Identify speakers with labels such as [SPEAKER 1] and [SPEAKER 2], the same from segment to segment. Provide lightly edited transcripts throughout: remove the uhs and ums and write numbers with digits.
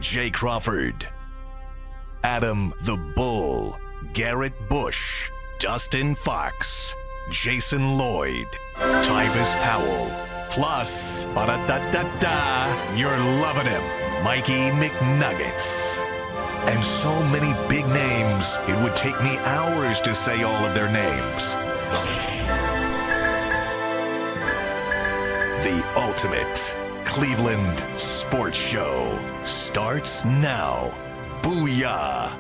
[SPEAKER 1] Jay Crawford, Adam the Bull, Garrett Bush, Dustin Fox, Jason Lloyd, Tyvis Powell, plus, ba-da-da-da-da, you're loving him, Mikey McNuggets. And so many big names, it would take me hours to say all of their names. The ultimate Cleveland sports show starts now. Booyah!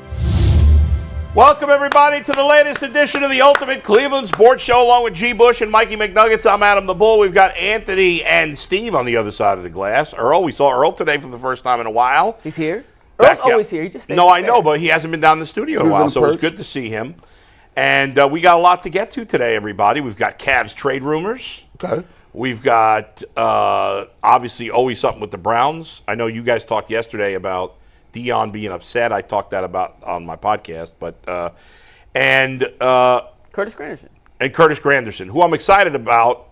[SPEAKER 2] Welcome, everybody, to the latest edition of the Ultimate Cleveland Sports Show, along with G. Bush and Mikey McNuggets. I'm Adam the Bull. We've got Anthony and Steve on the other side of the glass. Earl, we saw Earl today for the first time in a while.
[SPEAKER 3] He's here. Earl's always here. He just stays.
[SPEAKER 2] No, I know, but he hasn't been down in the studio in a while, so it's good to see him. And we got a lot to get to today, everybody. We've got Cavs trade rumors.
[SPEAKER 4] Okay.
[SPEAKER 2] We've got, obviously, always something with the Browns. I know you guys talked yesterday about Dion being upset. I talked that about on my podcast. But
[SPEAKER 3] Curtis Granderson.
[SPEAKER 2] And Curtis Granderson, who I'm excited about.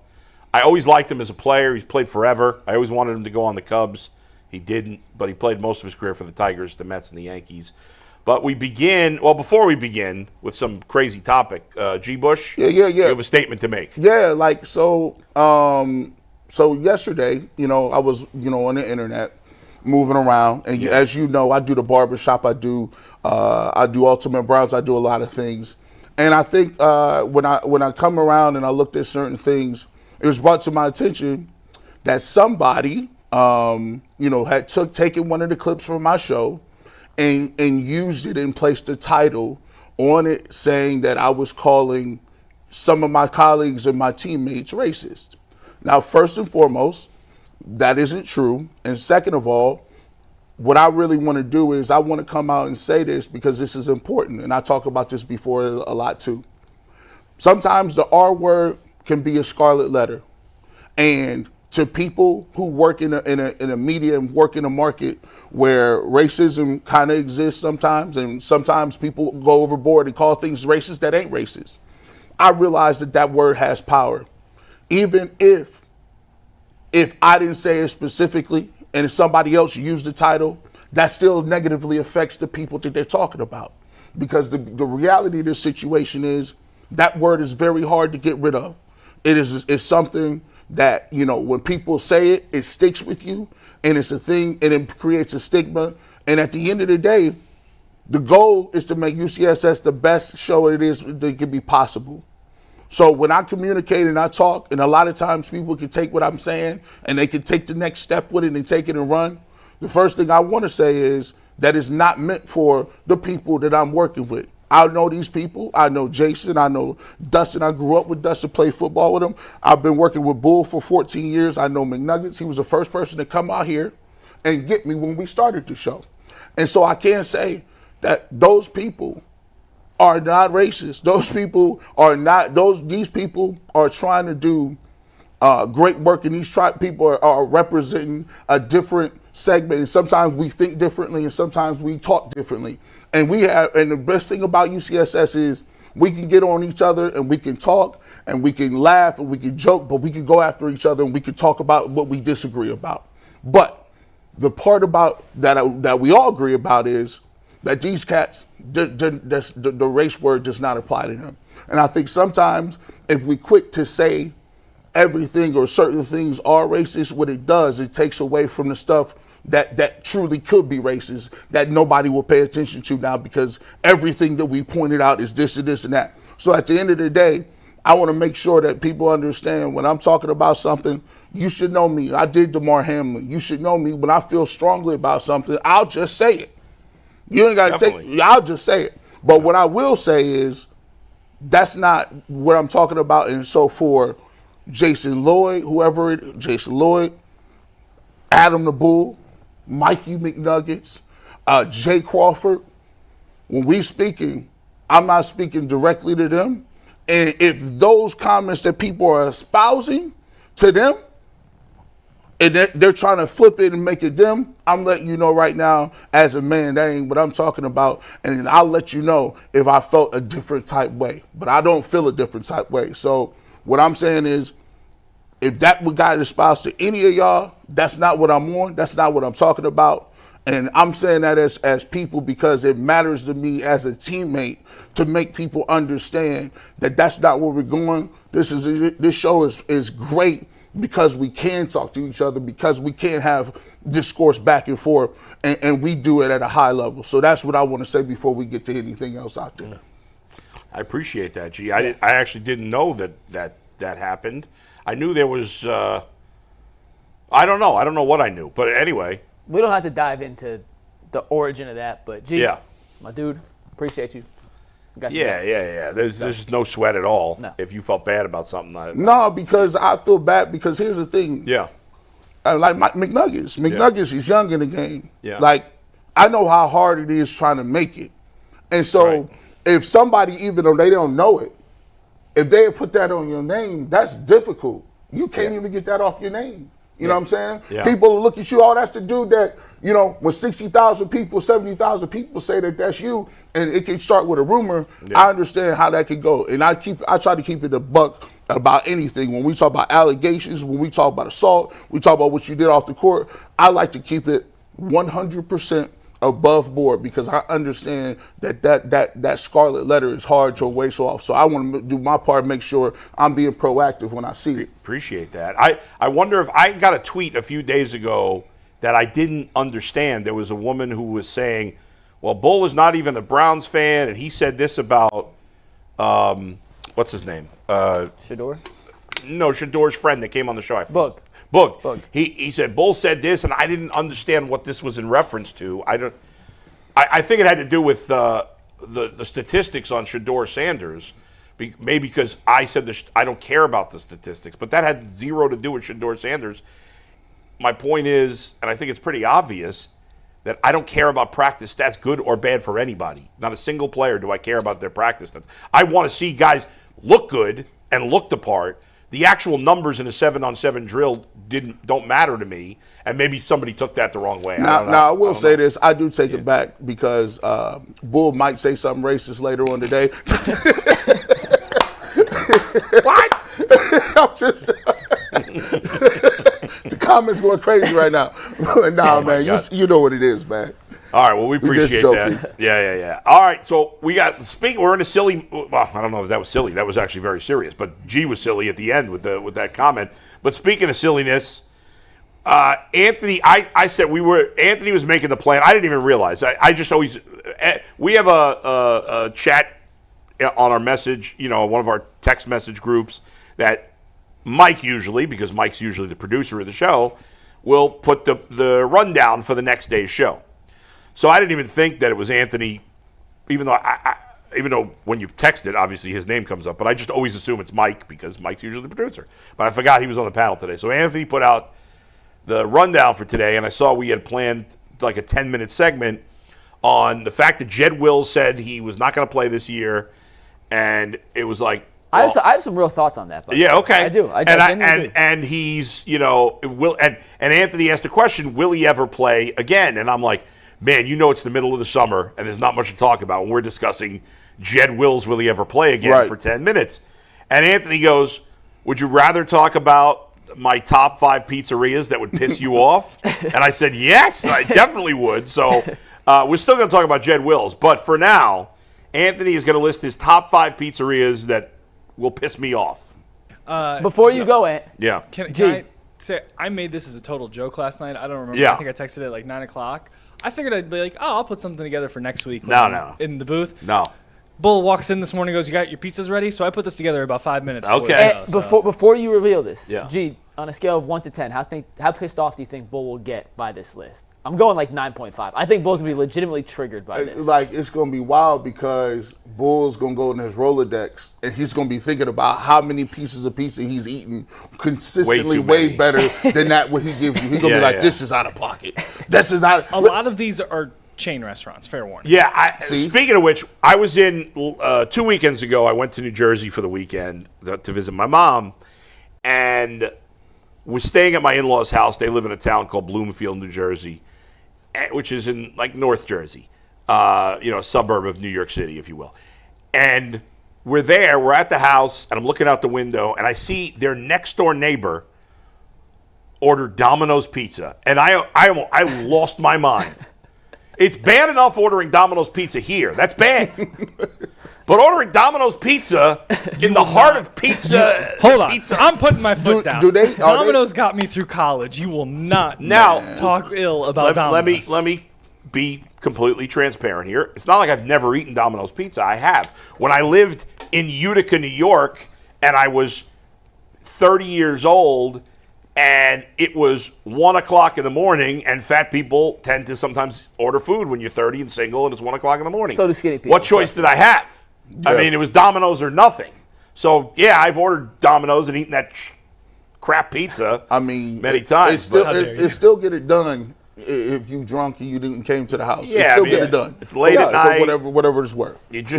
[SPEAKER 2] I always liked him as a player. He's played forever. I always wanted him to go on the Cubs. He didn't, but he played most of his career for the Tigers, the Mets, and the Yankees. But before we begin with some crazy topic, G. Bush, you have a statement to make.
[SPEAKER 4] Yeah, so yesterday, I was, on the internet moving around, and as you know, I do the barbershop, I do Ultimate Browns, I do a lot of things. And I think when I come around and I looked at certain things, it was brought to my attention that somebody had taken one of the clips from my show and used it and placed a title on it saying that I was calling some of my colleagues and my teammates racist. Now, first and foremost, that isn't true. And second of all, what I really want to do is I want to come out and say this because this is important. And I talk about this before a lot too. Sometimes the R word can be a scarlet letter. And to people who work in a media and work in a market where racism kind of exists sometimes, and sometimes people go overboard and call things racist that ain't racist. I realize that word has power. Even if I didn't say it specifically and if somebody else used the title, that still negatively affects the people that they're talking about. Because the reality of this situation is that word is very hard to get rid of. It's something that, when people say it, it sticks with you, and it's a thing, and it creates a stigma. And at the end of the day, the goal is to make UCSS the best show it is that can be possible. So when I communicate and I talk, and a lot of times people can take what I'm saying and they can take the next step with it and take it and run, the first thing I want to say is that it's not meant for the people that I'm working with. I know these people. I know Jason. I know Dustin. I grew up with Dustin, played football with him. I've been working with Bull for 14 years. I know McNuggets. He was the first person to come out here and get me when we started the show. And so I can say that those people are not racist. Those people are not, these people are trying to do great work, and these people are representing a different segment. And sometimes we think differently and sometimes we talk differently. And the best thing about UCSS is we can get on each other and we can talk and we can laugh and we can joke, but we can go after each other and we can talk about what we disagree about. But the part about that we all agree about is that these cats, the race word does not apply to them. And I think sometimes if we quit to say everything or certain things are racist, what it does, it takes away from the stuff that truly could be racist, that nobody will pay attention to now because everything that we pointed out is this and this and that. So at the end of the day, I want to make sure that people understand when I'm talking about something, you should know me. I did DeMar Hamlin. You should know me. When I feel strongly about something, I'll just say it. You ain't got to I'll just say it. But what I will say is that's not what I'm talking about. And so for Jason Lloyd, Jason Lloyd, Adam the Bull, Mikey McNuggets, Jay Crawford, when we speaking, I'm not speaking directly to them. And if those comments that people are espousing to them, and they're trying to flip it and make it them, I'm letting you know right now, as a man, that ain't what I'm talking about. And I'll let you know if I felt a different type way. But I don't feel a different type way. So what I'm saying is, if that would got espoused to any of y'all, that's not what I'm on. That's not what I'm talking about. And I'm saying that as people because it matters to me as a teammate to make people understand that that's not where we're going. This show is great because we can talk to each other, because we can have discourse back and forth, and we do it at a high level. So that's what I want to say before we get to anything else out there.
[SPEAKER 2] I appreciate that, G. I actually didn't know that happened. I knew there was. I don't know. I don't know what I knew, but anyway.
[SPEAKER 3] We don't have to dive into the origin of that, but G, my dude, appreciate you.
[SPEAKER 2] Yeah. There's no sweat at all. No. If you felt bad about something.
[SPEAKER 4] No, because I feel bad because here's the thing.
[SPEAKER 2] Yeah.
[SPEAKER 4] Like McNuggets. McNuggets is young in the game.
[SPEAKER 2] Yeah.
[SPEAKER 4] Like, I know how hard it is trying to make it. And so if somebody, even though they don't know it, if they put that on your name, that's difficult. You can't even get that off your name. You know what I'm saying?
[SPEAKER 2] Yeah.
[SPEAKER 4] People look at you, oh, that's the dude that, you know, when 60,000 people, 70,000 people say that that's you, and it can start with a rumor, I understand how that could go. And I try to keep it a buck about anything. When we talk about allegations, when we talk about assault, we talk about what you did off the court, I like to keep it 100% above board because I understand that scarlet letter is hard to erase off. So I want to do my part, make sure I'm being proactive when I see it.
[SPEAKER 2] Appreciate that. I wonder if I got a tweet a few days ago that I didn't understand. There was a woman who was saying, well, Bull is not even a Browns fan, and he said this about, what's his name?
[SPEAKER 3] Shador?
[SPEAKER 2] No, Shador's friend that came on the show.
[SPEAKER 3] Boog.
[SPEAKER 2] He said Bull said this, and I didn't understand what this was in reference to. I think it had to do with the statistics on Shador Sanders, maybe because I said I don't care about the statistics, but that had zero to do with Shador Sanders. My point is, and I think it's pretty obvious, that I don't care about practice stats, good or bad for anybody. Not a single player do I care about their practice stats. I want to see guys look good and look the part. The actual numbers in a 7-on-7 drill don't matter to me, and maybe somebody took that the wrong way.
[SPEAKER 4] Now I will say this. I do take it back because Bull might say something racist later on today.
[SPEAKER 2] What?
[SPEAKER 4] I'm just the comments going crazy right now. Man, you know what it is, man.
[SPEAKER 2] All right, well, we appreciate that. Yeah. All right, so we're in a silly, well, I don't know if that was silly. That was actually very serious, but G was silly at the end with that comment. But speaking of silliness, Anthony, I said Anthony was making the plan. I didn't even realize. I just always, we have a chat on our message, one of our text message groups that Mike usually, because Mike's usually the producer of the show, will put the rundown for the next day's show. So I didn't even think that it was Anthony, even though when you text it, obviously his name comes up. But I just always assume it's Mike because Mike's usually the producer. But I forgot he was on the panel today. So Anthony put out the rundown for today, and I saw we had planned like a 10-minute segment on the fact that Jed Wills said he was not going to play this year, and it was like. Well,
[SPEAKER 3] I have some real thoughts on that. But
[SPEAKER 2] yeah, okay.
[SPEAKER 3] I do.
[SPEAKER 2] And he's and Anthony asked the question, will he ever play again? And I'm like, man, it's the middle of the summer, and there's not much to talk about. We're discussing Jed Wills, will he ever play again for 10 minutes? And Anthony goes, would you rather talk about my top 5 pizzerias that would piss you off? And I said, yes, I definitely would. So we're still going to talk about Jed Wills. But for now, Anthony is going to list his top 5 pizzerias that will piss me off.
[SPEAKER 3] Before you go, Ant.
[SPEAKER 2] Yeah.
[SPEAKER 5] Can I say, I made this as a total joke last night. I don't remember.
[SPEAKER 2] Yeah.
[SPEAKER 5] I think I texted it at like 9 o'clock. I figured I'd be like, I'll put something together for next week.
[SPEAKER 2] No.
[SPEAKER 5] In the booth.
[SPEAKER 2] No.
[SPEAKER 5] Bull walks in this morning and goes, you got your pizzas ready? So I put this together about 5 minutes
[SPEAKER 2] Okay.
[SPEAKER 5] before the show,
[SPEAKER 3] Before you reveal this,
[SPEAKER 2] Yeah.
[SPEAKER 3] G, on a scale of 1 to 10, how pissed off do you think Bull will get by this list? I'm going like 9.5. I think Bull's going to be legitimately triggered by this.
[SPEAKER 4] Like, it's going to be wild because Bull's going to go in his Rolodex and he's going to be thinking about how many pieces of pizza he's eaten consistently way better than that what he gives you. He's going to be like, this is out of pocket. This is out of...
[SPEAKER 5] A lot of these are chain restaurants, fair warning.
[SPEAKER 2] Yeah, speaking of which, I was in 2 weekends ago, I went to New Jersey for the weekend to visit my mom, and was staying at my in-laws' house. They live in a town called Bloomfield, New Jersey, which is in like North Jersey, a suburb of New York City, if you will. And we're at the house, and I'm looking out the window, and I see their next door neighbor ordered Domino's pizza, and I lost my mind. It's bad enough ordering Domino's pizza here. That's bad. But ordering Domino's pizza in the heart of pizza.
[SPEAKER 5] Hold on.
[SPEAKER 2] Pizza,
[SPEAKER 5] I'm putting my foot down.
[SPEAKER 4] are
[SPEAKER 5] Domino's got me through college. You will not talk ill about Domino's.
[SPEAKER 2] Let me be completely transparent here. It's not like I've never eaten Domino's pizza. I have. When I lived in Utica, New York, and I was 30 years old, and it was 1 o'clock in the morning, and fat people tend to sometimes order food when you're 30 and single, and it's 1 o'clock in the morning.
[SPEAKER 3] So do skinny people.
[SPEAKER 2] What choice did I have? I mean, it was Domino's or nothing. So, yeah, I've ordered Domino's and eaten that crap pizza many times.
[SPEAKER 4] It still get it done if you drunk and you didn't came to the house.
[SPEAKER 2] Yeah,
[SPEAKER 4] still get it done.
[SPEAKER 2] It's late at night.
[SPEAKER 4] Whatever it's worth.
[SPEAKER 3] Late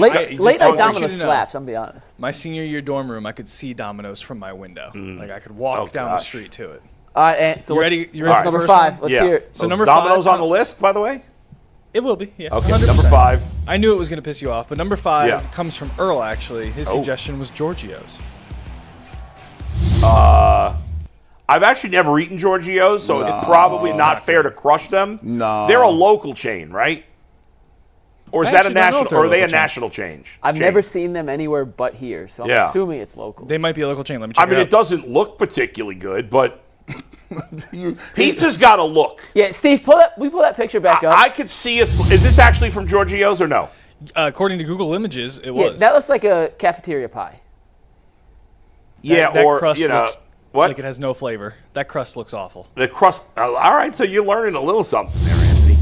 [SPEAKER 3] night Domino's slaps, I'm be honest.
[SPEAKER 5] My senior year dorm room, I could see Domino's from my window. Like I could walk down the street to it.
[SPEAKER 3] All right, and so
[SPEAKER 5] you ready? You
[SPEAKER 3] ready? Number 5. Let's hear it.
[SPEAKER 5] So number
[SPEAKER 2] Domino's
[SPEAKER 5] 5
[SPEAKER 2] on the list, by the way?
[SPEAKER 5] It will be, yeah.
[SPEAKER 2] Okay,
[SPEAKER 5] 100%.
[SPEAKER 2] number 5.
[SPEAKER 5] I knew it was going to piss you off, but number 5 comes from Earl, actually. His suggestion was Giorgios.
[SPEAKER 2] I've actually never eaten Giorgios, so it's probably not fair to crush them.
[SPEAKER 4] No.
[SPEAKER 2] They're a local chain, right? Or is that a national? Or are they a national chain?
[SPEAKER 3] I've never seen them anywhere but here, so I'm assuming it's local.
[SPEAKER 5] They might be a local chain. Let me check
[SPEAKER 2] it doesn't look particularly good, but pizza's got to look.
[SPEAKER 3] Yeah, Steve, we pull that picture back up.
[SPEAKER 2] I could see us. Is this actually from Giorgios or no?
[SPEAKER 5] According to Google Images, it was.
[SPEAKER 3] Yeah, that looks like a cafeteria pie.
[SPEAKER 5] That crust looks
[SPEAKER 2] what?
[SPEAKER 5] like it has no flavor. That crust looks awful.
[SPEAKER 2] The crust. All right, so you're learning a little something there, Anthony.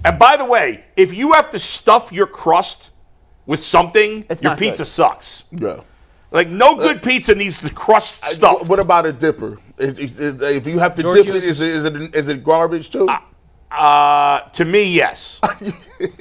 [SPEAKER 2] And by the way, if you have to stuff your crust with something, your pizza sucks.
[SPEAKER 4] Yeah.
[SPEAKER 2] Like, no good pizza needs the crust stuff.
[SPEAKER 4] What about a dipper? If you have to dip it, is it garbage too?
[SPEAKER 2] To me, yes.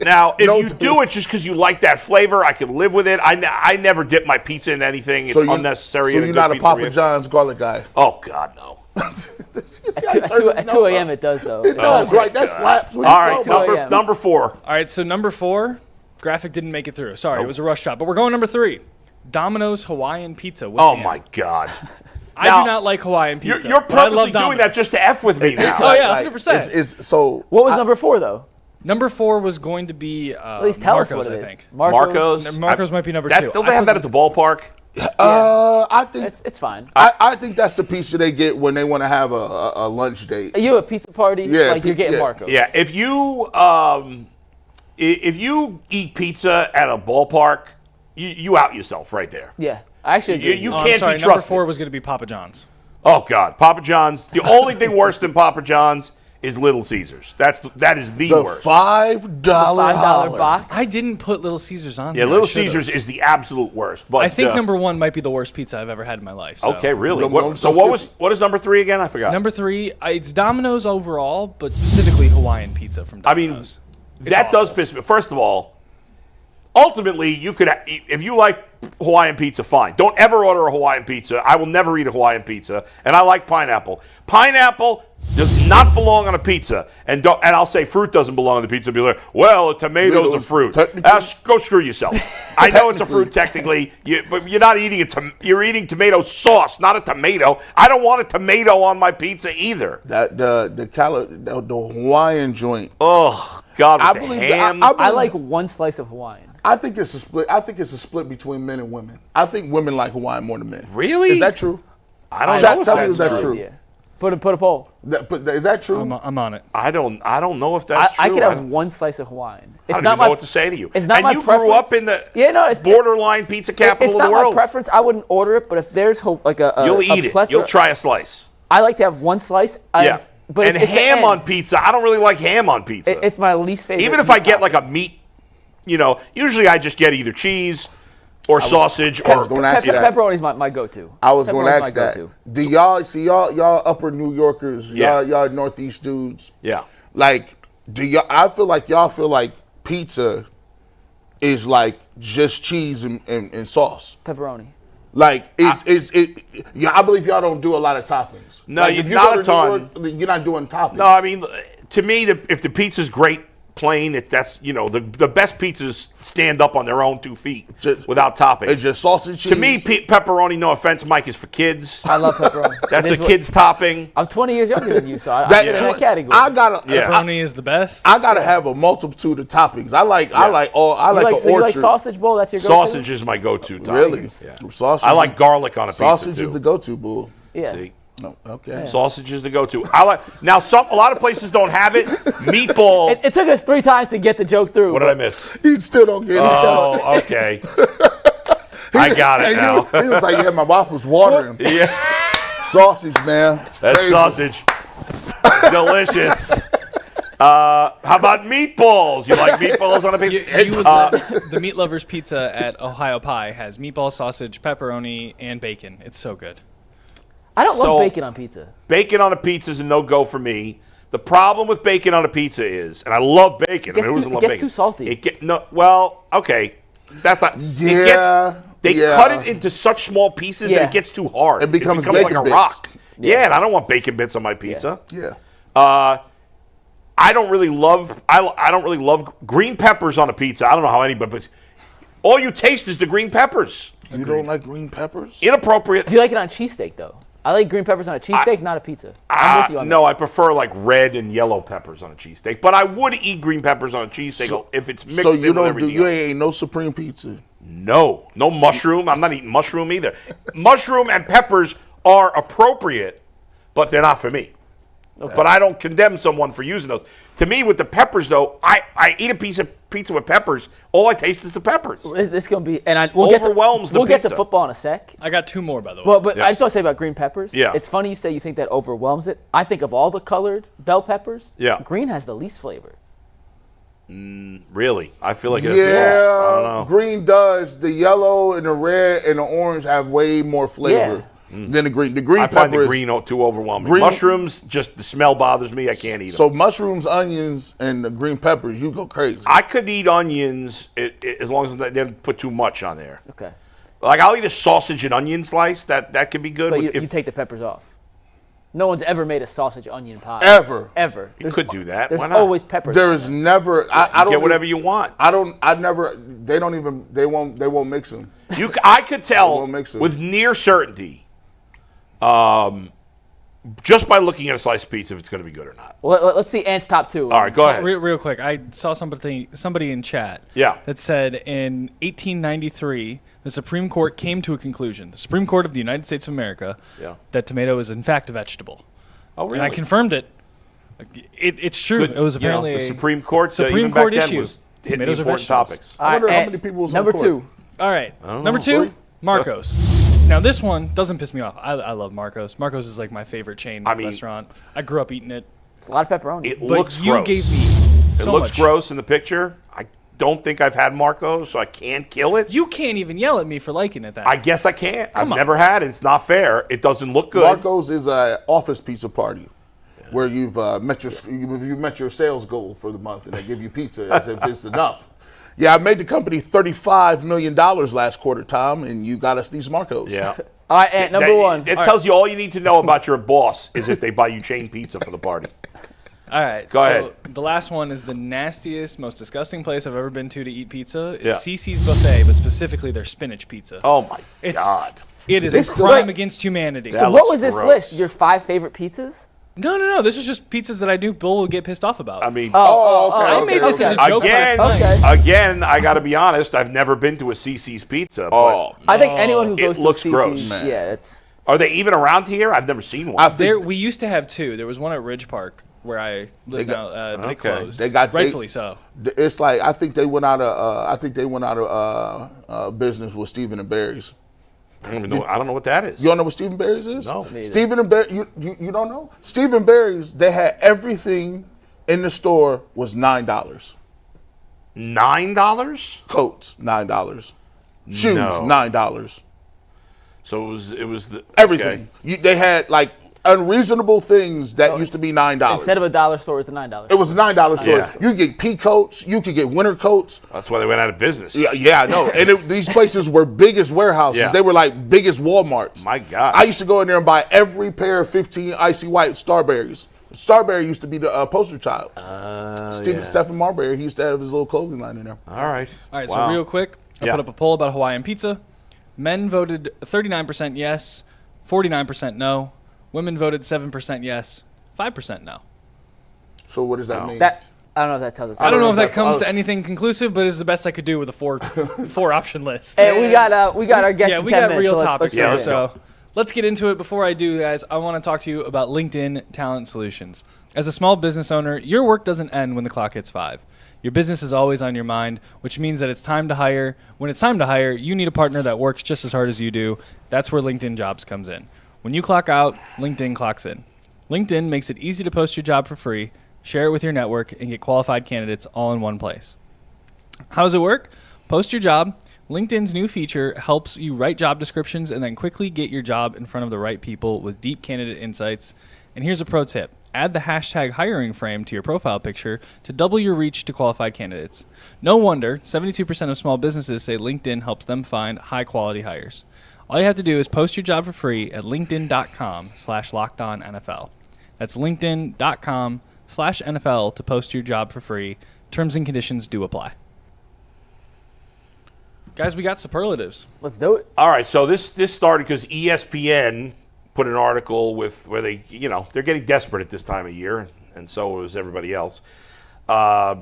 [SPEAKER 2] Now, if you do it just because you like that flavor, I can live with it. I never dip my pizza in anything. It's unnecessary.
[SPEAKER 4] So you're not a Papa John's garlic guy?
[SPEAKER 2] Oh, God, no.
[SPEAKER 3] At 2 a.m. it does, though.
[SPEAKER 4] It does, right? That slaps.
[SPEAKER 2] All right, number 4.
[SPEAKER 5] All right, so number 4, graphic didn't make it through. Sorry, it was a rush shot. But we're going number 3. Domino's Hawaiian Pizza.
[SPEAKER 2] Oh, my God.
[SPEAKER 5] I do not like Hawaiian pizza.
[SPEAKER 2] You're purposely doing that just to F with me now.
[SPEAKER 5] Oh, yeah, 100%.
[SPEAKER 4] So
[SPEAKER 3] what was number 4, though?
[SPEAKER 5] Number 4 was going to be
[SPEAKER 3] at least tell
[SPEAKER 5] Marco's,
[SPEAKER 3] us what it is.
[SPEAKER 5] I think.
[SPEAKER 2] Marco's
[SPEAKER 5] might be number 2.
[SPEAKER 2] Don't they have that at the ballpark?
[SPEAKER 4] I think
[SPEAKER 3] it's fine.
[SPEAKER 4] I think that's the pizza they get when they want to have a lunch date.
[SPEAKER 3] Are you a pizza party?
[SPEAKER 4] Yeah,
[SPEAKER 3] you're getting Marco's.
[SPEAKER 2] Yeah, if you eat pizza at a ballpark, you out yourself right there.
[SPEAKER 3] Yeah, I actually agree.
[SPEAKER 2] You can't be trusted.
[SPEAKER 5] Number 4 was going to be Papa John's.
[SPEAKER 2] Oh God, Papa John's. The only thing worse than Papa John's is Little Caesars. That is the worst.
[SPEAKER 4] $5
[SPEAKER 3] box.
[SPEAKER 5] I didn't put Little Caesars on.
[SPEAKER 2] Yeah, Little Caesars is the absolute worst. But
[SPEAKER 5] I think number 1 might be the worst pizza I've ever had in my life. So.
[SPEAKER 2] Okay, really? What is number 3 again? I forgot.
[SPEAKER 5] Number 3, it's Domino's overall, but specifically Hawaiian Pizza from Domino's.
[SPEAKER 2] That does piss me. First of all, ultimately, you could, if you like Hawaiian pizza, fine. Don't ever order a Hawaiian pizza. I will never eat a Hawaiian pizza, and I like pineapple. Pineapple does not belong on a pizza, and I'll say fruit doesn't belong on the pizza. Be like, well, a tomato's a fruit. Go screw yourself. I know it's a fruit technically, but you're not eating you're eating tomato sauce, not a tomato. I don't want a tomato on my pizza either.
[SPEAKER 4] The Hawaiian joint.
[SPEAKER 2] Oh God,
[SPEAKER 4] I
[SPEAKER 2] believe ham.
[SPEAKER 3] I like one slice of Hawaiian.
[SPEAKER 4] I think it's a split. I think it's a split between men and women. I think women like Hawaiian more than men.
[SPEAKER 2] Really?
[SPEAKER 4] Is that true?
[SPEAKER 2] I don't know.
[SPEAKER 4] Tell me if that's true.
[SPEAKER 3] Yeah. Put a poll.
[SPEAKER 4] Is that true?
[SPEAKER 5] I'm on it.
[SPEAKER 2] I don't know if that's true.
[SPEAKER 3] I could have one slice of Hawaiian.
[SPEAKER 2] I don't even know what to say to you.
[SPEAKER 3] It's not my preference.
[SPEAKER 2] And you grew up in the borderline pizza capital of the world.
[SPEAKER 3] It's not my preference. I wouldn't order it, but if there's like
[SPEAKER 2] you'll eat it. You'll try a slice.
[SPEAKER 3] I like to have one slice.
[SPEAKER 2] Yeah. But ham on pizza, I don't really like ham on pizza.
[SPEAKER 3] It's my least favorite.
[SPEAKER 2] Even if I get like a meat, usually I just get either cheese or sausage or
[SPEAKER 3] pepperoni is my go-to.
[SPEAKER 4] I was going to ask that. Do y'all see y'all upper New Yorkers, y'all Northeast dudes?
[SPEAKER 2] Yeah.
[SPEAKER 4] Like, I feel like y'all feel like pizza is like just cheese and sauce.
[SPEAKER 3] Pepperoni.
[SPEAKER 4] Like, I believe y'all don't do a lot of toppings.
[SPEAKER 2] No,
[SPEAKER 4] like,
[SPEAKER 2] you're not a ton.
[SPEAKER 4] York, you're not doing toppings.
[SPEAKER 2] No, I mean, to me, if the pizza's great, plain. That's the best pizzas stand up on their own 2 feet without topping.
[SPEAKER 4] It's just sausage cheese.
[SPEAKER 2] To me, pepperoni, no offense, Mike, is for kids.
[SPEAKER 3] I love pepperoni.
[SPEAKER 2] That's a kid's topping.
[SPEAKER 3] I'm 20 years younger than you, so I'm in that category.
[SPEAKER 5] Pepperoni is the best.
[SPEAKER 4] I gotta have a multitude of toppings. I like an orchard.
[SPEAKER 3] You like sausage bowl? That's your go-to?
[SPEAKER 2] Sausage is my go-to topping.
[SPEAKER 4] Really?
[SPEAKER 2] Yeah.
[SPEAKER 4] Sausage.
[SPEAKER 2] I like garlic on a pizza
[SPEAKER 4] Sausage
[SPEAKER 2] too.
[SPEAKER 4] is the go-to, bull.
[SPEAKER 3] Yeah.
[SPEAKER 2] See?
[SPEAKER 4] No, okay.
[SPEAKER 3] Yeah.
[SPEAKER 2] Sausage is the go-to. A lot of places don't have it. Meatball.
[SPEAKER 3] It took us 3 times to get the joke through.
[SPEAKER 2] What did I miss?
[SPEAKER 4] He still don't get it.
[SPEAKER 2] Oh, okay. I got it now.
[SPEAKER 4] He was like, yeah, my mouth was watering.
[SPEAKER 2] Yeah,
[SPEAKER 4] Sausage, man.
[SPEAKER 2] that's
[SPEAKER 4] Crazy.
[SPEAKER 2] sausage. Delicious. How about meatballs? You like meatballs on a pizza?
[SPEAKER 5] The Meat Lovers Pizza at Ohio Pie has meatball, sausage, pepperoni, and bacon. It's so good.
[SPEAKER 3] I don't love bacon on pizza.
[SPEAKER 2] Bacon on a pizza is a no-go for me. The problem with bacon on a pizza is, and I love bacon.
[SPEAKER 3] It gets too salty.
[SPEAKER 2] Okay. That's not.
[SPEAKER 4] Yeah.
[SPEAKER 2] They cut it into such small pieces that it gets too hard.
[SPEAKER 4] It becomes
[SPEAKER 2] like
[SPEAKER 4] bacon
[SPEAKER 2] a
[SPEAKER 4] bits.
[SPEAKER 2] rock. Yeah, and I don't want bacon bits on my pizza.
[SPEAKER 4] Yeah.
[SPEAKER 2] I don't really love green peppers on a pizza. I don't know how anybody, but all you taste is the green peppers.
[SPEAKER 4] You don't like green peppers?
[SPEAKER 2] Inappropriate.
[SPEAKER 3] Do you like it on cheesesteak, though? I like green peppers on a cheesesteak, not a pizza. I'm with you on that.
[SPEAKER 2] No, I prefer like red and yellow peppers on a cheesesteak. But I would eat green peppers on a cheesesteak if it's mixed in with everything
[SPEAKER 4] you
[SPEAKER 2] else.
[SPEAKER 4] ain't no supreme pizza.
[SPEAKER 2] No mushroom. I'm not eating mushroom either. Mushroom and peppers are appropriate, but they're not for me. Okay. But I don't condemn someone for using those. To me, with the peppers, though, I eat a piece of pizza with peppers. All I taste is the peppers.
[SPEAKER 3] This is going to be, and
[SPEAKER 2] we'll get to
[SPEAKER 3] football in a sec.
[SPEAKER 5] I got 2 more, by the way.
[SPEAKER 3] Well, but I just want to say about green peppers.
[SPEAKER 2] Yeah.
[SPEAKER 3] It's funny you say you think that overwhelms it. I think of all the colored bell peppers, green has the least flavor.
[SPEAKER 2] Really? I feel like
[SPEAKER 4] I
[SPEAKER 2] don't know.
[SPEAKER 4] Green does. The yellow and the red and the orange have way more flavor than the green. The green
[SPEAKER 2] I find
[SPEAKER 4] pepper
[SPEAKER 2] the green too overwhelming.
[SPEAKER 4] Green,
[SPEAKER 2] mushrooms, just the smell bothers me. I can't eat them.
[SPEAKER 4] So mushrooms, onions, and the green peppers, you go crazy.
[SPEAKER 2] I could eat onions as long as they didn't put too much on there.
[SPEAKER 3] Okay.
[SPEAKER 2] Like I'll eat a sausage and onion slice. That could be good.
[SPEAKER 3] But you take the peppers off. No one's ever made a sausage onion pie.
[SPEAKER 4] Ever.
[SPEAKER 2] You could do that.
[SPEAKER 3] There's
[SPEAKER 2] Why not?
[SPEAKER 3] always peppers.
[SPEAKER 4] There is never. I don't
[SPEAKER 2] get whatever you want.
[SPEAKER 4] I never. They don't even. They won't mix them.
[SPEAKER 2] I could tell
[SPEAKER 4] won't mix 'em.
[SPEAKER 2] with near certainty, just by looking at a slice of pizza, if it's going to be good or not.
[SPEAKER 3] Well, let's see Ant's top 2.
[SPEAKER 2] All right, go ahead.
[SPEAKER 5] Real quick, I saw somebody in chat that said in 1893 the Supreme Court came to a conclusion, the Supreme Court of the United States of America, that tomato is in fact a vegetable.
[SPEAKER 2] Oh, really?
[SPEAKER 5] And I confirmed it. It's true.
[SPEAKER 2] Good.
[SPEAKER 5] It was apparently
[SPEAKER 2] the Supreme Court.
[SPEAKER 5] Supreme
[SPEAKER 2] even back
[SPEAKER 5] Court
[SPEAKER 2] then
[SPEAKER 5] issue.
[SPEAKER 2] was hitting the
[SPEAKER 5] Tomatoes are
[SPEAKER 2] important
[SPEAKER 5] vegetables.
[SPEAKER 2] topics.
[SPEAKER 4] I wonder how many people was
[SPEAKER 3] number
[SPEAKER 4] on court.
[SPEAKER 3] 2.
[SPEAKER 5] All right. Number 2, Marcos. Now this one doesn't piss me off. I love Marcos. Marcos is like my favorite chain restaurant. I grew up eating it.
[SPEAKER 3] It's a lot of pepperoni.
[SPEAKER 2] It
[SPEAKER 5] But
[SPEAKER 2] looks
[SPEAKER 5] you
[SPEAKER 2] gross.
[SPEAKER 5] gave me so
[SPEAKER 2] It looks
[SPEAKER 5] much.
[SPEAKER 2] gross in the picture. I don't think I've had Marcos, so I can't kill it.
[SPEAKER 5] You can't even yell at me for liking it.
[SPEAKER 2] I guess I can't.
[SPEAKER 5] Come
[SPEAKER 2] I've
[SPEAKER 5] on.
[SPEAKER 2] never had it. It's not fair. It doesn't look good.
[SPEAKER 4] Marco's is an office pizza party where you've met your sales goal for the month, and they give you pizza as if it's enough. Yeah, I made the company $35 million last quarter, Tom, and you got us these Marcos.
[SPEAKER 2] Yeah.
[SPEAKER 3] All right, Ant, number 1.
[SPEAKER 2] It tells you all you need to know about your boss is if they buy you chain pizza for the party.
[SPEAKER 5] All right.
[SPEAKER 2] Go ahead.
[SPEAKER 5] The last one is the nastiest, most disgusting place I've ever been to eat pizza.
[SPEAKER 2] Yeah.
[SPEAKER 5] It's Cece's Buffet, but specifically their spinach pizza.
[SPEAKER 2] Oh, my God.
[SPEAKER 5] It is
[SPEAKER 3] This-
[SPEAKER 5] a crime
[SPEAKER 3] wait.
[SPEAKER 5] against humanity.
[SPEAKER 3] So what
[SPEAKER 2] looks
[SPEAKER 3] was this
[SPEAKER 2] gross.
[SPEAKER 3] list? Your 5 favorite pizzas?
[SPEAKER 5] No. This is just pizzas that I knew Bill would get pissed off about.
[SPEAKER 2] I mean,
[SPEAKER 5] I made this as a joke
[SPEAKER 2] again,
[SPEAKER 5] last night.
[SPEAKER 2] again, I got to be honest. I've never been to a CC's Pizza. But
[SPEAKER 3] I think anyone who
[SPEAKER 2] It
[SPEAKER 3] goes
[SPEAKER 2] looks
[SPEAKER 3] to
[SPEAKER 2] gross.
[SPEAKER 3] CC's,
[SPEAKER 2] Man.
[SPEAKER 3] it's...
[SPEAKER 2] are they even around here? I've never seen one.
[SPEAKER 4] I think
[SPEAKER 5] We used to have 2. There was one at Ridge Park where I live now, but it closed. Rightfully so.
[SPEAKER 4] It's like I think they went out of business with Stephen and Barry's.
[SPEAKER 2] I don't even know. I don't know what that is.
[SPEAKER 4] You don't know what Stephen Barry's is?
[SPEAKER 2] No.
[SPEAKER 4] Stephen and Barry, you don't know? Stephen Barry's, they had everything in the store was $9.
[SPEAKER 2] $9?
[SPEAKER 4] Coats, $9. Shoes,
[SPEAKER 2] No.
[SPEAKER 4] $9.
[SPEAKER 2] So it was the
[SPEAKER 4] Everything.
[SPEAKER 2] Okay.
[SPEAKER 4] They had like unreasonable things that used to be $9.
[SPEAKER 3] Instead of a dollar store, it's a $9.
[SPEAKER 4] It was a $9 store.
[SPEAKER 2] Yeah.
[SPEAKER 4] You could get pea coats. You could get winter coats.
[SPEAKER 2] That's why they went out of business.
[SPEAKER 4] Yeah, I know. And these places were big as warehouses.
[SPEAKER 2] Yeah.
[SPEAKER 4] They were like big as Walmarts.
[SPEAKER 2] My God.
[SPEAKER 4] I used to go in there and buy every pair of 15 icy white Starberries Starberry used to be the poster child. Stephen Marbury, he used to have his little clothing line in there.
[SPEAKER 2] All right.
[SPEAKER 5] Wow. So real quick, I put up a poll about Hawaiian Pizza. Men voted 39% yes, 49% no. Women voted 7% yes, 5% no.
[SPEAKER 4] So what does that mean?
[SPEAKER 3] I don't know if that tells us.
[SPEAKER 5] I don't know if that comes to anything conclusive, but it's the best I could do with a four option list.
[SPEAKER 3] Hey, we got our guest.
[SPEAKER 5] Yeah,
[SPEAKER 3] in
[SPEAKER 5] we
[SPEAKER 3] 10
[SPEAKER 5] got
[SPEAKER 3] minutes,
[SPEAKER 5] real
[SPEAKER 3] so
[SPEAKER 5] topics
[SPEAKER 3] let's
[SPEAKER 5] here. So let's get into it. Before I do, guys, I want to talk to you about LinkedIn Talent Solutions. As a small business owner, your work doesn't end when the clock hits 5. Your business is always on your mind, which means that it's time to hire. When it's time to hire, you need a partner that works just as hard as you do. That's where LinkedIn Jobs comes in. When you clock out, LinkedIn clocks in. LinkedIn makes it easy to post your job for free, share it with your network, and get qualified candidates all in one place. How does it work? Post your job. LinkedIn's new feature helps you write job descriptions and then quickly get your job in front of the right people with deep candidate insights. And here's a pro tip. Add the hashtag hiring frame to your profile picture to double your reach to qualified candidates. No wonder 72% of small businesses say LinkedIn helps them find high-quality hires. All you have to do is post your job for free at linkedin.com/lockedonnfl. That's linkedin.com/NFL to post your job for free. Terms and conditions do apply. Guys, we got superlatives.
[SPEAKER 3] Let's do it.
[SPEAKER 2] All right, so this started because ESPN put an article with where they, they're getting desperate at this time of year, and so is everybody else. A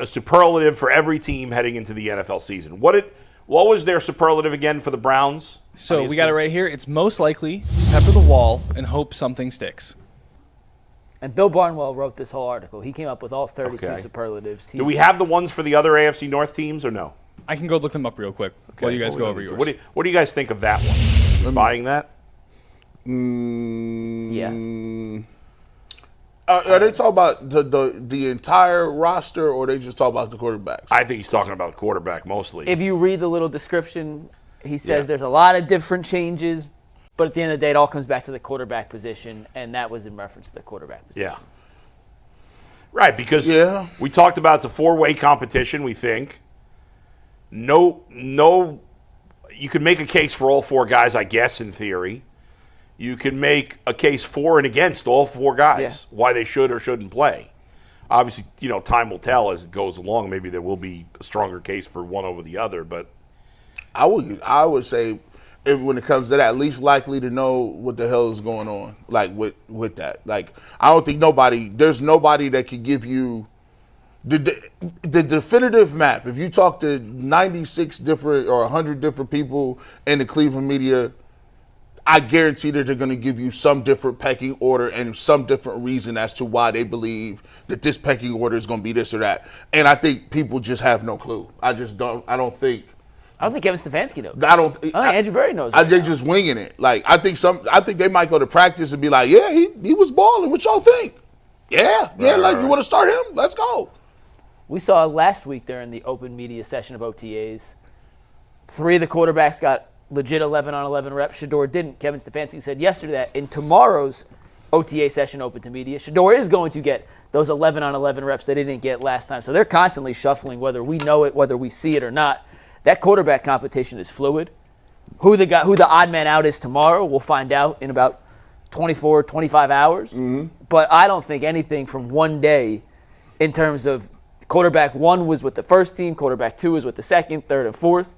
[SPEAKER 2] superlative for every team heading into the NFL season. What was their superlative again for the Browns?
[SPEAKER 5] So we got it right here. It's most likely to pepper the wall and hope something sticks.
[SPEAKER 3] And Bill Barnwell wrote this whole article. He came up with all 32 superlatives.
[SPEAKER 2] Do we have the ones for the other AFC North teams or no?
[SPEAKER 5] I can go look them up real quick while you guys go over yours.
[SPEAKER 2] What do you guys think of that one? Buying that?
[SPEAKER 3] Yeah.
[SPEAKER 4] Are they talking about the entire roster, or are they just talking about the quarterbacks?
[SPEAKER 2] I think he's talking about quarterback mostly.
[SPEAKER 3] If you read the little description, he says there's a lot of different changes, but at the end of the day, it all comes back to the quarterback position, and that was in reference to the quarterback position.
[SPEAKER 2] Yeah. Right, because we talked about it's a 4-way competition, we think. No, you can make a case for all 4 guys, I guess, in theory. You can make a case for and against all 4 guys, why they should or shouldn't play. Obviously, time will tell as it goes along. Maybe there will be a stronger case for one over the other, but
[SPEAKER 4] I would say, when it comes to that, least likely to know what the hell is going on, like with that. Like, I don't think there's nobody that could give you the definitive map. If you talk to 96 different or 100 different people in the Cleveland media, I guarantee that they're going to give you some different pecking order and some different reason as to why they believe that this pecking order is going to be this or that. And I think people just have no clue. I don't think
[SPEAKER 3] Kevin Stefanski knows.
[SPEAKER 4] I don't
[SPEAKER 3] think Andrew Berry knows.
[SPEAKER 4] They're just winging it. Like, I think they might go to practice and be like, yeah, he was balling. What y'all think? Yeah, you want to start him? Let's go.
[SPEAKER 3] We saw last week during the open media session of OTAs, 3 of the quarterbacks got legit 11-on-11 reps. Shedeur didn't. Kevin Stefanski said yesterday that in tomorrow's OTA session open to media, Shedeur is going to get those 11-on-11 reps that he didn't get last time. So they're constantly shuffling, whether we know it, whether we see it or not. That quarterback competition is fluid. Who the odd man out is tomorrow, we'll find out in about 24, 25 hours. Mm-hmm. But I don't think anything from one day in terms of quarterback 1 was with the first team, quarterback 2 is with the second, third, and fourth,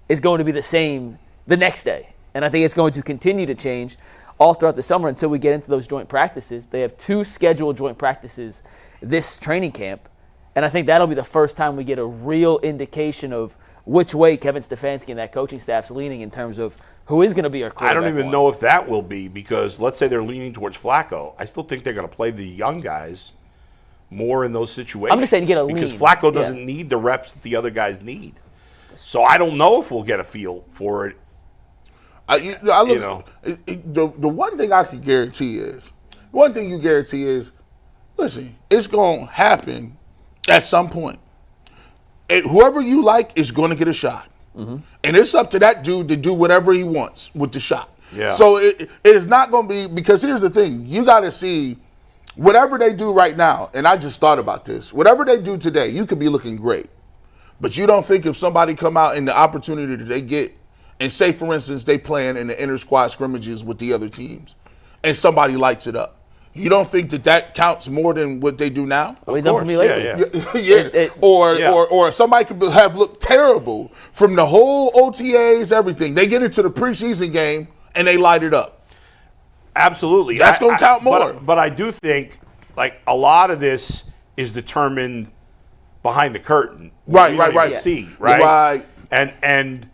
[SPEAKER 3] is going to be the same the next day. And I think it's going to continue to change all throughout the summer until we get into those joint practices. They have 2 scheduled joint practices this training camp. And I think that'll be the first time we get a real indication of which way Kevin Stefanski and that coaching staff's leaning in terms of who is going to be our quarterback.
[SPEAKER 2] I don't even know if that will be, because let's say they're leaning towards Flacco. I still think they're going to play the young guys more in those situations.
[SPEAKER 3] I'm just saying get a lean.
[SPEAKER 2] Because Flacco doesn't need the reps that the other guys need. So I don't know if we'll get a feel for it.
[SPEAKER 4] The one thing I can guarantee is, listen, it's going to happen at some point. Whoever you like is going to get a shot. Mm-hmm. And it's up to that dude to do whatever he wants with the shot. Yeah. So it is not going to be, because here's the thing. You got to see whatever they do right now, and I just thought about this. Whatever they do today, you could be looking great. But you don't think if somebody come out and the opportunity that they get, and say, for instance, they playing in the inter-squad scrimmages with the other teams, and somebody lights it up. You don't think that counts more than what they do now?
[SPEAKER 3] What they done for me lately?
[SPEAKER 2] Yeah.
[SPEAKER 4] Or somebody could have looked terrible from the whole OTAs, everything. They get into the preseason game and they light it up.
[SPEAKER 2] Absolutely.
[SPEAKER 4] That's going to count more.
[SPEAKER 2] But I do think, like, a lot of this is determined behind the curtain.
[SPEAKER 4] Right.
[SPEAKER 2] See, right? And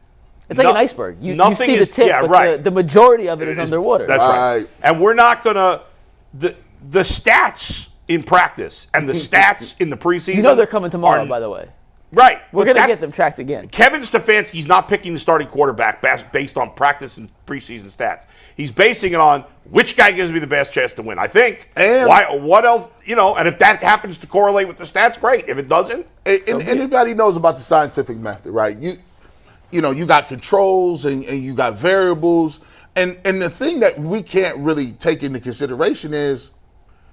[SPEAKER 3] it's like an iceberg. You see the tip, but the majority of it is underwater.
[SPEAKER 2] That's right. And we're not going to the stats in practice and the stats in the preseason.
[SPEAKER 3] You know they're coming tomorrow, by the way.
[SPEAKER 2] Right.
[SPEAKER 3] We're going to get them tracked again.
[SPEAKER 2] Kevin Stefanski's not picking the starting quarterback based on practice and preseason stats. He's basing it on which guy gives me the best chance to win, I think. And what else, and if that happens to correlate with the stats, great. If it doesn't,
[SPEAKER 4] anybody knows about the scientific method, right? You got controls and you got variables. And the thing that we can't really take into consideration is,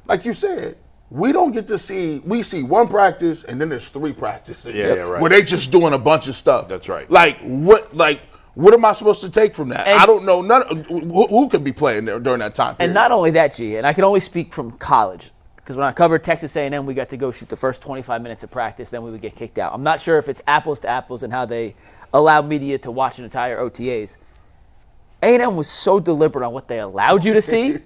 [SPEAKER 4] like you said, we don't get to see. We see one practice, and then there's 3 practices.
[SPEAKER 2] Right.
[SPEAKER 4] Where they just doing a bunch of stuff.
[SPEAKER 2] That's right.
[SPEAKER 4] What am I supposed to take from that? I don't know. Who could be playing there during that time period?
[SPEAKER 3] And not only that, G, and I can only speak from college, because when I covered Texas A&M, we got to go shoot the first 25 minutes of practice, then we would get kicked out. I'm not sure if it's apples to apples and how they allow media to watch an entire OTAs. A&M was so deliberate on what they allowed you to see,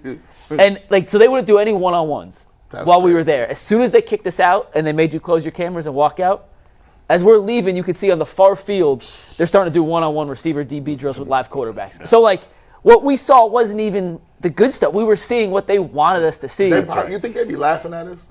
[SPEAKER 3] and so they wouldn't do any one-on-ones. While we were there. As soon as they kicked us out and they made you close your cameras and walk out, as we're leaving, you could see on the far field, they're starting to do one-on-one receiver DB drills with live quarterbacks. So, what we saw wasn't even the good stuff. We were seeing what they wanted us to see.
[SPEAKER 4] You think they'd be laughing at us?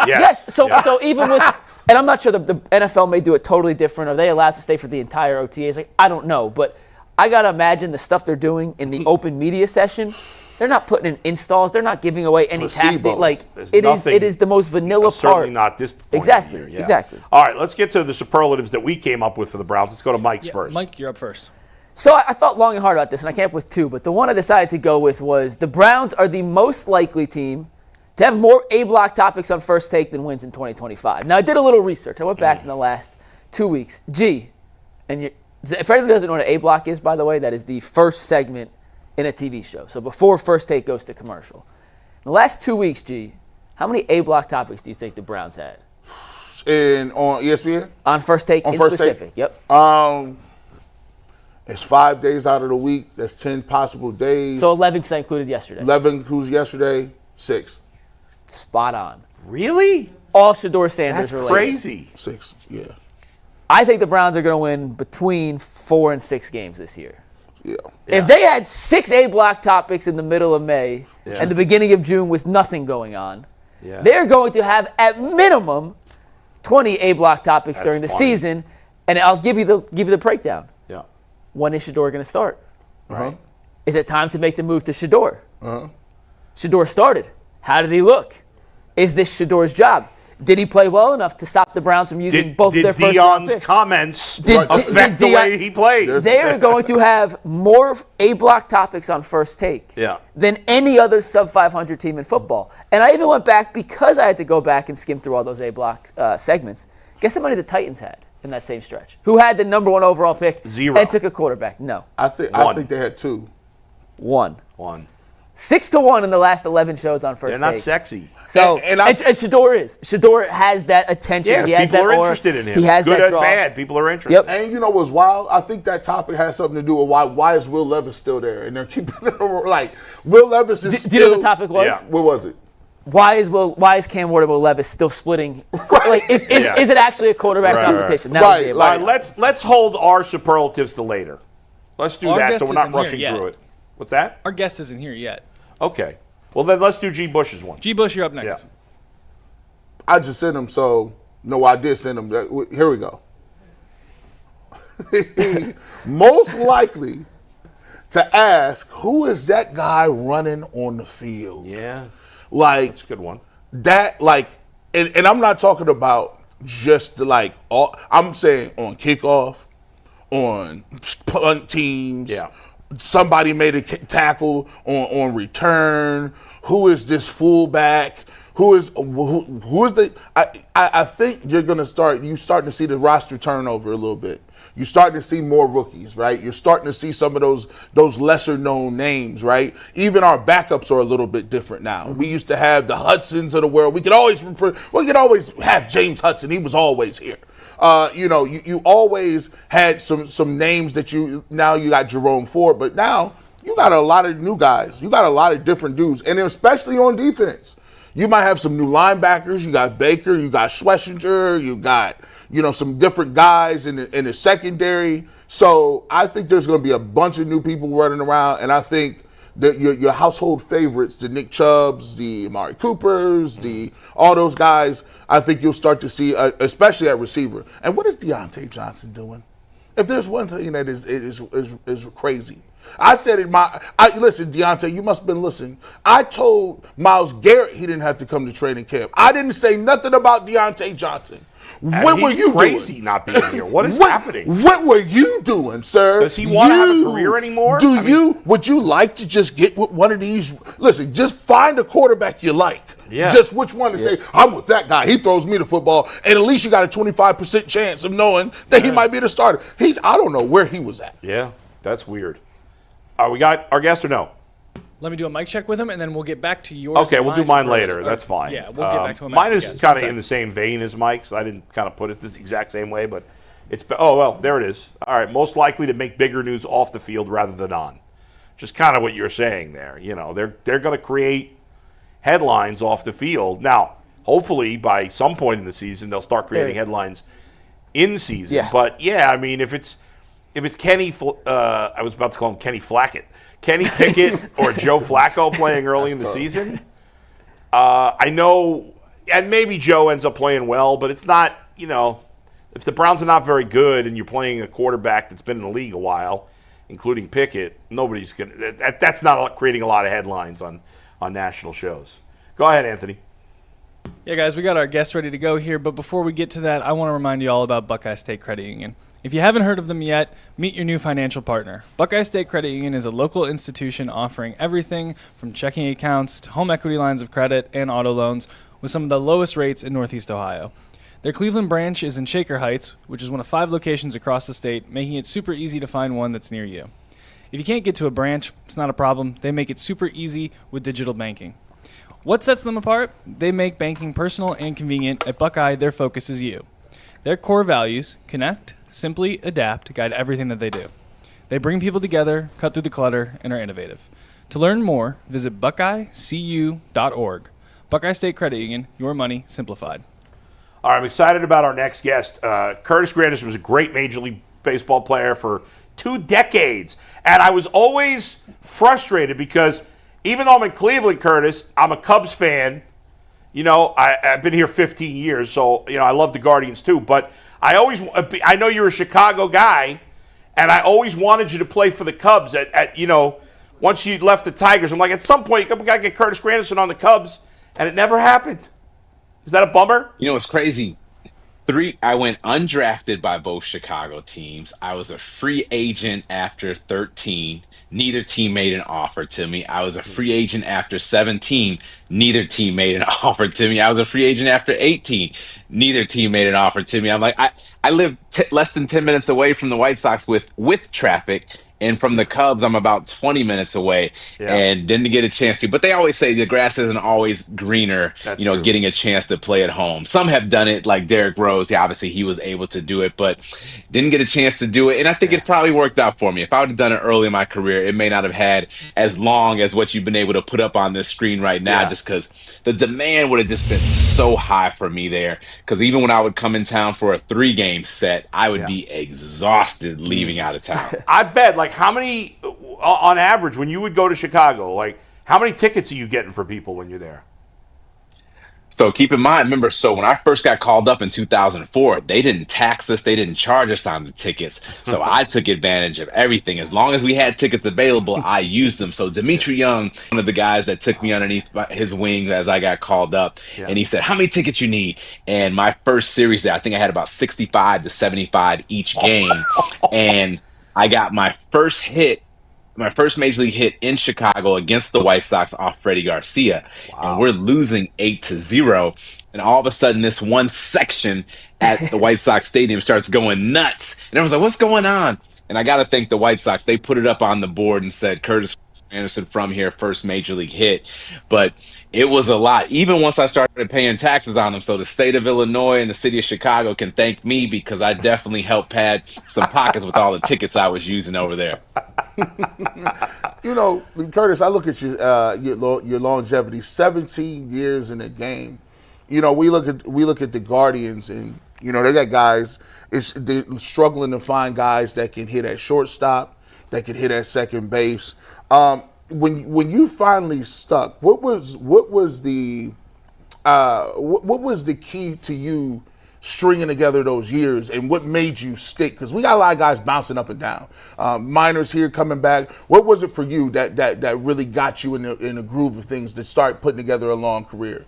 [SPEAKER 3] Yes. So even with, and I'm not sure the NFL may do it totally different. Are they allowed to stay for the entire OTAs? I don't know. But I got to imagine the stuff they're doing in the open media session. They're not putting in installs. They're not giving away any tactic. It is the most vanilla part.
[SPEAKER 2] Certainly not this point
[SPEAKER 3] Exactly.
[SPEAKER 2] Of the year,
[SPEAKER 3] Exactly.
[SPEAKER 2] All right, let's get to the superlatives that we came up with for the Browns. Let's go to Mike's first.
[SPEAKER 5] Mike, you're up first.
[SPEAKER 3] So I thought long and hard about this, and I came up with 2. But the one I decided to go with was the Browns are the most likely team to have more A-block topics on First Take than wins in 2025. Now, I did a little research. I went back in the last 2 weeks. And if anyone doesn't know what an A-block is, by the way, that is the first segment in a TV show. So before First Take goes to commercial. In the last 2 weeks, how many A-block topics do you think the Browns had?
[SPEAKER 4] On ESPN?
[SPEAKER 3] On First Take in specific, yep.
[SPEAKER 4] It's 5 days out of the week. That's 10 possible days.
[SPEAKER 3] So 11 because I included yesterday.
[SPEAKER 4] 11 includes yesterday, 6.
[SPEAKER 3] Spot on.
[SPEAKER 2] Really?
[SPEAKER 3] All Shedeur Sanders related.
[SPEAKER 2] Crazy.
[SPEAKER 4] 6, yeah.
[SPEAKER 3] I think the Browns are going to win between 4 and 6 games this year.
[SPEAKER 4] Yeah.
[SPEAKER 3] If they had 6 A-block topics in the middle of May and the beginning of June with nothing going on, they're going to have at minimum 20 A-block topics during the season. And I'll give you the breakdown.
[SPEAKER 2] Yeah.
[SPEAKER 3] When is Shedeur going to start?
[SPEAKER 4] Right.
[SPEAKER 3] Is it time to make the move to Shedeur? Shedeur started. How did he look? Is this Shedeur's job? Did he play well enough to stop the Browns from using both of their first round picks?
[SPEAKER 2] Did Deion's comments affect the way he played?
[SPEAKER 3] They are going to have more A-block topics on First Take than any other sub-500 team in football. And I even went back because I had to go back and skim through all those A-block segments. Guess how many the Titans had in that same stretch? Who had the number 1 overall pick
[SPEAKER 2] 0
[SPEAKER 3] and took a quarterback? No.
[SPEAKER 4] I think they had 2.
[SPEAKER 3] 1. 6-1 in the last 11 shows on First Take.
[SPEAKER 2] They're not sexy.
[SPEAKER 3] So, and Shedeur is. Shedeur has that attention.
[SPEAKER 2] Yes,
[SPEAKER 3] he has
[SPEAKER 2] people
[SPEAKER 3] that
[SPEAKER 2] are
[SPEAKER 3] aura.
[SPEAKER 2] interested in him.
[SPEAKER 3] He has
[SPEAKER 2] Good
[SPEAKER 3] that
[SPEAKER 2] and
[SPEAKER 3] draw.
[SPEAKER 2] bad. People are interested.
[SPEAKER 3] Yep.
[SPEAKER 4] And you know what's wild? I think that topic has something to do with why is Will Levis still there? And they're keeping it Will Levis is still.
[SPEAKER 3] Do you know what the topic was?
[SPEAKER 2] Yeah.
[SPEAKER 4] What was it?
[SPEAKER 3] Why is Cam Ward and Will Levis still splitting? Is it actually a quarterback competition?
[SPEAKER 2] Right. Let's hold our superlatives to later. Let's do that so we're not rushing through it. What's that?
[SPEAKER 5] Our guest isn't here yet.
[SPEAKER 2] Okay. Well, then let's do G. Bush's one.
[SPEAKER 5] G. Bush, you're up next.
[SPEAKER 2] Yeah.
[SPEAKER 4] I just sent him, I did send him. Here we go. Most likely to ask, who is that guy running on the field?
[SPEAKER 2] Yeah.
[SPEAKER 4] That's
[SPEAKER 2] a good one.
[SPEAKER 4] And I'm not talking about just I'm saying on kickoff, on punt teams.
[SPEAKER 2] Yeah.
[SPEAKER 4] Somebody made a tackle on return. Who is this fullback? Who is the? I think you're gonna starting to see the roster turnover a little bit. you're starting to see more rookies, right? You're starting to see some of those lesser known names, right? Even our backups are a little bit different now. We used to have the Hudsons of the world. We could always have James Hudson. He was always here. You always had some names that you got Jerome Ford, but now you got a lot of new guys. You got a lot of different dudes, and especially on defense. You might have some new linebackers. You got Baker. You got Schlesinger. You got, some different guys in the secondary. So I think there's going to be a bunch of new people running around, and I think that your household favorites, the Nick Chubbs, the Amari Coopers, all those guys, I think you'll start to see, especially at receiver. And what is Deontay Johnson doing? If there's one thing that is crazy, I said it. Listen, Deontay, you must have been listening. I told Myles Garrett he didn't have to come to training camp. I didn't say nothing about Deontay Johnson. What were you
[SPEAKER 2] crazy
[SPEAKER 4] doing?
[SPEAKER 2] Not being here. What is happening?
[SPEAKER 4] What were you doing, sir?
[SPEAKER 2] Does he want to have a career anymore?
[SPEAKER 4] Would you like to just get with one of these? Listen, just find a quarterback you like.
[SPEAKER 2] Yeah.
[SPEAKER 4] Just which one to say, I'm with that guy. He throws me the football, and at least you got a 25% chance of knowing that he might be the starter. I don't know where he was at.
[SPEAKER 2] Yeah, that's weird. We got our guest or no?
[SPEAKER 5] Let me do a mic check with him, and then we'll get back to yours.
[SPEAKER 2] Okay, we'll do mine later. That's fine.
[SPEAKER 5] Yeah, we'll get back to him.
[SPEAKER 2] Mine is kind of in the same vein as Mike's. I didn't kind of put it the exact same way, but it's there it is. All right, most likely to make bigger news off the field rather than on. Just kind of what you're saying there. They're going to create headlines off the field. Now, hopefully by some point in the season they'll start creating headlines in season.
[SPEAKER 3] Yeah.
[SPEAKER 2] But yeah, I mean, if it's Kenny, I was about to call him Kenny Flackett. Kenny Pickett or Joe Flacco playing early in the season. I know, and maybe Joe ends up playing well, but it's not, if the Browns are not very good and you're playing a quarterback that's been in the league a while, including Pickett, nobody's going to, that's not creating a lot of headlines on national shows. Go ahead, Anthony.
[SPEAKER 5] Yeah, guys, we got our guests ready to go here, but before we get to that, I want to remind you all about Buckeye State Credit Union. If you haven't heard of them yet, meet your new financial partner. Buckeye State Credit Union is a local institution offering everything from checking accounts to home equity lines of credit and auto loans with some of the lowest rates in Northeast Ohio. Their Cleveland branch is in Shaker Heights, which is one of 5 locations across the state, making it super easy to find one that's near you. If you can't get to a branch, it's not a problem. They make it super easy with digital banking. What sets them apart? They make banking personal and convenient. At Buckeye, their focus is you. Their core values, connect, simply, adapt, guide everything that they do. They bring people together, cut through the clutter, and are innovative. To learn more, visit buckeyecu.org. Buckeye State Credit Union, your money simplified.
[SPEAKER 2] All right, I'm excited about our next guest. Curtis Granderson was a great Major League Baseball player for 2 decades. And I was always frustrated because even though I'm in Cleveland, Curtis, I'm a Cubs fan. I've been here 15 years, so, I love the Guardians too. But I know you're a Chicago guy, and I always wanted you to play for the Cubs once you left the Tigers. I'm like, at some point, you got to get Curtis Granderson on the Cubs, and it never happened. Is that a bummer?
[SPEAKER 6] It's crazy. I went undrafted by both Chicago teams. I was a free agent after 13. Neither team made an offer to me. I was a free agent after 17. Neither team made an offer to me. I was a free agent after 18. Neither team made an offer to me. I'm like, I live less than 10 minutes away from the White Sox with traffic. And from the Cubs, I'm about 20 minutes away, and didn't get a chance to. But they always say the grass isn't always greener,
[SPEAKER 2] true.
[SPEAKER 6] Getting a chance to play at home. Some have done it, like Derrick Rose. Obviously, he was able to do it, but didn't get a chance to do it. And I think it probably worked out for me. If I would have done it early in my career, it may not have had as long as what you've been able to put up on this screen right now, just because the demand would have just been so high for me there. Because even when I would come in town for a 3-game set, I would be exhausted leaving out of town.
[SPEAKER 2] I bet, how many, on average, when you would go to Chicago, how many tickets are you getting for people when you're there?
[SPEAKER 6] So keep in mind, remember, when I first got called up in 2004, they didn't tax us, they didn't charge us on the tickets. So I took advantage of everything. As long as we had tickets available, I used them. So Dimitri Young, one of the guys that took me underneath his wings as I got called up, and he said, how many tickets you need? And my first series there, I think I had about 65 to 75 each game. And I got my first major league hit in Chicago against the White Sox off Freddie Garcia. Wow. And we're losing 8-0. And all of a sudden, this one section at the White Sox Stadium starts going nuts. And everyone's like, what's going on? And I got to thank the White Sox. They put it up on the board and said, Curtis Granderson from here, first major league hit. But it was a lot, even once I started paying taxes on them. So the state of Illinois and the city of Chicago can thank me because I definitely helped pad some pockets with all the tickets I was using over there.
[SPEAKER 4] You know, Curtis, I look at your longevity, 17 years in the game. You know, we look at the Guardians, and you know they got guys. They're struggling to find guys that can hit at shortstop, that can hit at second base. When you finally stuck, what was the key to you stringing together those years, and what made you stick? Because we got a lot of guys bouncing up and down. Minors here coming back. What was it for you that really got you in the groove of things to start putting together a long career?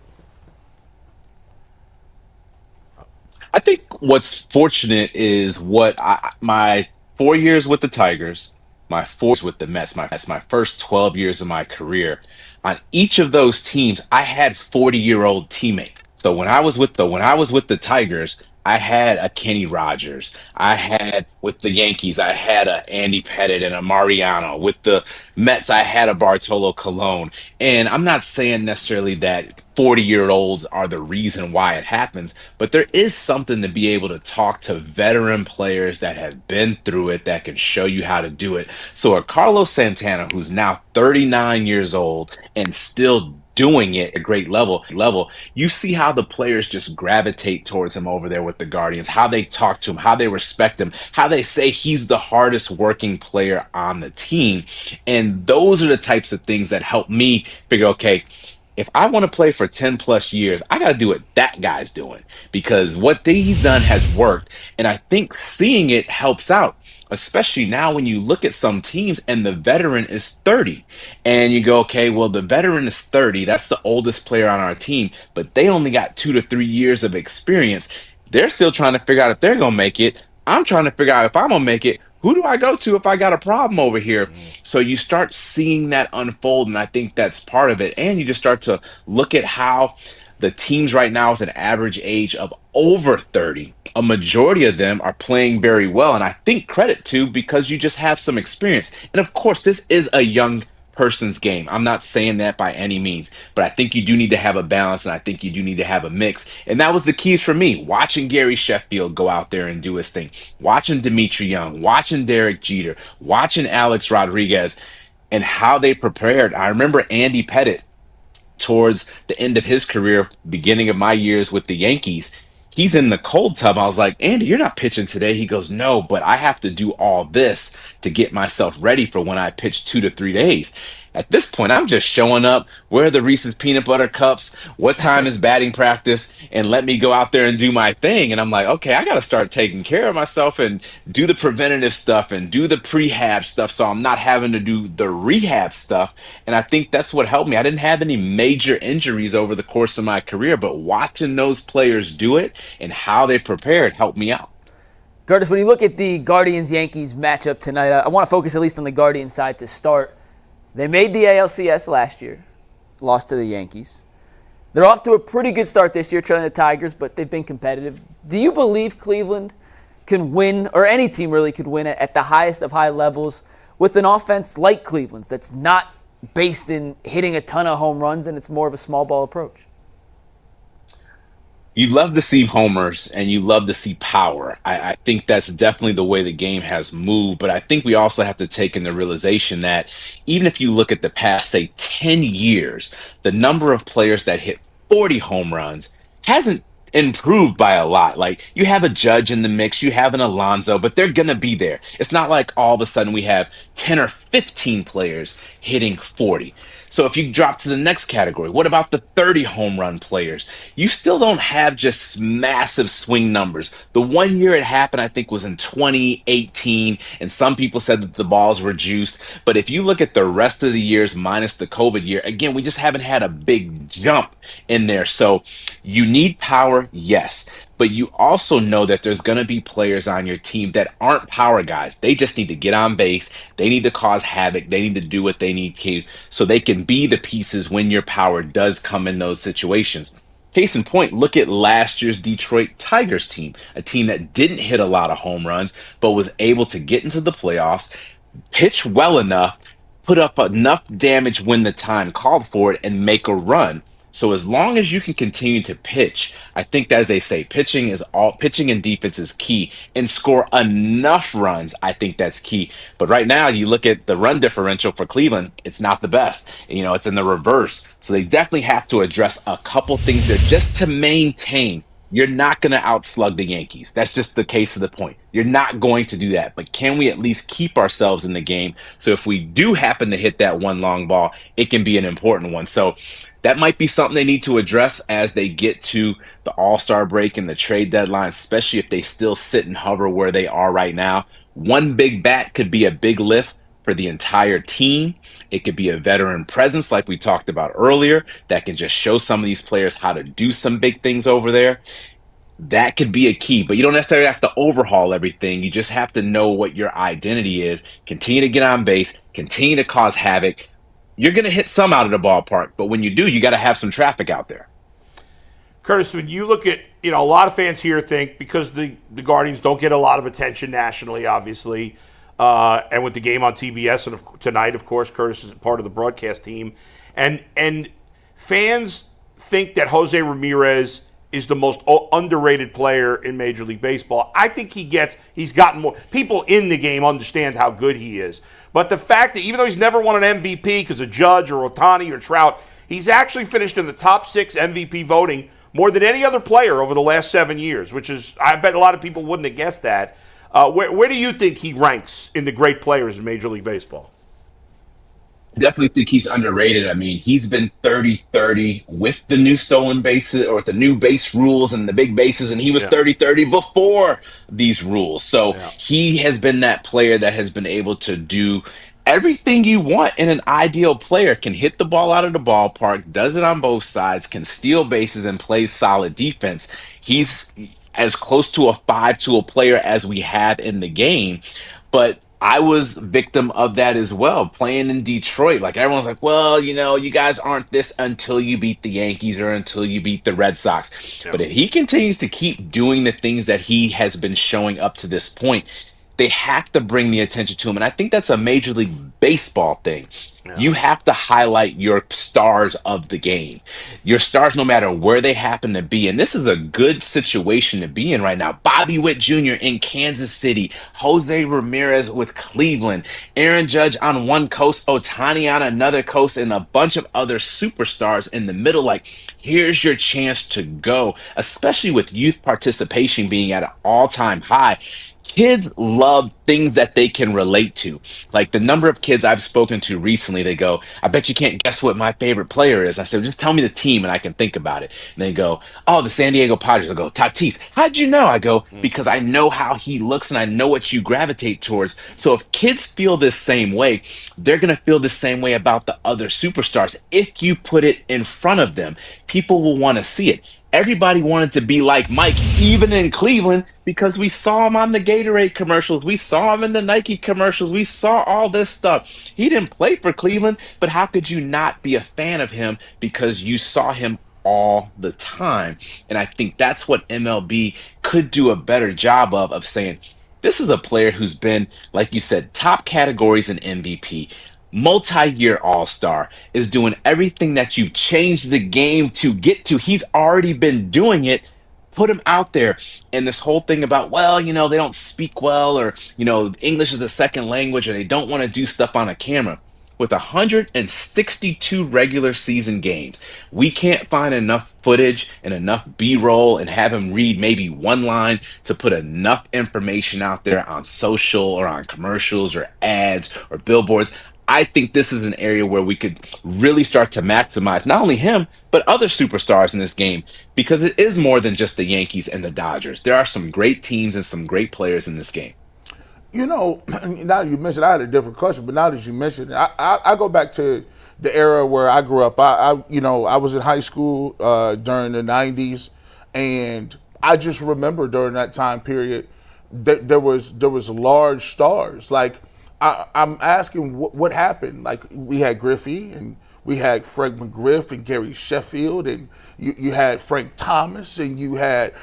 [SPEAKER 6] I think what's fortunate is my 4 years with the Tigers, my 4 years with the Mets, my first 12 years of my career. On each of those teams, I had 40-year-old teammates. So when I was with the Tigers, I had a Kenny Rogers. I had with the Yankees, I had a Andy Pettitte and a Mariano. With the Mets, I had a Bartolo Colon. And I'm not saying necessarily that 40-year-olds are the reason why it happens, but there is something to be able to talk to veteran players that have been through it that can show you how to do it. So a Carlos Santana, who's now 39 years old and still doing it at a great level, you see how the players just gravitate towards him over there with the Guardians, how they talk to him, how they respect him, how they say he's the hardest working player on the team. And those are the types of things that help me figure, okay, if I want to play for 10 plus years, I got to do what that guy's doing, because what he's done has worked. And I think seeing it helps out, especially now when you look at some teams and the veteran is 30 and you go, okay, well, the veteran is 30. That's the oldest player on our team, but they only got 2 to 3 years of experience. They're still trying to figure out if they're going to make it. I'm trying to figure out if I'm going to make it. Who do I go to if I got a problem over here? So you start seeing that unfold, and I think that's part of it. And you just start to look at how the teams right now with an average age of over 30, a majority of them are playing very well. And I think credit to because you just have some experience. And of course, this is a young person's game. I'm not saying that by any means, but I think you do need to have a balance, and I think you do need to have a mix. And that was the keys for me, watching Gary Sheffield go out there and do his thing, watching Dimitri Young, watching Derek Jeter, watching Alex Rodriguez, and how they prepared. I remember Andy Pettitte towards the end of his career, beginning of my years with the Yankees. He's in the cold tub. I was like, Andy, you're not pitching today. He goes, no, but I have to do all this to get myself ready for when I pitch 2 to 3 days. At this point, I'm just showing up. Where are the Reese's peanut butter cups? What time is batting practice? And let me go out there and do my thing. And I'm like, okay, I got to start taking care of myself and do the preventative stuff and do the prehab stuff, so I'm not having to do the rehab stuff. And I think that's what helped me. I didn't have any major injuries over the course of my career, but watching those players do it and how they prepared helped me out.
[SPEAKER 3] Curtis, when you look at the Guardians-Yankees matchup tonight, I want to focus at least on the Guardians side to start. They made the ALCS last year, lost to the Yankees. They're off to a pretty good start this year, trailing the Tigers, but they've been competitive. Do you believe Cleveland can win, or any team really could win at the highest of high levels with an offense like Cleveland's that's not based in hitting a ton of home runs and it's more of a small ball approach?
[SPEAKER 6] You love to see homers and you love to see power. I think that's definitely the way the game has moved. But I think we also have to take in the realization that even if you look at the past, say, 10 years, the number of players that hit 40 home runs hasn't improved by a lot. Like, you have a Judge in the mix, you have an Alonso, but they're going to be there. It's not like all of a sudden we have 10 or 15 players hitting 40. So if you drop to the next category, what about the 30 home run players? You still don't have just massive swing numbers. The 1 year it happened, I think, was in 2018, and some people said that the balls were juiced. But if you look at the rest of the years minus the COVID year, again, we just haven't had a big jump in there. So you need power, yes. But you also know that there's going to be players on your team that aren't power guys. They just need to get on base. They need to cause havoc. They need to do what they need to so they can be the pieces when your power does come in those situations. Case in point, look at last year's Detroit Tigers team, a team that didn't hit a lot of home runs, but was able to get into the playoffs, pitch well enough, put up enough damage when the time called for it, and make a run. So as long as you can continue to pitch, I think as they say, pitching and defense is key, and score enough runs. I think that's key. But right now, you look at the run differential for Cleveland, it's not the best. It's in the reverse. So they definitely have to address a couple things there just to maintain. You're not going to outslug the Yankees. That's just the case of the point. You're not going to do that. But can we at least keep ourselves in the game? So if we do happen to hit that one long ball, it can be an important one. So that might be something they need to address as they get to the All-Star break and the trade deadline, especially if they still sit and hover where they are right now. One big bat could be a big lift for the entire team. It could be a veteran presence like we talked about earlier that can just show some of these players how to do some big things over there. That could be a key, but you don't necessarily have to overhaul everything. You just have to know what your identity is, continue to get on base, continue to cause havoc. You're going to hit some out of the ballpark, but when you do, you got to have some traffic out there.
[SPEAKER 2] Curtis, when you look at, a lot of fans here think because the Guardians don't get a lot of attention nationally, obviously, and with the game on TBS and tonight, of course, Curtis is part of the broadcast team, and fans think that Jose Ramirez is the most underrated player in Major League Baseball. I think he's gotten more. People in the game understand how good he is. But the fact that even though he's never won an MVP because of Judge or Ohtani or Trout, he's actually finished in the top 6 MVP voting more than any other player over the last 7 years, which is, I bet a lot of people wouldn't have guessed that. Where do you think he ranks in the great players in Major League Baseball?
[SPEAKER 6] Definitely think he's underrated. I mean, he's been 30-30 with the new stolen bases or with the new base rules and the big bases, and he was 30-30 before these rules. So he has been that player that has been able to do everything you want in an ideal player. Can hit the ball out of the ballpark, does it on both sides, can steal bases, and plays solid defense. He's as close to a 5-tool player as we have in the game, but I was victim of that as well, playing in Detroit. Like, everyone's like, well, you guys aren't this until you beat the Yankees or until you beat the Red Sox. Yeah. But if he continues to keep doing the things that he has been showing up to this point, they have to bring the attention to him. And I think that's a Major League Baseball thing. Yeah. You have to highlight your stars of the game. Your stars, no matter where they happen to be. And this is a good situation to be in right now. Bobby Witt Jr. in Kansas City. Jose Ramirez with Cleveland. Aaron Judge on one coast. Ohtani on another coast. And a bunch of other superstars in the middle. Like, here's your chance to go. Especially with youth participation being at an all-time high. Kids love things that they can relate to. Like, the number of kids I've spoken to recently, they go, I bet you can't guess what my favorite player is. I said, just tell me the team and I can think about it. And they go, oh, the San Diego Padres. I go, Tatis. How'd you know? I go, because I know how he looks and I know what you gravitate towards. So if kids feel this same way, they're going to feel the same way about the other superstars. If you put it in front of them, people will want to see it. Everybody wanted to be like Mike, even in Cleveland, because we saw him on the Gatorade commercials. We saw him in the Nike commercials. We saw all this stuff. He didn't play for Cleveland, but how could you not be a fan of him because you saw him all the time? And I think that's what MLB could do a better job of saying, this is a player who's been, like you said, top categories in MVP. Multi-year all-star, is doing everything that you've changed the game to get to. He's already been doing it. Put him out there. And this whole thing about, well, they don't speak well, or, English is a second language, or they don't want to do stuff on a camera. With 162 regular season games, we can't find enough footage and enough B-roll and have him read maybe one line to put enough information out there on social or on commercials or ads or billboards. I think this is an area where we could really start to maximize not only him, but other superstars in this game, because it is more than just the Yankees and the Dodgers. There are some great teams and some great players in this game.
[SPEAKER 4] Now that you mentioned, I had a different question, but now that you mentioned it, I go back to the era where I grew up. I was in high school during the 90s, and I just remember during that time period that there was large stars. Like, I'm asking what happened. Like, we had Griffey and We had Frank McGriff and Gary Sheffield, and you had Frank Thomas, and you had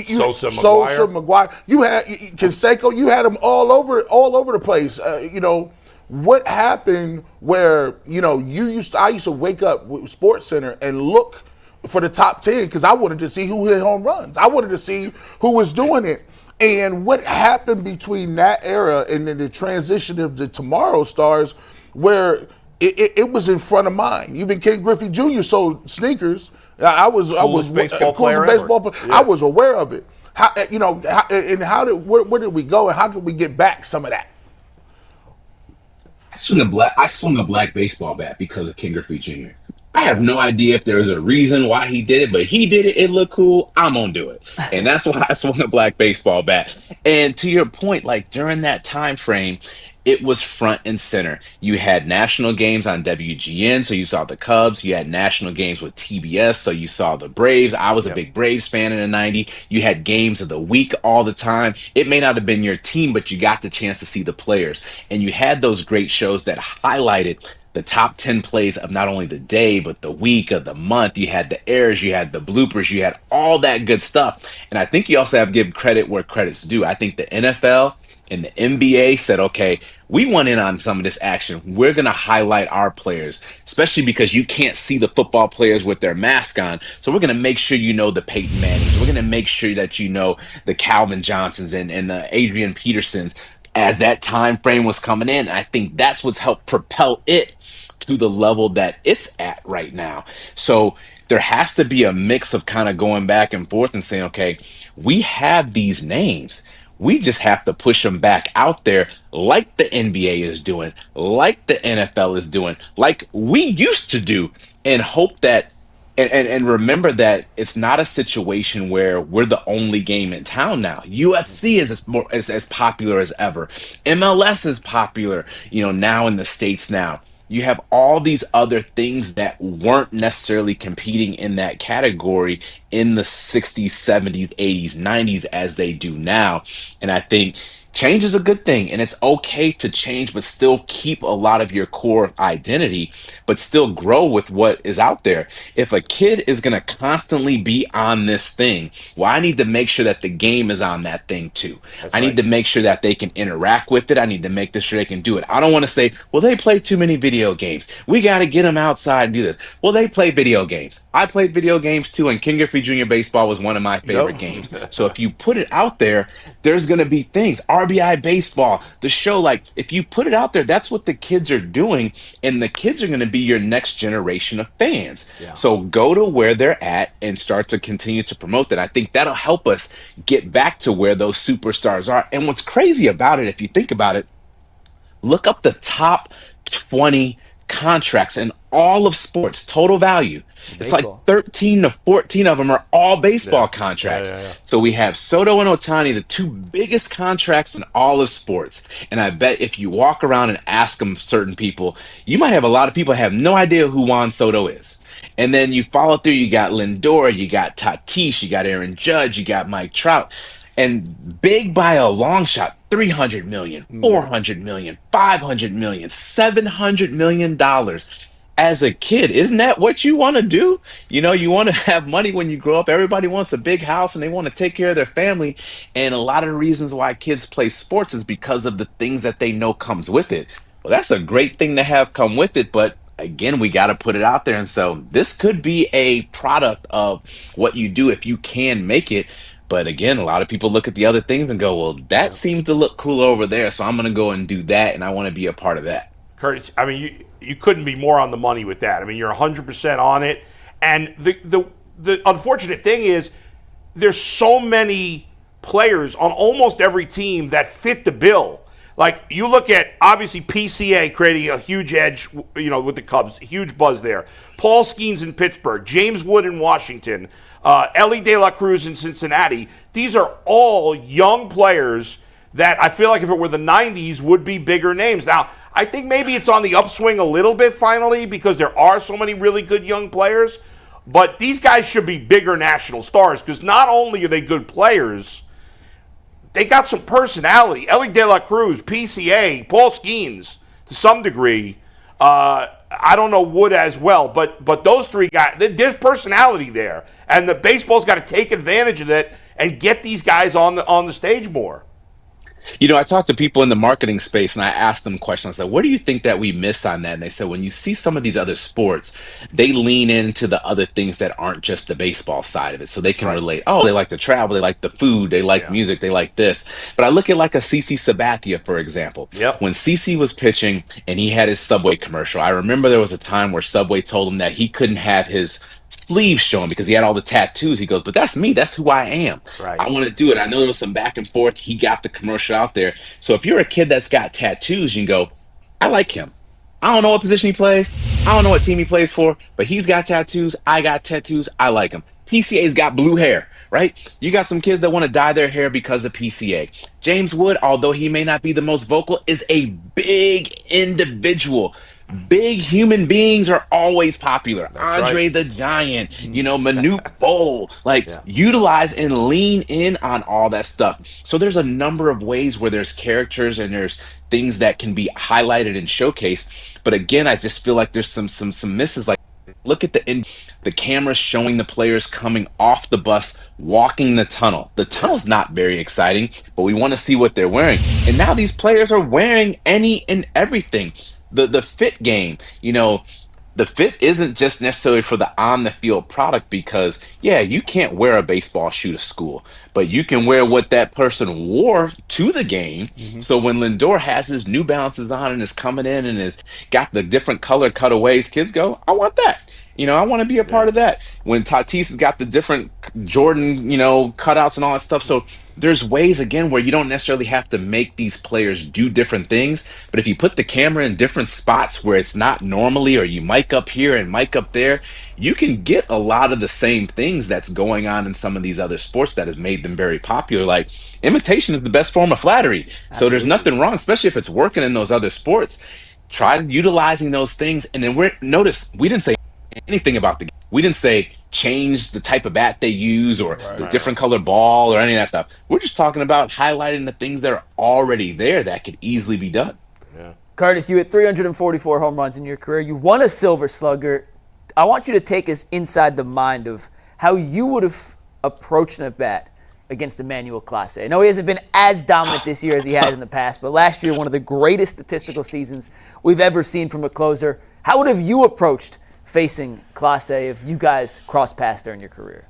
[SPEAKER 2] Sosa
[SPEAKER 4] McGuire. You had Canseco. You had them all over the place. What happened where I used to wake up with Sports Center and look for the top 10 because I wanted to see who hit home runs. I wanted to see who was doing it. And what happened between that era and then the transition of the Tomorrow Stars, where it was in front of mine. Even Ken Griffey Jr. sold sneakers. I was
[SPEAKER 2] baseball player.
[SPEAKER 4] Yeah. I was aware of it. Where did we go, and how could we get back some of that?
[SPEAKER 6] I swung a black baseball bat because of Ken Griffey Jr. I have no idea if there was a reason why he did it, but he did it. It looked cool. I'm gonna do it, and that's why I swung a black baseball bat. And to your point, like during that time frame, it was front and center. You had national games on WGN, so you saw the Cubs. You had national games with TBS, so you saw the Braves. I was a big Braves fan in the '90s. You had games of the week all the time. It may not have been your team, but you got the chance to see the players, and you had those great shows that highlighted the top 10 plays of not only the day, but the week, of the month. You had the errors, you had the bloopers, you had all that good stuff. And I think you also have to give credit where credit's due. I think the NFL and the NBA said, okay, we want in on some of this action. We're going to highlight our players, especially because you can't see the football players with their mask on. So we're going to make sure you know the Peyton Mannings. We're going to make sure that you know the Calvin Johnsons and the Adrian Petersons as that time frame was coming in. I think that's what's helped propel it to the level that it's at right now. So there has to be a mix of kind of going back and forth and saying, okay, we have these names. We just have to push them back out there like the NBA is doing, like the NFL is doing, like we used to do, and hope that and remember that it's not a situation where we're the only game in town now. UFC is as popular as ever. MLS is popular, now in the States now. You have all these other things that weren't necessarily competing in that category in the 60s, 70s, 80s, 90s as they do now. And I think change is a good thing, and it's okay to change, but still keep a lot of your core identity, but still grow with what is out there. If a kid is going to constantly be on this thing, well, I need to make sure that the game is on that thing too. I need to make sure that they can interact with it. I need to make sure they can do it. I don't want to say, well, they play too many video games. We got to get them outside and do this. Well, they play video games. I played video games too, and Ken Griffey Jr. Baseball was one of my favorite games. So if you put it out there, there's going to be things. RBI Baseball, the show, like if you put it out there, that's what the kids are doing, and the kids are going to be your next generation of fans. So go to where they're at and start to continue to promote that. I think that'll help us get back to where those superstars are. And what's crazy about it, if you think about it, look up the top 20 contracts in all of sports, total value. It's like 13 to 14 of them are all baseball contracts. So we have Soto and Ohtani, the two biggest contracts in all of sports. And I bet if you walk around and ask them certain people, you might have a lot of people have no idea who Juan Soto is. And then you follow through, you got Lindor, you got Tatis, you got Aaron Judge, you got Mike Trout. And big by a long shot, $300 million, $400 million, $500 million, $700 million. As a kid, isn't that what you want to do? You want to have money when you grow up. Everybody wants a big house and they want to take care of their family. And a lot of the reasons why kids play sports is because of the things that they know comes with it. Well, that's a great thing to have come with it, but again, we got to put it out there. And so this could be a product of what you do if you can make it. But again, a lot of people look at the other things and go, well, that seems to look cool over there, so I'm going to go and do that, and I want to be a part of that.
[SPEAKER 2] Curtis, I mean, you couldn't be more on the money with that. I mean, you're 100% on it. And the unfortunate thing is there's so many players on almost every team that fit the bill. Like, you look at, obviously, PCA creating a huge edge, with the Cubs, huge buzz there. Paul Skeens in Pittsburgh, James Wood in Washington, Ellie De La Cruz in Cincinnati. These are all young players that I feel like if it were the 90s would be bigger names. Now, I think maybe it's on the upswing a little bit finally because there are so many really good young players. But these guys should be bigger national stars because not only are they good players, they got some personality. Ellie De La Cruz, PCA, Paul Skeens, to some degree. I don't know Wood as well, but those three guys, there's personality there, and the baseball's got to take advantage of it and get these guys on the stage more.
[SPEAKER 6] I talked to people in the marketing space and I asked them questions. I said, what do you think that we miss on that? And they said, when you see some of these other sports, they lean into the other things that aren't just the baseball side of it. So they can relate. Oh, they like to travel. They like the food. They like music. They like this. But I look at like a CC Sabathia, for example.
[SPEAKER 2] Yep.
[SPEAKER 6] When CC was pitching and he had his Subway commercial, I remember there was a time where Subway told him that he couldn't have his sleeves showing because he had all the tattoos. He goes, but that's me. That's who I am.
[SPEAKER 2] Right.
[SPEAKER 6] I want to do it. I know there was some back and forth. He got the commercial out there. So if you're a kid that's got tattoos, you can go, I like him. I don't know what position he plays. I don't know what team he plays for, but he's got tattoos. I got tattoos. I like him. PCA's got blue hair, right? You got some kids that want to dye their hair because of PCA. James Wood, although he may not be the most vocal, is a big individual. Big human beings are always popular.
[SPEAKER 2] That's
[SPEAKER 6] Andre
[SPEAKER 2] right.
[SPEAKER 6] the Giant, Manute Bol. Utilize and lean in on all that stuff. So there's a number of ways where there's characters and there's things that can be highlighted and showcased. But again, I just feel like there's some misses. Like, look at the camera showing the players coming off the bus, walking the tunnel. The tunnel's not very exciting, but we want to see what they're wearing. And now these players are wearing any and everything. The fit game, the fit isn't just necessarily for the on the field product because, you can't wear a baseball shoe to school, but you can wear what that person wore to the game. Mm-hmm. So when Lindor has his New Balances on and is coming in and has got the different color cutaways, kids go, I want that. I want to be a part of that. When Tatis has got the different Jordan, cutouts and all that stuff. So there's ways, again, where you don't necessarily have to make these players do different things. But if you put the camera in different spots where it's not normally, or you mic up here and mic up there, you can get a lot of the same things that's going on in some of these other sports that has made them very popular. Like, imitation is the best form of flattery. Absolutely. So there's nothing wrong, especially if it's working in those other sports. Try utilizing those things. And then notice we didn't say anything about the game. We didn't say change the type of bat they use or the different color ball or any of that stuff. We're just talking about highlighting the things that are already there that could easily be done.
[SPEAKER 2] Yeah.
[SPEAKER 3] Curtis, you hit 344 home runs in your career. You won a Silver Slugger. I want you to take us inside the mind of how you would have approached an at-bat against Emmanuel Clase. I know he hasn't been as dominant this year as he has in the past, but last year, one of the greatest statistical seasons we've ever seen from a closer. How would have you approached facing Clase if you guys crossed paths there in your career?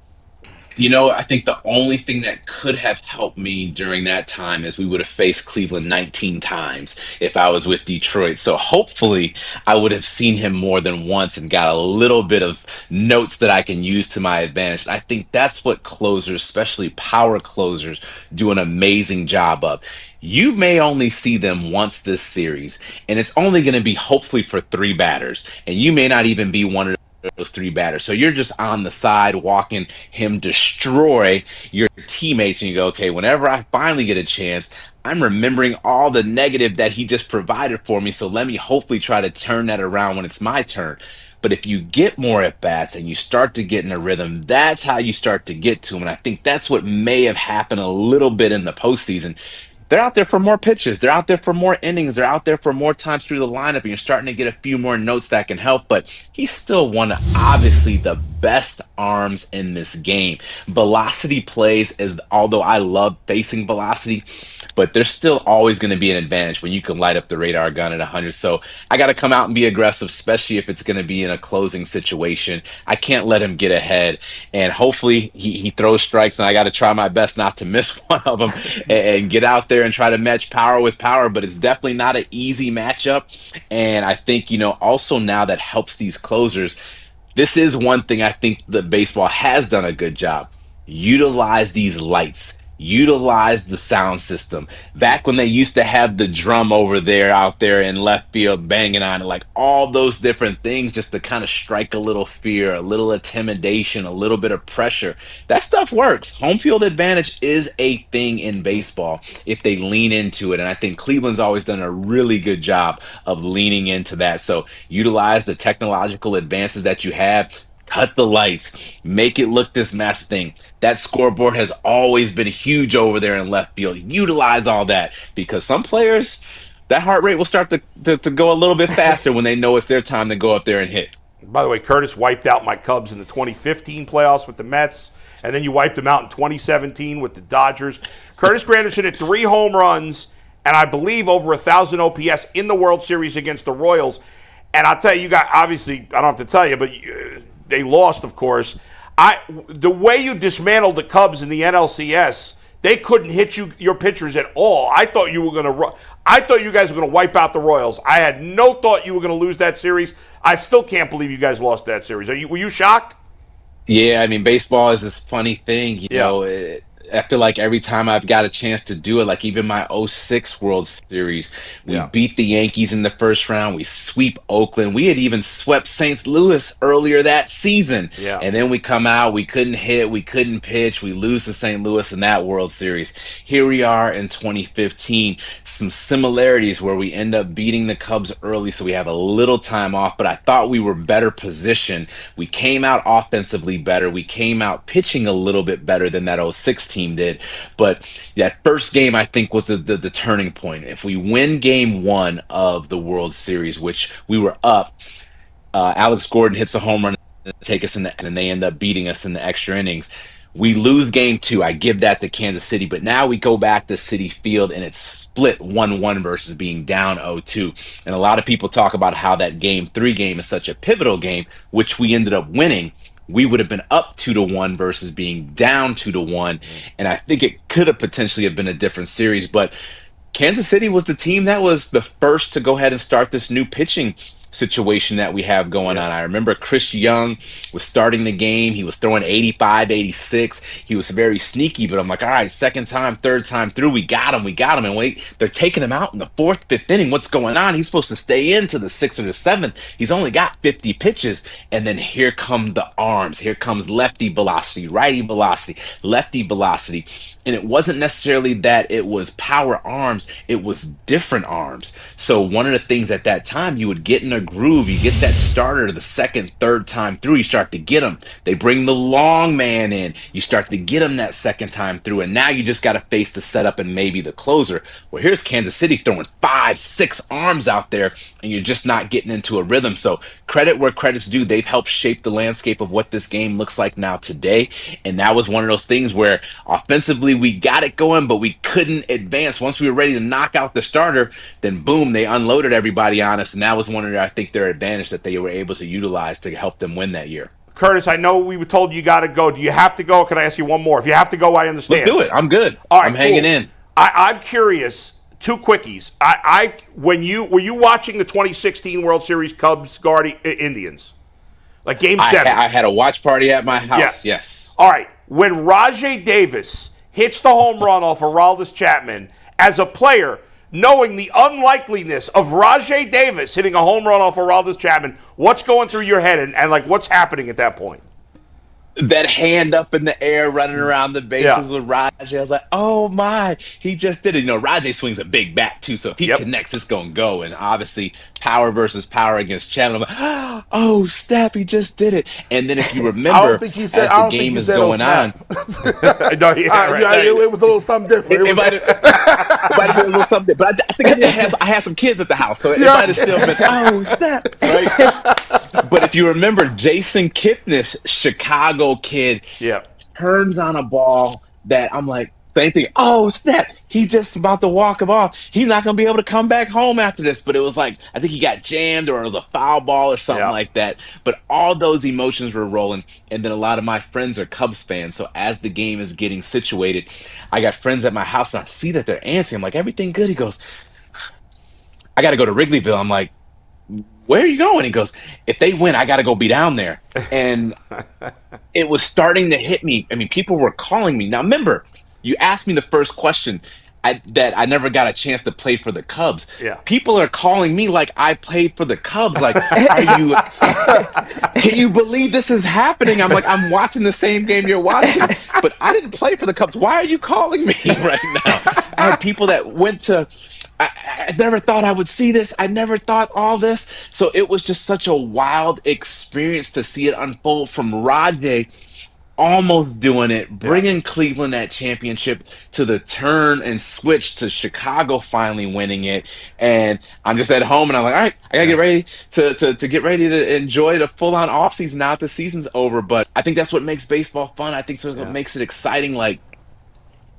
[SPEAKER 6] I think the only thing that could have helped me during that time is we would have faced Cleveland 19 times if I was with Detroit. So hopefully I would have seen him more than once and got a little bit of notes that I can use to my advantage. I think that's what closers, especially power closers, do an amazing job of. You may only see them once this series, and it's only going to be hopefully for 3 batters, and you may not even be one of those 3 batters. So you're just on the side watching him destroy your teammates, and you go, okay, whenever I finally get a chance, I'm remembering all the negative that he just provided for me, so let me hopefully try to turn that around when it's my turn. But if you get more at-bats and you start to get in a rhythm, that's how you start to get to him. And I think that's what may have happened a little bit in the postseason. They're out there for more pitches. They're out there for more innings. They're out there for more times through the lineup, and you're starting to get a few more notes that can help. But he's still one of, obviously, the best arms in this game. Velocity plays, although I love facing velocity, but there's still always going to be an advantage when you can light up the radar gun at 100. So I got to come out and be aggressive, especially if it's going to be in a closing situation. I can't let him get ahead. And hopefully he throws strikes, and I got to try my best not to miss one of them and get out there and try to match power with power. But it's definitely not an easy matchup. And I think, also now that helps these closers. This is one thing I think that baseball has done a good job. Utilize these lights. Utilize the sound system. Back when they used to have the drum over there, out there in left field, banging on it, like all those different things just to kind of strike a little fear, a little intimidation, a little bit of pressure. That stuff works. Home field advantage is a thing in baseball if they lean into it. And I think Cleveland's always done a really good job of leaning into that. So utilize the technological advances that you have. Cut the lights, make it look this massive thing. That scoreboard has always been huge over there in left field. Utilize all that, because some players that heart rate will start to go a little bit faster when they know it's their time to go up there and hit.
[SPEAKER 2] By the way, Curtis wiped out my Cubs in the 2015 playoffs with the Mets, and then you wiped them out in 2017 with the Dodgers. Curtis Granderson hit 3 home runs and I believe over 1,000 OPS in the World Series against the Royals. And I'll tell you, obviously, I don't have to tell you, but they lost, of course. The way you dismantled the Cubs in the NLCS, they couldn't hit your pitchers at all. I thought you were going to. I thought you guys were going to wipe out the Royals. I had no thought you were going to lose that series. I still can't believe you guys lost that series. Were you shocked?
[SPEAKER 6] Yeah, I mean, baseball is this funny thing. You know, I feel like every time I've got a chance to do it, like even my '06 World Series, we beat the Yankees in the first round. We sweep Oakland. We had even swept St. Louis earlier that season. Yeah. And then we come out, we couldn't hit, we couldn't pitch. We lose to St. Louis in that World Series. Here we are in 2015. Some similarities where we end up beating the Cubs early, so we have a little time off. But I thought we were better positioned. We came out offensively better. We came out pitching a little bit better than that '06 team did. But that first game, I think, was the turning point. If we win game 1 of the World Series, which we were up, Alex Gordon hits a home run to take us in and they end up beating us in the extra innings. We lose game 2. I give that to Kansas City. But now we go back to Citi Field and it's split 1-1 versus being down 0-2. And a lot of people talk about how that game 3 game is such a pivotal game, which we ended up winning. We would have been up 2-1 versus being down 2-1. And I think it could have potentially have been a different series. But Kansas City was the team that was the first to go ahead and start this new pitching situation that we have going on. I remember Chris Young was starting the game. He was throwing 85, 86. He was very sneaky, but I'm like, all right, second time, third time through, we got him. And wait, they're taking him out in the 4th, 5th inning. What's going on? He's supposed to stay into the 6th or the 7th. He's only got 50 pitches. And then here come the arms. Here comes lefty velocity, righty velocity, lefty velocity. And it wasn't necessarily that it was power arms, it was different arms. So one of the things at that time, you would get in a groove, you get that starter the 2nd, 3rd time through, you start to get them. They bring the long man in, you start to get them that 2nd time through, and now you just got to face the setup and maybe the closer. Well, here's Kansas City throwing 5, 6 arms out there, and you're just not getting into a rhythm. So credit where credit's due. They've helped shape the landscape of what this game looks like now today, and that was one of those things where offensively we got it going, but we couldn't advance. Once we were ready to knock out the starter, then boom, they unloaded everybody on us, and that was one of I think their advantage that they were able to utilize to help them win that year.
[SPEAKER 2] Curtis, I know we were told you got to go. Do you have to go? Can I ask you one more? If you have to go, I understand.
[SPEAKER 6] Let's do it. I'm good.
[SPEAKER 2] All right,
[SPEAKER 6] I'm hanging in.
[SPEAKER 2] I'm curious. 2 quickies. Were you watching the 2016 World Series Cubs Indians? Like Game 7?
[SPEAKER 6] I had a watch party at my house. Yes.
[SPEAKER 2] All right. When Rajai Davis hits the home run off Aroldis Chapman, as a player, knowing the unlikeliness of Rajai Davis hitting a home run off Aroldis Chapman, what's going through your head and like what's happening at that point?
[SPEAKER 6] That hand up in the air running around the bases with Rajai. I was like, oh my, he just did it. You know, Rajai swings a big bat too, so if he connects, it's going to go. And obviously, power versus power against Chapman. I'm like, oh, snap, he just did it. And then if you remember, as the game is going on.
[SPEAKER 4] No, it was a little something different.
[SPEAKER 6] It might have been a little something different. But I think I had some kids at the house, so it might have still been, oh, snap. Right? But if you remember, Jason Kipnis, Chicago kid, turns on a ball that I'm like, same thing. Oh, snap. He's just about to walk him off. He's not going to be able to come back home after this. But it was like, I think he got jammed or it was a foul ball or something like that. But all those emotions were rolling. And then a lot of my friends are Cubs fans. So as the game is getting situated, I got friends at my house and I see that they're answering. I'm like, everything good? He goes, I got to go to Wrigleyville. I'm like, where are you going? He goes, if they win, I got to go be down there. And it was starting to hit me. I mean, people were calling me. Now, remember, you asked me the first question that I never got a chance to play for the Cubs. Yeah. People are calling me like I played for the Cubs. Like, can you believe this is happening? I'm like, I'm watching the same game you're watching, but I didn't play for the Cubs. Why are you calling me right now? I had people that went to... I never thought I would see this. I never thought all this. So it was just such a wild experience to see it unfold from Rajai almost doing it, bringing Cleveland that championship to the turn and switch to Chicago finally winning it. And I'm just at home, and I'm like, all right, I got to get ready to get ready to enjoy the full-on offseason now that the season's over. But I think that's what makes baseball fun. I think that's what makes it exciting. Like,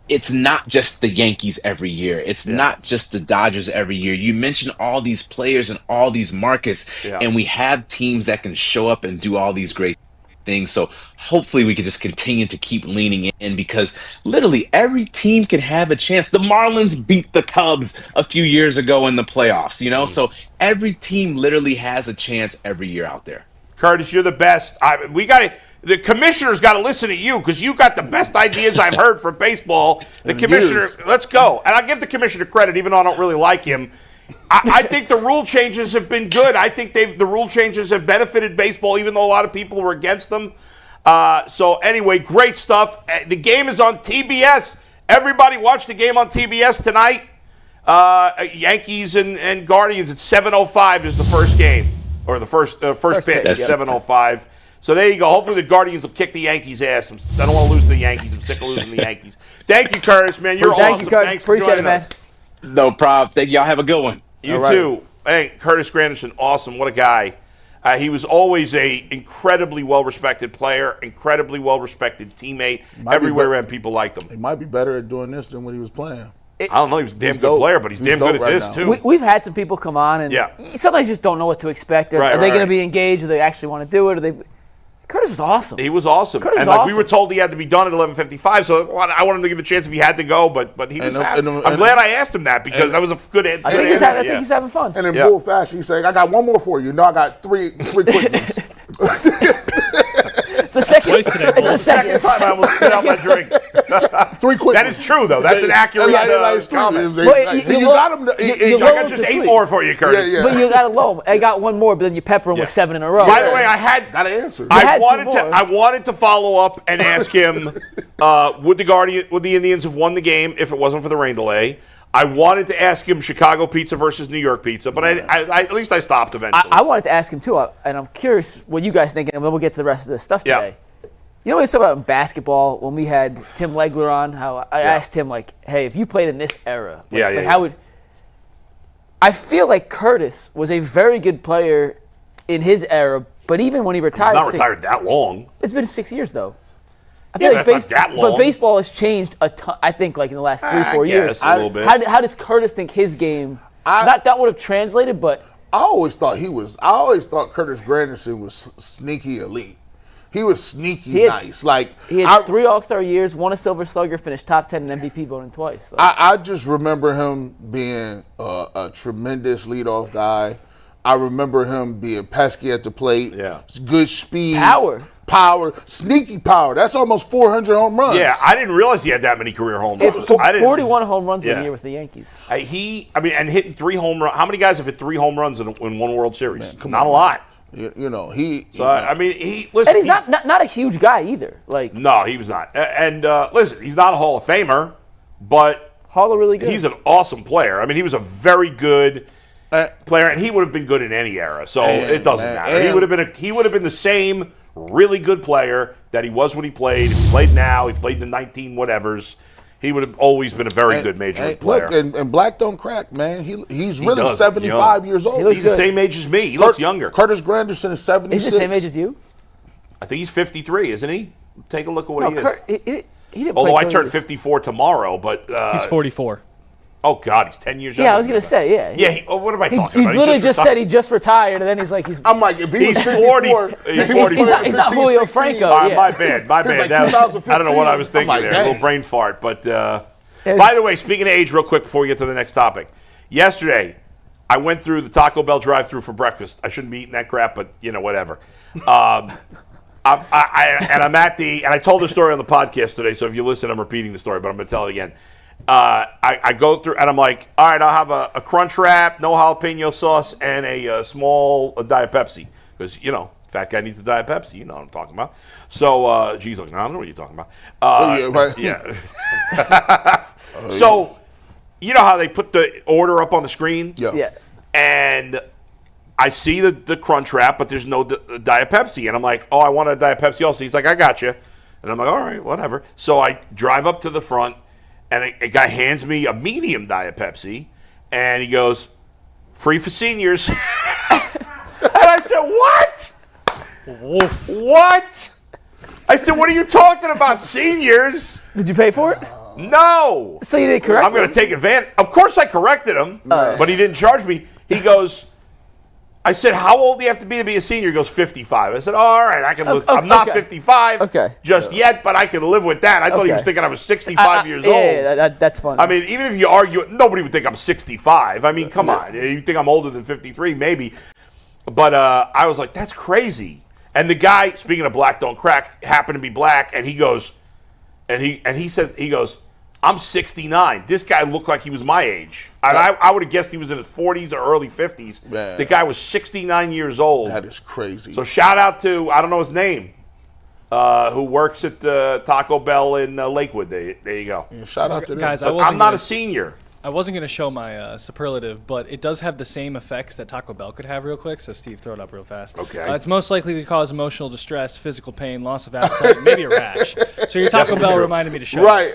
[SPEAKER 6] it's not just the Yankees every year. It's not just the Dodgers every year. You mentioned all these players in all these markets, and we have teams that can show up and do all these great things. So hopefully we can just continue to keep leaning in, because literally every team can have a chance. The Marlins beat the Cubs a few years ago in the playoffs, you know? So every team literally has a chance every year out there.
[SPEAKER 2] Curtis, you're the best. The commissioner's got to listen to you, because you got the best ideas I've heard for baseball. The commissioner, let's go. And I'll give the commissioner credit, even though I don't really like him. I think the rule changes have been good. I think the rule changes have benefited baseball, even though a lot of people were against them. So anyway, great stuff. The game is on TBS. Everybody watch the game on TBS tonight. Yankees and Guardians at 7:05 is the first game, or the first pitch at 7:05. So there you go. Hopefully the Guardians will kick the Yankees' ass. I don't want to lose to the Yankees. I'm sick of losing to the Yankees. Thank you, Curtis, man. You're awesome.
[SPEAKER 3] Thank you, Curtis.
[SPEAKER 2] Thanks for
[SPEAKER 3] Appreciate it, man.
[SPEAKER 2] us.
[SPEAKER 6] No problem. Thank y'all. Have a good one.
[SPEAKER 2] You too. Hey, Curtis Granderson, awesome. What a guy. He was always a incredibly well-respected player, incredibly well-respected teammate. Everywhere around, people liked him.
[SPEAKER 4] He might be better at doing this than when he was playing.
[SPEAKER 2] I don't know. He was a damn good player, but he's damn good at this, too.
[SPEAKER 3] We've had some people come on, and sometimes you just don't know what to expect. Are they going to be engaged? Do they actually want to do it? Curtis was awesome.
[SPEAKER 2] He was awesome.
[SPEAKER 3] Curtis
[SPEAKER 2] and
[SPEAKER 3] was
[SPEAKER 2] like
[SPEAKER 3] awesome.
[SPEAKER 2] we were told he had to be done at 11:55, so I wanted him to give a chance if he had to go, but he was happy. I'm glad I asked him that, because that was a good answer.
[SPEAKER 3] I think he's having fun.
[SPEAKER 4] And in bull fashion, he's saying, I got one more for you. No, I got three quick ones.
[SPEAKER 3] It's the second.
[SPEAKER 5] Twice today.
[SPEAKER 3] It's the second
[SPEAKER 2] time I almost spit out my drink.
[SPEAKER 4] 3 quick
[SPEAKER 2] That
[SPEAKER 4] ones.
[SPEAKER 2] is true, though. That's an accurate comment.
[SPEAKER 4] You got him.
[SPEAKER 2] I got just 8 more for you, Curtis.
[SPEAKER 4] Yeah.
[SPEAKER 3] But you got to low him. I got one more, but then you pepper him with 7 in a row.
[SPEAKER 2] By the way, I had
[SPEAKER 4] got an answer.
[SPEAKER 2] I wanted to follow up and ask him, would the Indians have won the game if it wasn't for the rain delay? I wanted to ask him Chicago pizza versus New York pizza, but I at least I stopped eventually.
[SPEAKER 3] I wanted to ask him, too, and I'm curious what you guys think, and then we'll get to the rest of this stuff today. You know what we talk about in basketball when we had Tim Legler on, how I asked him, like, hey, if you played in this era, how would – I feel like Curtis was a very good player in his era, but even when he retired –
[SPEAKER 2] He's not retired that long.
[SPEAKER 3] It's been 6 years, though. I feel like
[SPEAKER 2] not that long.
[SPEAKER 3] But baseball has changed a ton, I think, like in the last 3-4 years.
[SPEAKER 2] A little bit.
[SPEAKER 3] How does Curtis think his game not that would have translated, but
[SPEAKER 4] I always thought Curtis Granderson was sneaky elite. He was sneaky nice. Like
[SPEAKER 3] he had 3 All-Star years, won a Silver Slugger, finished top 10 in MVP voting twice. So.
[SPEAKER 4] I just remember him being a tremendous leadoff guy. I remember him being pesky at the plate.
[SPEAKER 2] Yeah.
[SPEAKER 4] Good speed.
[SPEAKER 3] Power,
[SPEAKER 4] sneaky power. That's almost 400 home runs.
[SPEAKER 2] Yeah, I didn't realize he had that many career home runs.
[SPEAKER 3] 41 home runs in a year with the Yankees.
[SPEAKER 2] And hitting 3 home runs. How many guys have hit 3 home runs in one World Series? Man, not a lot.
[SPEAKER 4] You know,
[SPEAKER 3] listen, and he's not a huge guy either. Like
[SPEAKER 2] no, he was not. And listen, he's not a Hall of Famer, but
[SPEAKER 3] Haller really good.
[SPEAKER 2] He's an awesome player. I mean, he was a very good player, and he would have been good in any era. So it doesn't matter. He would have been the same really good player that he was when he played. If he played now, he played in the 19 whatevers. He would have always been a very good major league player.
[SPEAKER 4] Look, and Black don't crack, man. He's really 75 years old.
[SPEAKER 2] He's the same age as me. He looks younger.
[SPEAKER 4] Curtis Granderson is 76.
[SPEAKER 3] He's the same age as you?
[SPEAKER 2] I think he's 53, isn't he? Take a look at what he is.
[SPEAKER 3] He didn't
[SPEAKER 2] Although I turned 54 tomorrow, but
[SPEAKER 5] he's 44.
[SPEAKER 2] Oh God, he's 10 years younger.
[SPEAKER 3] Yeah, I was gonna say,
[SPEAKER 2] Yeah, what am I talking about?
[SPEAKER 3] He literally just said he just retired, and then he's like,
[SPEAKER 4] I'm like, if he's
[SPEAKER 2] 40.
[SPEAKER 3] He's not Julio Franco.
[SPEAKER 2] My bad.
[SPEAKER 4] Like
[SPEAKER 2] I don't know what I was thinking there. A little brain fart. But by the way, speaking of age, real quick before we get to the next topic, yesterday I went through the Taco Bell drive-thru for breakfast. I shouldn't be eating that crap, but whatever. I'm at the, and I told the story on the podcast today. So if you listen, I'm repeating the story, but I'm going to tell it again. I go through and I'm like, all right, I'll have a crunch wrap, no jalapeno sauce, and a small Diet Pepsi. Because, fat guy needs a Diet Pepsi. You know what I'm talking about. So, G's like, no, I don't know what you're talking about. Yeah. So, you know how they put the order up on the screen?
[SPEAKER 4] Yeah.
[SPEAKER 2] And I see the crunch wrap, but there's no Diet Pepsi. And I'm like, oh, I want a Diet Pepsi also. He's like, I got you. And I'm like, all right, whatever. So I drive up to the front, and a guy hands me a medium Diet Pepsi, and he goes, free for seniors. And I said, what? What? I said, what are you talking about, seniors?
[SPEAKER 3] Did you pay for it?
[SPEAKER 2] No.
[SPEAKER 3] So you didn't correct
[SPEAKER 2] I'm going to take advantage. Of course I corrected him, but he didn't charge me. He goes, I said, how old do you have to be a senior? He goes, 55. I said, all right, I can listen. I'm not 55 just yet, but I can live with that. I thought he was thinking I was 65 years old.
[SPEAKER 3] Yeah, that's funny.
[SPEAKER 2] I mean, even if you argue, nobody would think I'm 65. I mean, come on. You think I'm older than 53? Maybe. But I was like, that's crazy. And the guy, speaking of black don't crack, happened to be black, and he goes, he goes, I'm 69. This guy looked like he was my age. And I would have guessed he was in his 40s or early 50s.
[SPEAKER 4] Man.
[SPEAKER 2] The guy was 69 years old.
[SPEAKER 4] That is crazy.
[SPEAKER 2] So shout out to, I don't know his name, who works at Taco Bell in Lakewood. There you go.
[SPEAKER 4] Yeah, shout out to them.
[SPEAKER 5] Guys,
[SPEAKER 2] I'm not a senior.
[SPEAKER 5] I wasn't going to show my superlative, but it does have the same effects that Taco Bell could have real quick, so Steve, throw it up real fast.
[SPEAKER 2] Okay.
[SPEAKER 5] It's most likely to cause emotional distress, physical pain, loss of appetite, maybe a rash. So your Taco Bell reminded me to show
[SPEAKER 4] Right.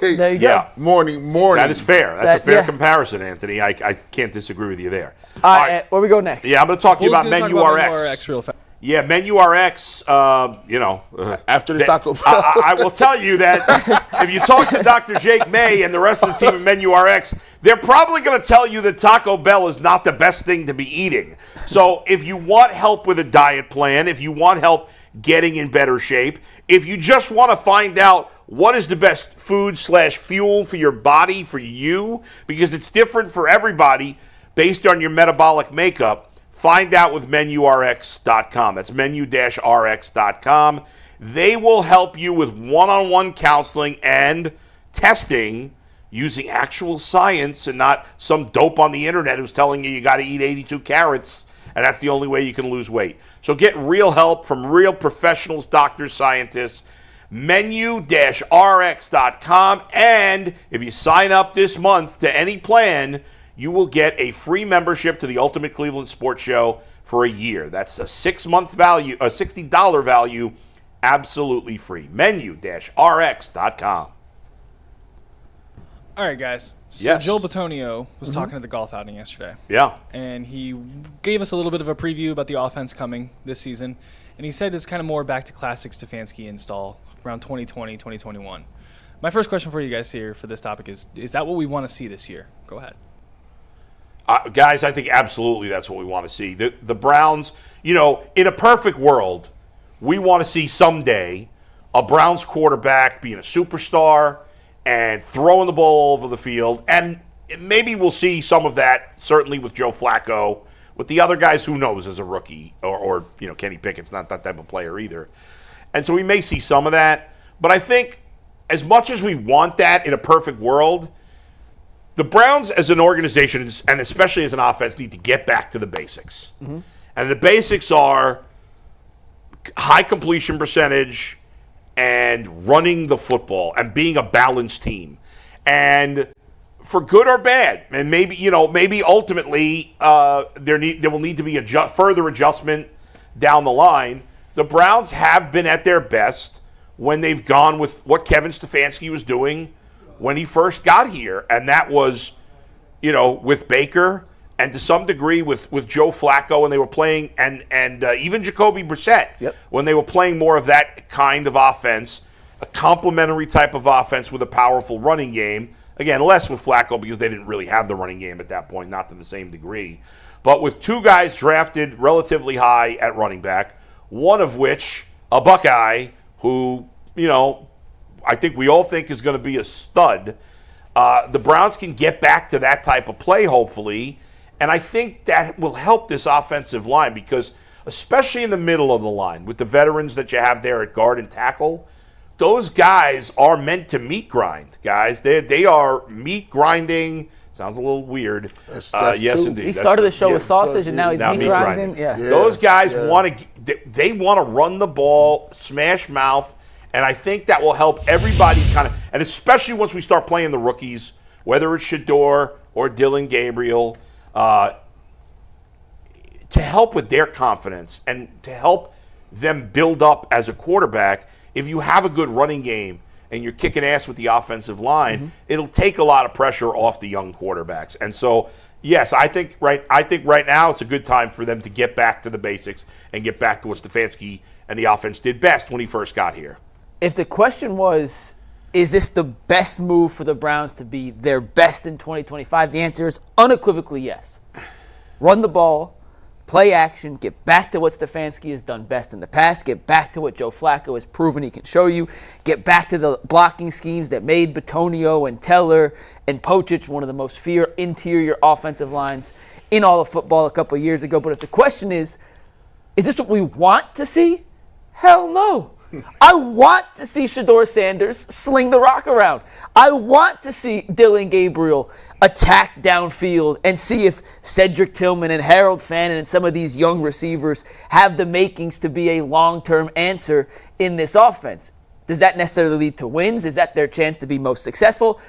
[SPEAKER 3] There you go.
[SPEAKER 2] Yeah.
[SPEAKER 4] Morning.
[SPEAKER 2] That is fair. That's a fair comparison, Anthony. I can't disagree with you there.
[SPEAKER 3] All right, where we go next?
[SPEAKER 2] Yeah, I'm going to talk to you about Menu RX.
[SPEAKER 5] RX real fast.
[SPEAKER 2] Yeah, Menu RX,
[SPEAKER 4] After the Taco Bell.
[SPEAKER 2] I will tell you that if you talk to Dr. Jake May and the rest of the team at Menu RX, they're probably going to tell you that Taco Bell is not the best thing to be eating. So if you want help with a diet plan, if you want help getting in better shape, if you just want to find out what is the best food/fuel for your body, for you, because it's different for everybody based on your metabolic makeup, find out with menurx.com. That's menu-rx.com. They will help you with one-on-one counseling and testing using actual science and not some dope on the internet who's telling you got to eat 82 carrots and that's the only way you can lose weight. So get real help from real professionals, doctors, scientists, menu-rx.com. And if you sign up this month to any plan, you will get a free membership to the Ultimate Cleveland Sports Show for a year. That's a 6-month value, a $60 value, absolutely free. Menu-rx.com.
[SPEAKER 5] All right, guys. So
[SPEAKER 2] Yes.
[SPEAKER 5] Joel Bitonio was talking at the golf outing yesterday.
[SPEAKER 2] Yeah.
[SPEAKER 5] And he gave us a little bit of a preview about the offense coming this season. And he said it's kind of more back to classic Stefanski install around 2020, 2021. My first question for you guys here for this topic is that what we want to see this year? Go ahead.
[SPEAKER 2] Guys, I think absolutely that's what we want to see. The Browns, in a perfect world, we want to see someday a Browns quarterback being a superstar and throwing the ball all over the field. And maybe we'll see some of that, certainly with Joe Flacco. With the other guys, who knows, as a rookie, or Kenny Pickett's not that type of player either. And so we may see some of that. But I think as much as we want that in a perfect world, the Browns as an organization, and especially as an offense, need to get back to the basics. Mm-hmm. And the basics are high completion percentage and running the football and being a balanced team. And for good or bad, and maybe ultimately there will need to be further adjustment down the line. The Browns have been at their best when they've gone with what Kevin Stefanski was doing when he first got here, and that was, with Baker and to some degree with Joe Flacco when they were playing, and even Jacoby Brissett when they were playing more of that kind of offense, a complementary type of offense with a powerful running game. Again, less with Flacco because they didn't really have the running game at that point, not to the same degree. But with two guys drafted relatively high at running back, one of which, a Buckeye, who, I think we all think is going to be a stud. The Browns can get back to that type of play, hopefully. And I think that will help this offensive line because, especially in the middle of the line, with the veterans that you have there at guard and tackle, those guys are meant to meat grind, guys. They are meat grinding. Sounds a little weird.
[SPEAKER 4] That's
[SPEAKER 2] yes, indeed.
[SPEAKER 3] He started the show with sausage, and now he's meat grinding. Yeah.
[SPEAKER 2] Those guys want to run the ball, smash mouth. And I think that will help everybody and especially once we start playing the rookies, whether it's Shador or Dylan Gabriel, to help with their confidence and to help them build up as a quarterback. if you have a good running game and you're kicking ass with the offensive line, it'll take a lot of pressure off the young quarterbacks. And so, yes, I think right now it's a good time for them to get back to the basics and get back to what Stefanski and the offense did best when he first got here.
[SPEAKER 3] If the question was, is this the best move for the Browns to be their best in 2025? The answer is unequivocally yes. Run the ball, play action, get back to what Stefanski has done best in the past, get back to what Joe Flacco has proven he can show you, get back to the blocking schemes that made Bitonio and Teller and Pochich one of the most feared interior offensive lines in all of football a couple of years ago. But if the question is this what we want to see? Hell no. I want to see Shedeur Sanders sling the rock around. I want to see Dylan Gabriel attack downfield and see if Cedric Tillman and Harold Fannin and some of these young receivers have the makings to be a long-term answer in this offense. Does that necessarily lead to wins? Is that their chance to be most successful?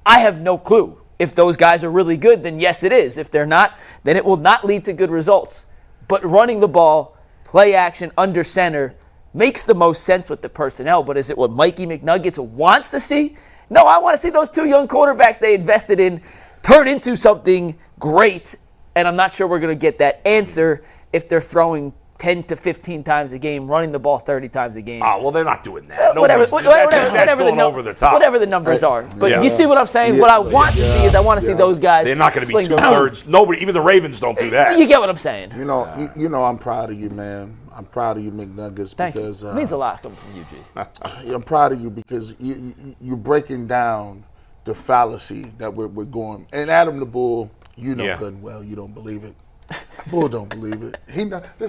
[SPEAKER 3] I have no clue. If those guys are really good, then yes, it is. If they're not, then it will not lead to good results. But running the ball, play action, under center, makes the most sense with the personnel, but is it what Mikey McNuggets wants to see? No, I want to see those two young quarterbacks they invested in turn into something great, and I'm not sure we're going to get that answer if they're throwing 10 to 15 times a game, running the ball 30 times a game.
[SPEAKER 2] Oh, well, they're not doing that.
[SPEAKER 3] Whatever the numbers are. But you see what I'm saying?
[SPEAKER 4] Yeah.
[SPEAKER 3] What I want to see is I want to see those guys.
[SPEAKER 2] They're not going to be
[SPEAKER 3] sling the-
[SPEAKER 2] two-thirds. Nobody, even the Ravens don't do that.
[SPEAKER 3] You get what I'm saying?
[SPEAKER 4] You know, I'm proud of you, man. I'm proud of you, McNuggets,
[SPEAKER 3] Thank
[SPEAKER 4] because
[SPEAKER 3] you. It means a lot coming from you, G.
[SPEAKER 4] I'm proud of you because you're breaking down the fallacy that we're going. And Adam the Bull, good and well, you don't believe it. Bull don't believe it.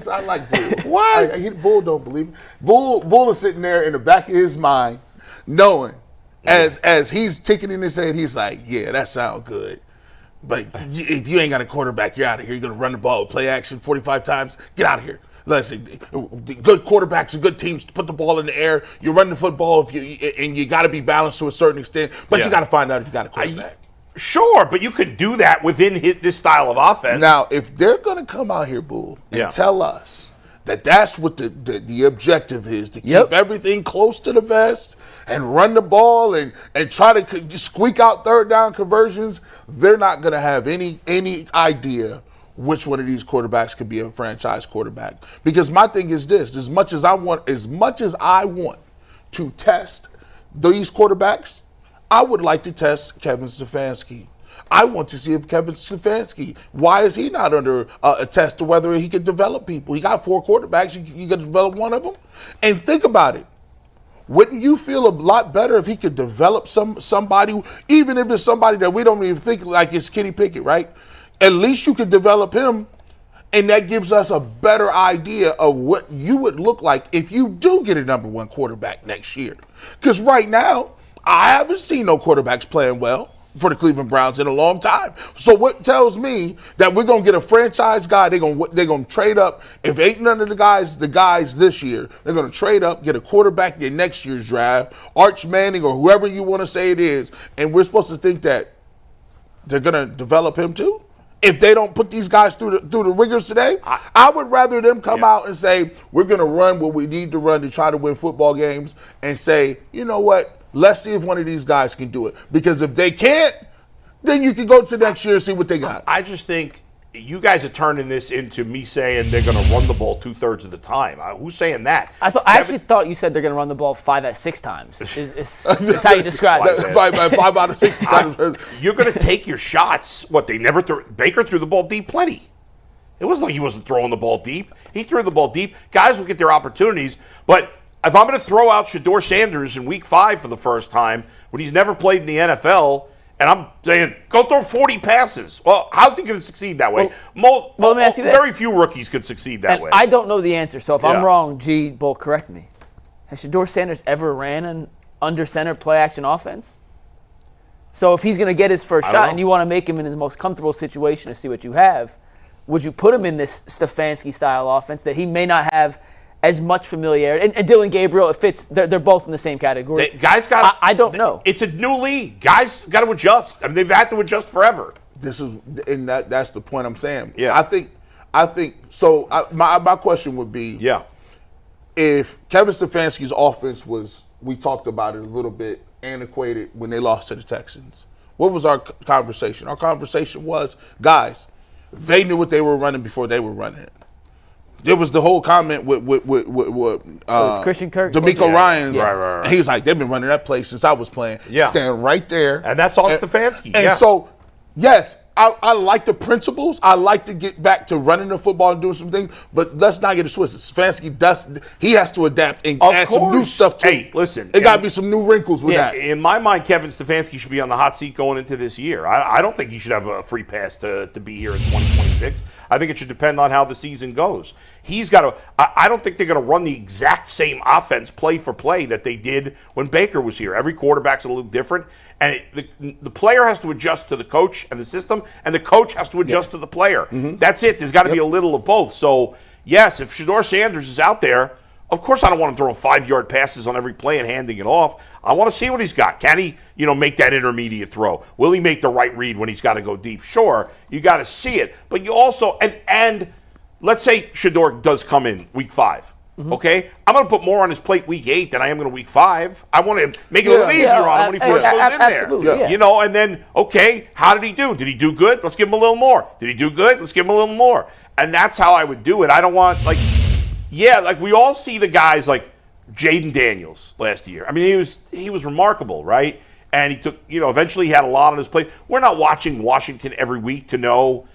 [SPEAKER 4] I like Bull.
[SPEAKER 3] What?
[SPEAKER 4] Bull don't believe it. Bull is sitting there in the back of his mind, knowing as he's ticking in his head, he's like, yeah, that sounds good. But if you ain't got a quarterback, you're out of here. You're gonna run the ball, play action 45 times. Get out of here. Listen, good quarterbacks and good teams put the ball in the air. You run the football and you got to be balanced to a certain extent, but you got to find out if you got a quarterback.
[SPEAKER 2] Sure, but you could do that within this style of offense.
[SPEAKER 4] Now, if they're going to come out here, Bull, and tell us that that's what the objective is, to keep everything close to the vest and run the ball and try to just squeak out third down conversions, they're not going to have any idea which one of these quarterbacks could be a franchise quarterback. Because my thing is this, as much as I want to test these quarterbacks, I would like to test Kevin Stefanski. I want to see if Kevin Stefanski, why is he not under a test to whether he can develop people? He got 4 quarterbacks, you can develop one of them? And think about it. Wouldn't you feel a lot better if he could develop somebody, even if it's somebody that we don't even think like it's Kenny Pickett, right? At least you could develop him, and that gives us a better idea of what you would look like if you do get a number 1 quarterback next year. Because right now, I haven't seen no quarterbacks playing well for the Cleveland Browns in a long time. So what tells me that we're going to get a franchise guy, they're going to trade up. If ain't none of the guys this year, they're going to trade up, get a quarterback in next year's draft, Arch Manning or whoever you want to say it is, and we're supposed to think that they're going to develop him too? If they don't put these guys through the rigors today, I would rather them come out and say, we're going to run what we need to run to try to win football games, and say, you know what, let's see if one of these guys can do it. Because if they can't, then you can go to next year and see what they got.
[SPEAKER 2] I just think you guys are turning this into me saying they're going to run the ball 2/3 of the time. Who's saying that?
[SPEAKER 3] I actually thought you said they're going to run the ball 5 out of 6 times. Is how you describe it.
[SPEAKER 4] 5 out of 6 times.
[SPEAKER 2] You're going to take your shots. They never threw. Baker threw the ball deep plenty. It wasn't like he wasn't throwing the ball deep. He threw the ball deep. Guys will get their opportunities. But if I'm going to throw out Shedeur Sanders in week 5 for the first time, when he's never played in the NFL, and I'm saying, go throw 40 passes. Well, how's he going to succeed that way?
[SPEAKER 3] Well, let me ask you this.
[SPEAKER 2] Very few rookies could succeed that way.
[SPEAKER 3] I don't know the answer, so if I'm wrong, G, Bull, correct me. Has Shedeur Sanders ever ran an under-center play-action offense? So if he's going to get his first shot and you want to make him in the most comfortable situation to see what you have, would you put him in this Stefanski-style offense that he may not have as much familiarity? And Dylan Gabriel, it fits. They're both in the same category. I don't know.
[SPEAKER 2] It's a new league. Guys got to adjust. I mean, they've had to adjust forever.
[SPEAKER 4] That's the point I'm saying.
[SPEAKER 2] Yeah.
[SPEAKER 4] I think so. My question would be, if Kevin Stefanski's offense was, we talked about it a little bit, antiquated when they lost to the Texans, what was our conversation? Our conversation was, guys, they knew what they were running before they were running it. There was the whole comment with
[SPEAKER 3] Christian Kirk,
[SPEAKER 4] D'Amico Ryans.
[SPEAKER 2] Right.
[SPEAKER 4] He's like, they've been running that play since I was playing.
[SPEAKER 2] Yeah.
[SPEAKER 4] Stand right there.
[SPEAKER 2] And that's all Stefanski.
[SPEAKER 4] And so, yes, I like the principles. I like to get back to running the football and doing some things, but let's not get it twisted. Stefanski he has to adapt and add some new stuff to it.
[SPEAKER 2] Hey, listen.
[SPEAKER 4] There got to be some new wrinkles with that.
[SPEAKER 2] In my mind, Kevin Stefanski should be on the hot seat going into this year. I don't think he should have a free pass to be here in 2026. I think it should depend on how the season goes. He's got to. I don't think they're going to run the exact same offense play for play that they did when Baker was here. Every quarterback's a little different, and the player has to adjust to the coach and the system, and the coach has to adjust to the player. That's it. There's got to be a little of both. So yes, if Shedeur Sanders is out there, of course I don't want him throwing 5-yard passes on every play and handing it off. I want to see what he's got. Can he, make that intermediate throw? Will he make the right read when he's got to go deep? Sure, you got to see it, but you also and let's say Shedeur does come in week 5. Okay, I'm going to put more on his plate week 8 than I am going to week 5. I want to make it a little easier on him when he first goes in there.
[SPEAKER 3] Yeah.
[SPEAKER 2] And then, okay, how did he do? Did he do good? Let's give him a little more. Did he do good? Let's give him a little more. And that's how I would do it. I don't want, we all see the guys like Jaden Daniels last year. I mean, he was remarkable, right? And he took, eventually he had a lot on his plate. We're not watching Washington every week to know,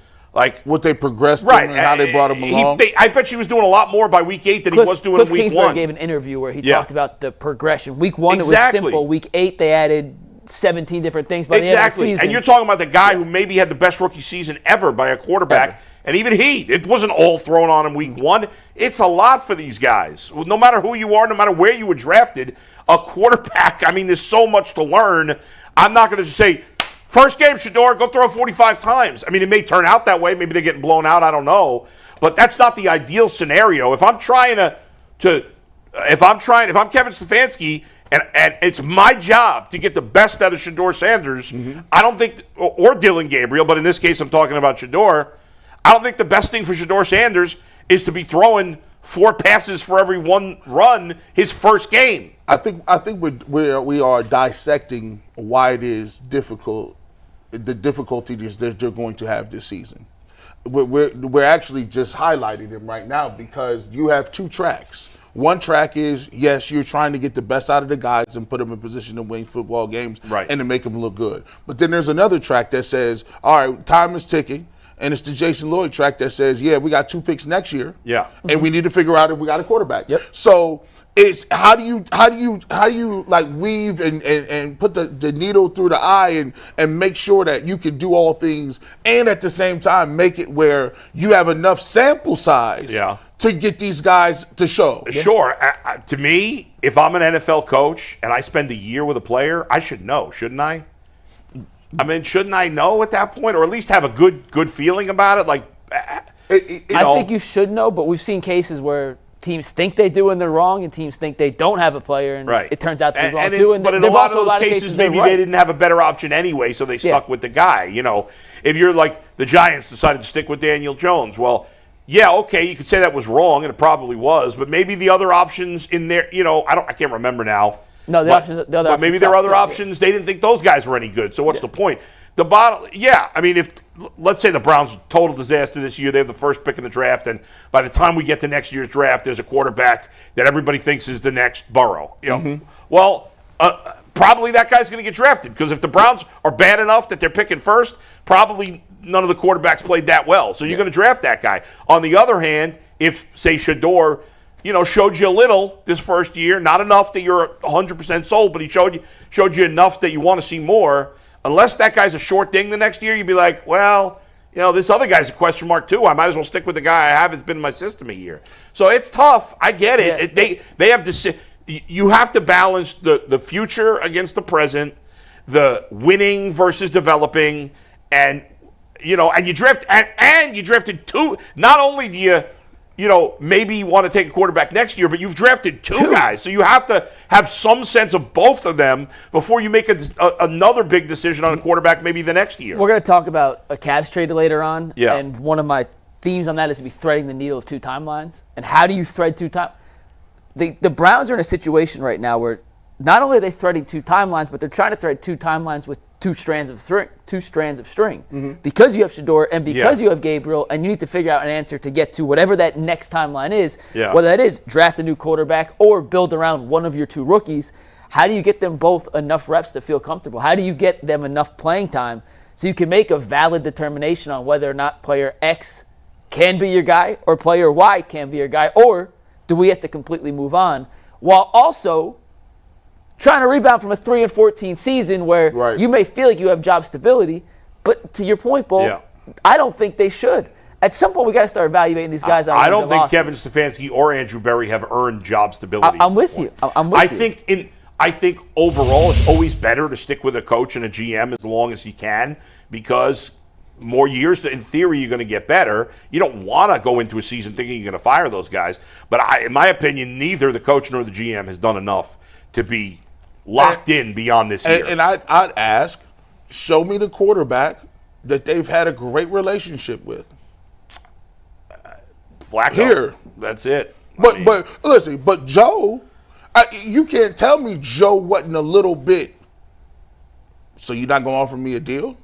[SPEAKER 2] what
[SPEAKER 4] they progressed right, and how they brought him along.
[SPEAKER 2] I bet you was doing a lot more by week 8 than he was doing in week
[SPEAKER 3] Kingsbury
[SPEAKER 2] 1.
[SPEAKER 3] Gave an interview where he talked about the progression. Week 1 it was simple. Week 8 they added 17 different things by the end of the season.
[SPEAKER 2] And you're talking about the guy who maybe had the best rookie season ever by a quarterback. And even it wasn't all thrown on him week 1. It's a lot for these guys. No matter who you are, no matter where you were drafted, a quarterback, there's so much to learn. I'm not going to just say, first game, Shedeur, go throw it 45 times. It may turn out that way. Maybe they're getting blown out. I don't know. But that's not the ideal scenario. If I'm Kevin Stefanski, and it's my job to get the best out of Shedeur Sanders, I don't think, or Dylan Gabriel, but in this case I'm talking about Shedeur, I don't think the best thing for Shedeur Sanders is to be throwing 4 passes for every one run his first game.
[SPEAKER 4] I think we are dissecting why it is difficult, the difficulties that they're going to have this season. We're actually just highlighting them right now because you have 2 tracks. One track is, yes, you're trying to get the best out of the guys and put them in position to win football games and to make them look good. But then there's another track that says, all right, time is ticking. And it's the Jason Lloyd track that says, yeah, we got 2 picks next year. Yeah. And we need to figure out if we got a quarterback. Yep. So it's how do you like weave and put the needle through the eye and make sure that you can do all things and at the same time make it where you have enough sample size to get these guys to show.
[SPEAKER 2] Sure. To me, if I'm an NFL coach and I spend a year with a player, I should know, shouldn't I? Shouldn't I know at that point, or at least have a good feeling about it?
[SPEAKER 3] I think you should know, but we've seen cases where teams think they do and they're wrong, and teams think they don't have a player, and it turns out to be wrong too.
[SPEAKER 2] But in a lot of those cases, maybe they didn't have a better option anyway, so they stuck with the guy. If you're like the Giants decided to stick with Daniel Jones, well, yeah, okay, you could say that was wrong, and it probably was, but maybe the other options in there, I can't remember now.
[SPEAKER 3] No, the other options.
[SPEAKER 2] Maybe there are other options. They didn't think those guys were any good. So what's the point? If let's say the Browns total disaster this year, they have the first pick in the draft, and by the time we get to next year's draft, there's a quarterback that everybody thinks is the next Burrow. Well, probably that guy's going to get drafted because if the Browns are bad enough that they're picking first, probably none of the quarterbacks played that well. So you're going to draft that guy. On the other hand, if say Shedeur showed you a little this first year, not enough that you're 100% sold, but he showed you enough that you want to see more. Unless that guy's a short ding the next year, you'd be like, well, this other guy's a question mark too. I might as well stick with the guy I have. It's been in my system a year. So it's tough. I get it. They have to. You have to balance the future against the present, the winning versus developing, and you drift and you drafted 2. Not only do you. Maybe you want to take a quarterback next year, but you've drafted 2 guys. So you have to have some sense of both of them before you make another big decision on a quarterback maybe the next year.
[SPEAKER 3] We're going to talk about a Cavs trade later on. Yeah. And one of my themes on that is to be threading the needle of 2 timelines. And how do you thread 2 timelines? the Browns are in a situation right now where not only are they threading two timelines, but they're trying to thread two timelines with two strands of string.
[SPEAKER 4] Mm-hmm.
[SPEAKER 3] Because you have Shedeur and because you have Gabriel, and you need to figure out an answer to get to whatever that next timeline is, whether that is draft a new quarterback or build around one of your two rookies. How do you get them both enough reps to feel comfortable? How do you get them enough playing time so you can make a valid determination on whether or not player X can be your guy or player Y can be your guy, or do we have to completely move on, while also trying to rebound from a 3-14 season where you may feel like you have job stability, but to your point, Bull, I don't think they should. At some point, we got to start evaluating these guys.
[SPEAKER 2] I don't think Kevin Stefanski or Andrew Berry have earned job stability.
[SPEAKER 3] I'm with you.
[SPEAKER 2] I think overall, it's always better to stick with a coach and a GM as long as you can, because more years, in theory, you're going to get better. You don't want to go into a season thinking you're going to fire those guys. But in my opinion, neither the coach nor the GM has done enough to be locked in beyond this year.
[SPEAKER 4] And I'd ask, show me the quarterback that they've had a great relationship with.
[SPEAKER 2] Flacco.
[SPEAKER 4] Here.
[SPEAKER 2] That's it.
[SPEAKER 4] But listen, but Joe, you can't tell me Joe wasn't a little bit. So you're not going to offer me a deal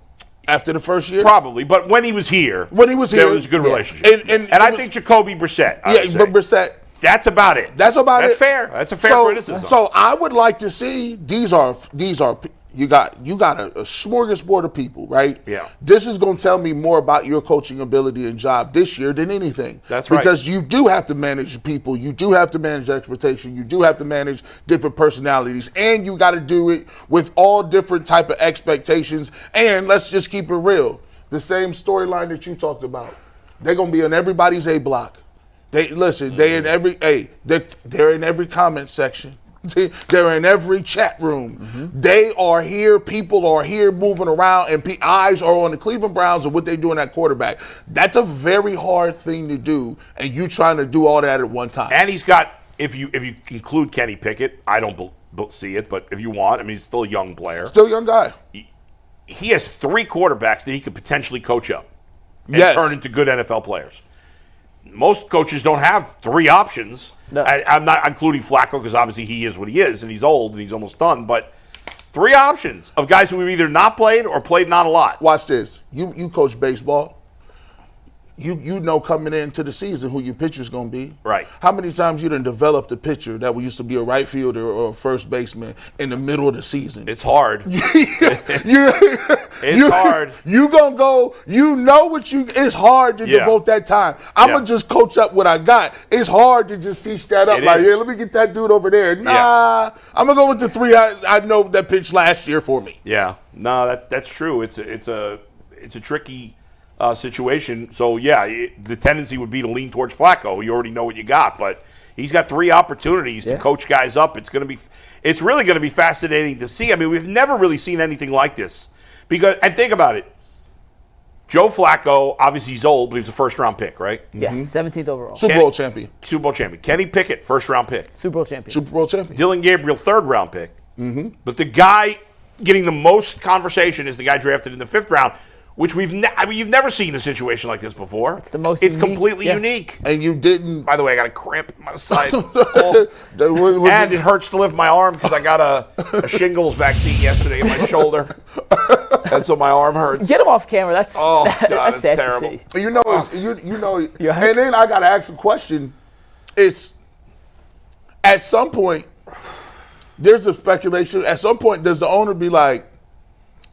[SPEAKER 4] after the first year?
[SPEAKER 2] Probably, but when he was here, there was a good relationship. And I think Jacoby Brissett.
[SPEAKER 4] But Brissett.
[SPEAKER 2] That's about it. That's fair. That's a fair criticism.
[SPEAKER 4] So I would like to see these are you got a smorgasbord of people, right?
[SPEAKER 2] Yeah.
[SPEAKER 4] This is going to tell me more about your coaching ability and job this year than anything.
[SPEAKER 2] That's right.
[SPEAKER 4] Because you do have to manage people, you do have to manage expectation, you do have to manage different personalities, and you got to do it with all different type of expectations. And let's just keep it real. The same storyline that you talked about. They're going to be on everybody's A block. They're in every comment section. They're in every chat room.
[SPEAKER 3] Mm-hmm.
[SPEAKER 4] They are here. People are here moving around, and eyes are on the Cleveland Browns and what they're doing at quarterback. That's a very hard thing to do, and you trying to do all that at one time.
[SPEAKER 2] And he's got, if you include Kenny Pickett, I don't see it, but if you want, I mean, he's still a young player.
[SPEAKER 4] Still a young guy.
[SPEAKER 2] He has three quarterbacks that he could potentially coach up and turn into good NFL players. Most coaches don't have three options.
[SPEAKER 3] No.
[SPEAKER 2] I'm not including Flacco because obviously he is what he is, and he's old and he's almost done. But three options of guys who have either not played or played not a lot.
[SPEAKER 4] Watch this. You coach baseball. You know coming into the season who your pitcher's going to be.
[SPEAKER 2] Right.
[SPEAKER 4] How many times you done developed a pitcher that used to be a right fielder or a first baseman in the middle of the season?
[SPEAKER 2] It's hard.
[SPEAKER 4] It's
[SPEAKER 2] hard.
[SPEAKER 4] You going to go, it's hard to devote that time. I'm going to just coach up what I got. It's hard to just teach that up. Let me get that dude over there. Nah, I'm going to go with the three I know that pitched last year for me.
[SPEAKER 2] Yeah. No, that's true. It's a tricky situation. So, the tendency would be to lean towards Flacco. You already know what you got, but he's got three opportunities to coach guys up. It's really going to be fascinating to see. I mean, we've never really seen anything like this. And think about it. Joe Flacco, obviously he's old, but he was a first-round pick, right?
[SPEAKER 3] Yes, 17th overall.
[SPEAKER 4] Super Bowl champion.
[SPEAKER 2] Kenny Pickett, first-round pick.
[SPEAKER 3] Super Bowl champion.
[SPEAKER 2] Dylan Gabriel, third-round pick. Mm-hmm. But the guy getting the most conversation is the guy drafted in the fifth round, which you've never seen a situation like this before.
[SPEAKER 3] It's the most
[SPEAKER 2] It's
[SPEAKER 3] unique,
[SPEAKER 2] completely unique.
[SPEAKER 4] And you didn't.
[SPEAKER 2] By the way, I got a cramp in my side. And it hurts to lift my arm because I got a shingles vaccine yesterday in my shoulder. And so my arm hurts.
[SPEAKER 3] Get him off camera. That's
[SPEAKER 2] it's
[SPEAKER 3] sad
[SPEAKER 2] terrible.
[SPEAKER 3] to see.
[SPEAKER 4] You know, and then I got to ask a question. It's at some point, there's a speculation. At some point, does the owner be like,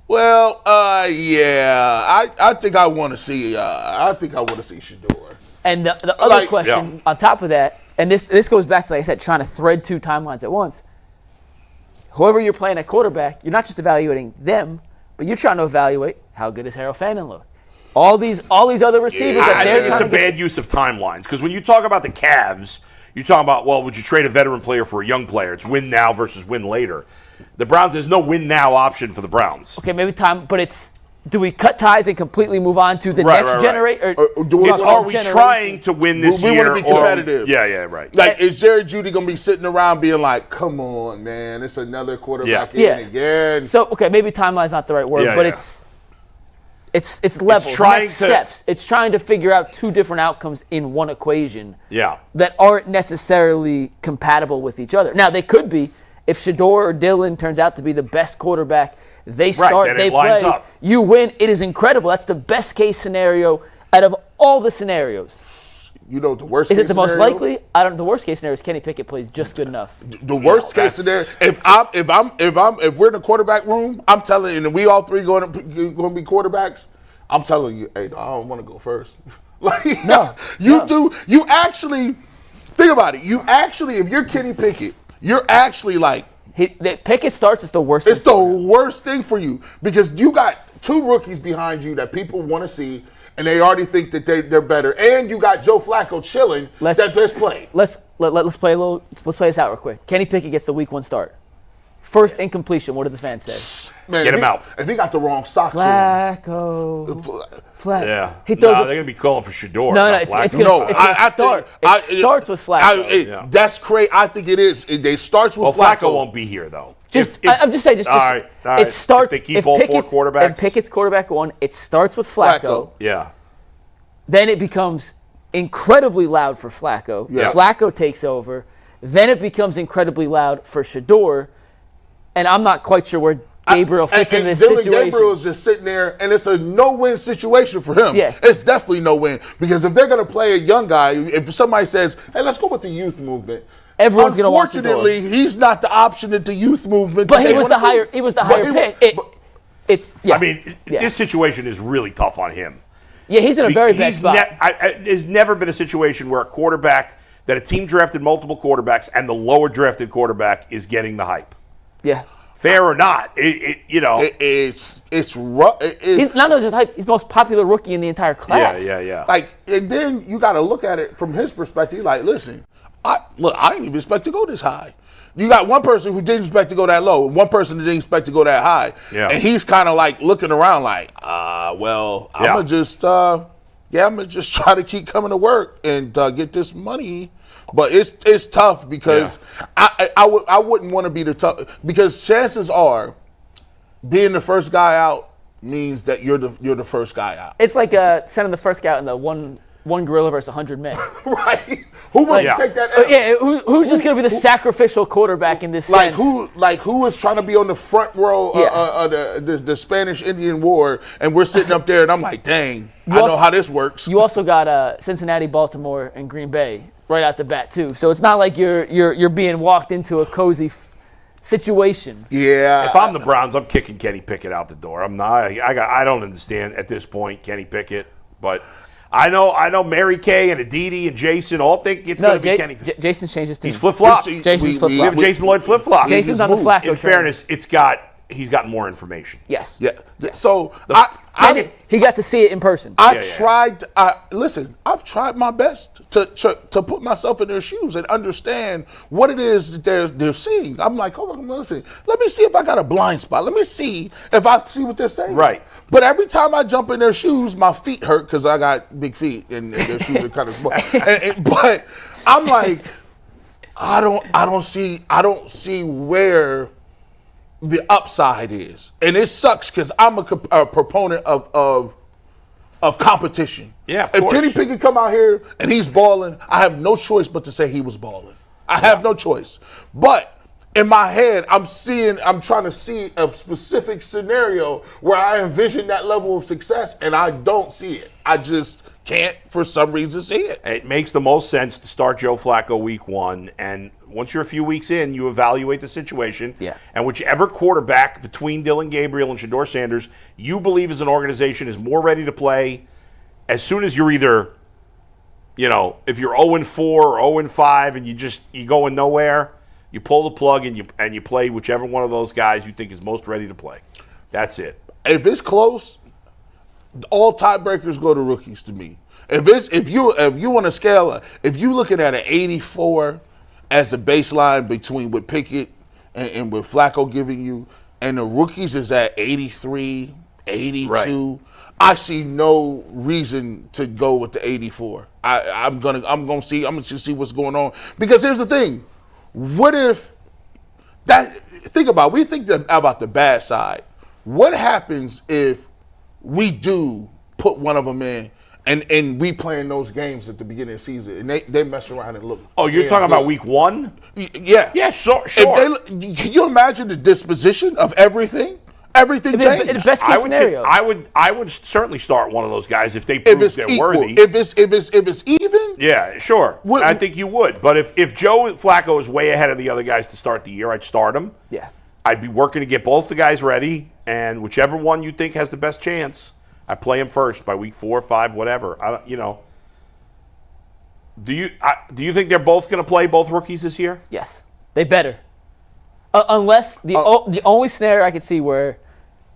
[SPEAKER 4] well, I think I want to see Shedeur.
[SPEAKER 3] And the other question on top of that, and this goes back to, like I said, trying to thread two timelines at once. Whoever you're playing at quarterback, you're not just evaluating them, but you're trying to evaluate how good does Harold Fannin look. All these other receivers that they're
[SPEAKER 2] trying to it's a bad use of timelines, because when you talk about the Cavs, you're talking about, well, would you trade a veteran player for a young player? It's win now versus win later. The Browns, there's no win now option for the Browns.
[SPEAKER 3] Okay, maybe time, but it's, do we cut ties and completely move on to the next generation?
[SPEAKER 2] Are we trying to win this year?
[SPEAKER 4] We want to be competitive.
[SPEAKER 2] Right.
[SPEAKER 4] Like, is Jerry Jeudy going to be sitting around being like, come on, man, it's another quarterback in again?
[SPEAKER 3] So, okay, maybe timeline's not the right word, but it's It's levels. It's steps. It's trying to figure out two different outcomes in one equation.
[SPEAKER 2] Yeah.
[SPEAKER 3] That aren't necessarily compatible with each other. Now they could be. If Shedeur or Dillon turns out to be the best quarterback, they start, they play, you win. It is incredible. That's the best case scenario out of all the scenarios.
[SPEAKER 4] You know the worst.
[SPEAKER 3] Is it the most likely? I don't. The worst case scenario is Kenny Pickett plays just good enough.
[SPEAKER 4] The worst case scenario. If we're in the quarterback room, I'm telling you, and we all three going to be quarterbacks. I'm telling you, hey, I don't want to go first. You actually think about it. You actually, if you're Kenny Pickett, you're actually like.
[SPEAKER 3] Pickett starts is the worst.
[SPEAKER 4] It's the worst thing for you because you got two rookies behind you that people want to see, and they already think that they're better. And you got Joe Flacco chilling. Let's play.
[SPEAKER 3] Let's play a little. Let's play this out real quick. Kenny Pickett gets the week 1 start. First incompletion. What did the fans say?
[SPEAKER 4] Man,
[SPEAKER 2] get him out.
[SPEAKER 4] If he got the wrong socks
[SPEAKER 3] Flacco.
[SPEAKER 2] Yeah. They're going to be calling for Shedeur.
[SPEAKER 3] No, it's going to start. It starts with Flacco.
[SPEAKER 4] That's crazy. I think it is. It starts with Flacco.
[SPEAKER 2] Flacco won't be here, though.
[SPEAKER 3] I'm just saying. All right. It starts.
[SPEAKER 2] If they keep all 4 quarterbacks.
[SPEAKER 3] And Pickett's quarterback 1, it starts with Flacco.
[SPEAKER 2] Yeah.
[SPEAKER 3] Then it becomes incredibly loud for Flacco.
[SPEAKER 4] Yeah.
[SPEAKER 3] Flacco takes over. Then it becomes incredibly loud for Shedeur. And I'm not quite sure where Gabriel fits in this situation.
[SPEAKER 4] Gabriel is just sitting there, and it's a no-win situation for him.
[SPEAKER 3] Yeah.
[SPEAKER 4] It's definitely no-win. Because if they're going to play a young guy, if somebody says, hey, let's go with the youth movement,
[SPEAKER 3] everyone's going to watch Shedeur.
[SPEAKER 4] Unfortunately, he's not the option at the youth movement.
[SPEAKER 3] But he was the higher pick.
[SPEAKER 2] I mean, this situation is really tough on him.
[SPEAKER 3] Yeah, he's in a very bad spot.
[SPEAKER 2] There's never been a situation where a quarterback, that a team drafted multiple quarterbacks, and the lower drafted quarterback is getting the hype.
[SPEAKER 3] Yeah.
[SPEAKER 2] Fair or not,
[SPEAKER 4] it's rough.
[SPEAKER 3] He's not just hype. He's the most popular rookie in the entire class.
[SPEAKER 2] Yeah.
[SPEAKER 4] Like, and then you got to look at it from his perspective. Like, listen, I didn't even expect to go this high. You got one person who didn't expect to go that low, one person that didn't expect to go that high.
[SPEAKER 2] Yeah.
[SPEAKER 4] And he's kind of like looking around like, I'm gonna just try to keep coming to work and get this money. But it's tough because I wouldn't want to be the tough, because chances are being the first guy out means that you're the first guy out.
[SPEAKER 3] It's like sending the first guy out in the one gorilla versus 100 men.
[SPEAKER 4] Right. Who wants to take that out?
[SPEAKER 3] Who's just going to be the sacrificial quarterback in this sense?
[SPEAKER 4] Who is trying to be on the front row of the Spanish Indian War, and we're sitting up there, and I'm like, dang, I know how this works.
[SPEAKER 3] You also got Cincinnati, Baltimore, and Green Bay right out the bat too. So it's not like you're being walked into a cozy situation.
[SPEAKER 4] Yeah.
[SPEAKER 2] If I'm the Browns, I'm kicking Kenny Pickett out the door. I'm not. I don't understand at this point Kenny Pickett, but I know Mary Kay and Aditi and Jason all think it's going to be Kenny Pickett.
[SPEAKER 3] Jason's changed his team.
[SPEAKER 2] He's flip-flopped.
[SPEAKER 3] Jason's flip-flopped.
[SPEAKER 2] We have Jason Lloyd flip-flopped.
[SPEAKER 3] Jason's on the Flacco train.
[SPEAKER 2] In fairness, he's gotten more information.
[SPEAKER 3] Yes.
[SPEAKER 4] Yeah. So
[SPEAKER 3] he got to see it in person.
[SPEAKER 4] I've tried my best to put myself in their shoes and understand what it is that they're seeing. I'm like, hold on, listen. Let me see if I got a blind spot. Let me see if I see what they're saying.
[SPEAKER 2] Right.
[SPEAKER 4] But every time I jump in their shoes, my feet hurt because I got big feet and their shoes are kind of small. But I'm like, I don't see where the upside is, and it sucks because I'm a proponent of competition.
[SPEAKER 2] Yeah,
[SPEAKER 4] if Kenny Pickett come out here and he's balling, I have no choice but to say he was balling. I have no choice. But in my head, I'm trying to see a specific scenario where I envision that level of success, and I don't see it. I just can't, for some reason, see it.
[SPEAKER 2] It makes the most sense to start Joe Flacco week 1, and once you're a few weeks in, you evaluate the situation.
[SPEAKER 3] Yeah. And
[SPEAKER 2] whichever quarterback between Dillon Gabriel and Shedeur Sanders you believe as an organization is more ready to play, as soon as you're either, if you're 0-4 or 0-5 and you going nowhere, you pull the plug and you play whichever one of those guys you think is most ready to play. That's it.
[SPEAKER 4] If it's close, all tiebreakers go to rookies to me. If you on a scale, if you're looking at an 84 as a baseline between what Pickett and what Flacco giving you, and the rookies is at 83, 82, right. I see no reason to go with the 84. I'm gonna see what's going on, because here's the thing. What if we think about the bad side. What happens if we do put one of them in, and we playing those games at the beginning of the season, and they mess around and look.
[SPEAKER 2] Oh, you're talking about week 1?
[SPEAKER 4] Yeah.
[SPEAKER 2] Yeah, sure.
[SPEAKER 4] Can you imagine the disposition of everything? Everything changed.
[SPEAKER 3] In the best case scenario.
[SPEAKER 2] I would certainly start one of those guys if they prove they're worthy.
[SPEAKER 4] If it's even.
[SPEAKER 2] Yeah, sure. I think you would. But if Joe Flacco is way ahead of the other guys to start the year, I'd start him.
[SPEAKER 3] Yeah.
[SPEAKER 2] I'd be working to get both the guys ready, and whichever one you think has the best chance, I play him first by week 4 or 5, whatever. Do you think they're both going to play, both rookies this year?
[SPEAKER 3] Yes, they better. Unless the only scenario I could see where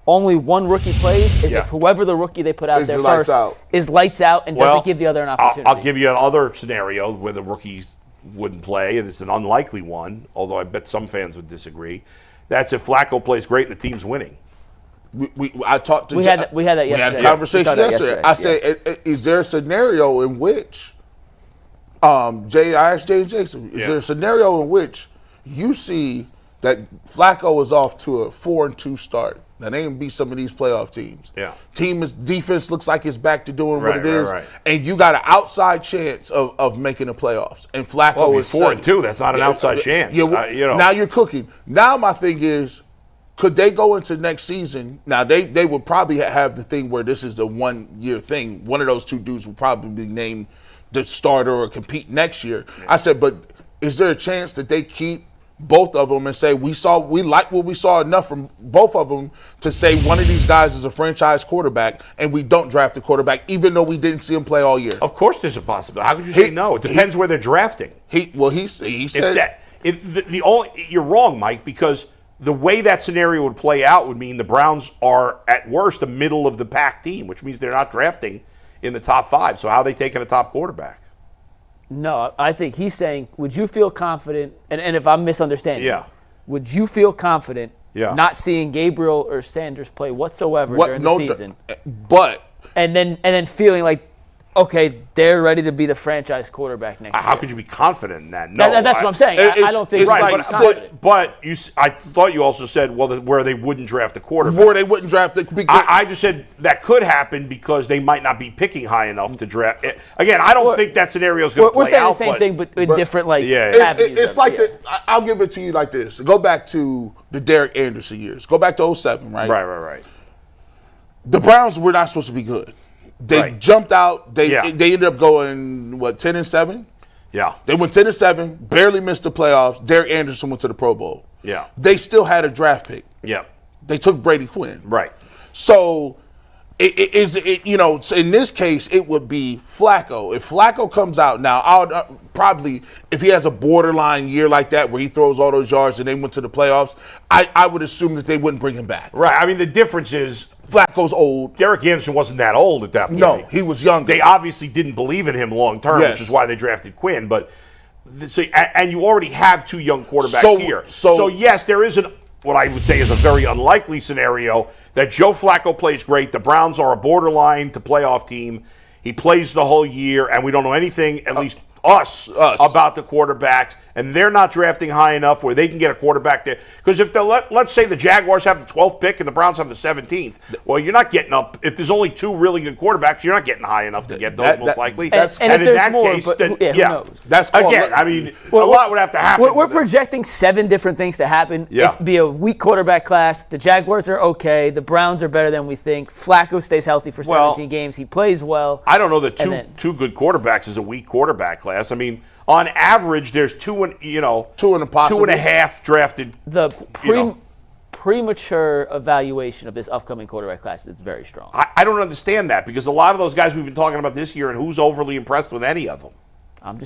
[SPEAKER 3] only one rookie plays is if whoever the rookie they put out there first is lights out and doesn't give the other an opportunity.
[SPEAKER 2] I'll give you another scenario where the rookies wouldn't play, and it's an unlikely one, although I bet some fans would disagree. That's if Flacco plays great and the team's winning.
[SPEAKER 4] I talked to
[SPEAKER 3] we had that yesterday.
[SPEAKER 4] We had a conversation yesterday. I said, is there a scenario in which I asked Jay and Jason, is there a scenario in which you see that Flacco is off to a 4-2 start? Now, they can beat some of these playoff teams.
[SPEAKER 2] Yeah.
[SPEAKER 4] Defense looks like it's back to doing what it is. And you got an outside chance of making the playoffs. And Flacco is
[SPEAKER 2] 4-2. That's not an outside chance.
[SPEAKER 4] Now you're cooking. Now my thing is, could they go into next season? Now, they would probably have the thing where this is a 1-year thing. One of those two dudes would probably be named the starter or compete next year. Yeah. I said, but is there a chance that they keep both of them and say we like what we saw enough from both of them to say one of these guys is a franchise quarterback and we don't draft a quarterback even though we didn't see him play all year?
[SPEAKER 2] Of course there's a possibility. How could you say no? It depends where they're drafting.
[SPEAKER 4] He said
[SPEAKER 2] you're wrong, Mike, because the way that scenario would play out would mean the Browns are at worst a middle of the pack team, which means they're not drafting in the top 5. So how are they taking a top quarterback?
[SPEAKER 3] No, I think he's saying, would you feel confident, and if I'm misunderstanding, would you feel confident not seeing Gabriel or Sanders play whatsoever during the season? And then feeling like, okay, they're ready to be the franchise quarterback next year.
[SPEAKER 2] How could you be confident in that? No,
[SPEAKER 3] that's what I'm saying. I don't think
[SPEAKER 2] But I thought you also said, where they wouldn't draft a quarterback.
[SPEAKER 4] Where they wouldn't draft
[SPEAKER 2] I just said that could happen because they might not be picking high enough to draft. Again, I don't think that scenario is going to play out.
[SPEAKER 3] We're saying the same thing, but in different
[SPEAKER 4] avenues. It's like I'll give it to you like this. Go back to the Derek Anderson years. Go back to 2007, right?
[SPEAKER 2] Right.
[SPEAKER 4] The Browns were not supposed to be good. They jumped out. They ended up going 10-7.
[SPEAKER 2] Yeah.
[SPEAKER 4] They went 10-7. Barely missed the playoffs. Derek Anderson went to the Pro Bowl.
[SPEAKER 2] Yeah.
[SPEAKER 4] They still had a draft pick.
[SPEAKER 2] Yeah.
[SPEAKER 4] They took Brady Quinn.
[SPEAKER 2] Right.
[SPEAKER 4] So so in this case, it would be Flacco. If Flacco comes out now, I would probably, if he has a borderline year like that where he throws all those yards and they went to the playoffs, I would assume that they wouldn't bring him back.
[SPEAKER 2] Right. I mean, the difference is
[SPEAKER 4] Flacco's old.
[SPEAKER 2] Derek Anderson wasn't that old at that point.
[SPEAKER 4] No, he was young.
[SPEAKER 2] They obviously didn't believe in him long term, which is why they drafted Quinn. But and you already have 2 young quarterbacks here. So yes, there is what I would say is a very unlikely scenario that Joe Flacco plays great. The Browns are a borderline to playoff team. He plays the whole year, and we don't know anything, at least us, about the quarterbacks, and they're not drafting high enough where they can get a quarterback there. Because if let's say the Jaguars have the 12th pick and the Browns have the 17th, well, you're not getting up. If there's only 2 really good quarterbacks, you're not getting high enough to get those most likely.
[SPEAKER 3] And in that case, who knows?
[SPEAKER 2] That's again. I mean, a lot would have to happen.
[SPEAKER 3] We're projecting 7 different things to happen.
[SPEAKER 2] Yeah.
[SPEAKER 3] It'd be a weak quarterback class. The Jaguars are okay. The Browns are better than we think. Flacco stays healthy for 17 games. He plays well.
[SPEAKER 2] I don't know that two good quarterbacks is a weak quarterback class. I mean, on average, there's 2 and a half drafted.
[SPEAKER 3] The premature evaluation of this upcoming quarterback class is very strong.
[SPEAKER 2] I don't understand that because a lot of those guys we've been talking about this year, and who's overly impressed with any of them?
[SPEAKER 3] I'm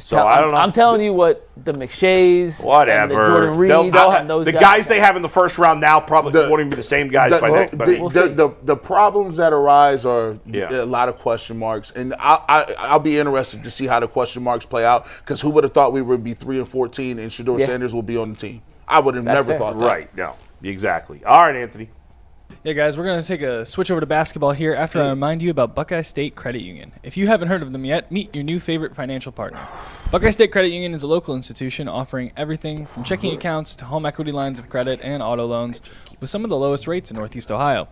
[SPEAKER 3] telling you what the McShays,
[SPEAKER 2] whatever,
[SPEAKER 3] and the Jordan Reed, and those
[SPEAKER 2] guys they have in the first round now probably won't even be the same guys by next.
[SPEAKER 4] The problems that arise are a lot of question marks, and I'll be interested to see how the question marks play out because who would have thought we would be 3-14 and Shedeur Sanders will be on the team? I would have never thought that.
[SPEAKER 2] Right? No, exactly. All right, Anthony.
[SPEAKER 5] Yeah, guys, we're going to take a switch over to basketball here after I remind you about Buckeye State Credit Union. If you haven't heard of them yet, meet your new favorite financial partner. Buckeye State Credit Union is a local institution offering everything from checking accounts to home equity lines of credit and auto loans with some of the lowest rates in Northeast Ohio.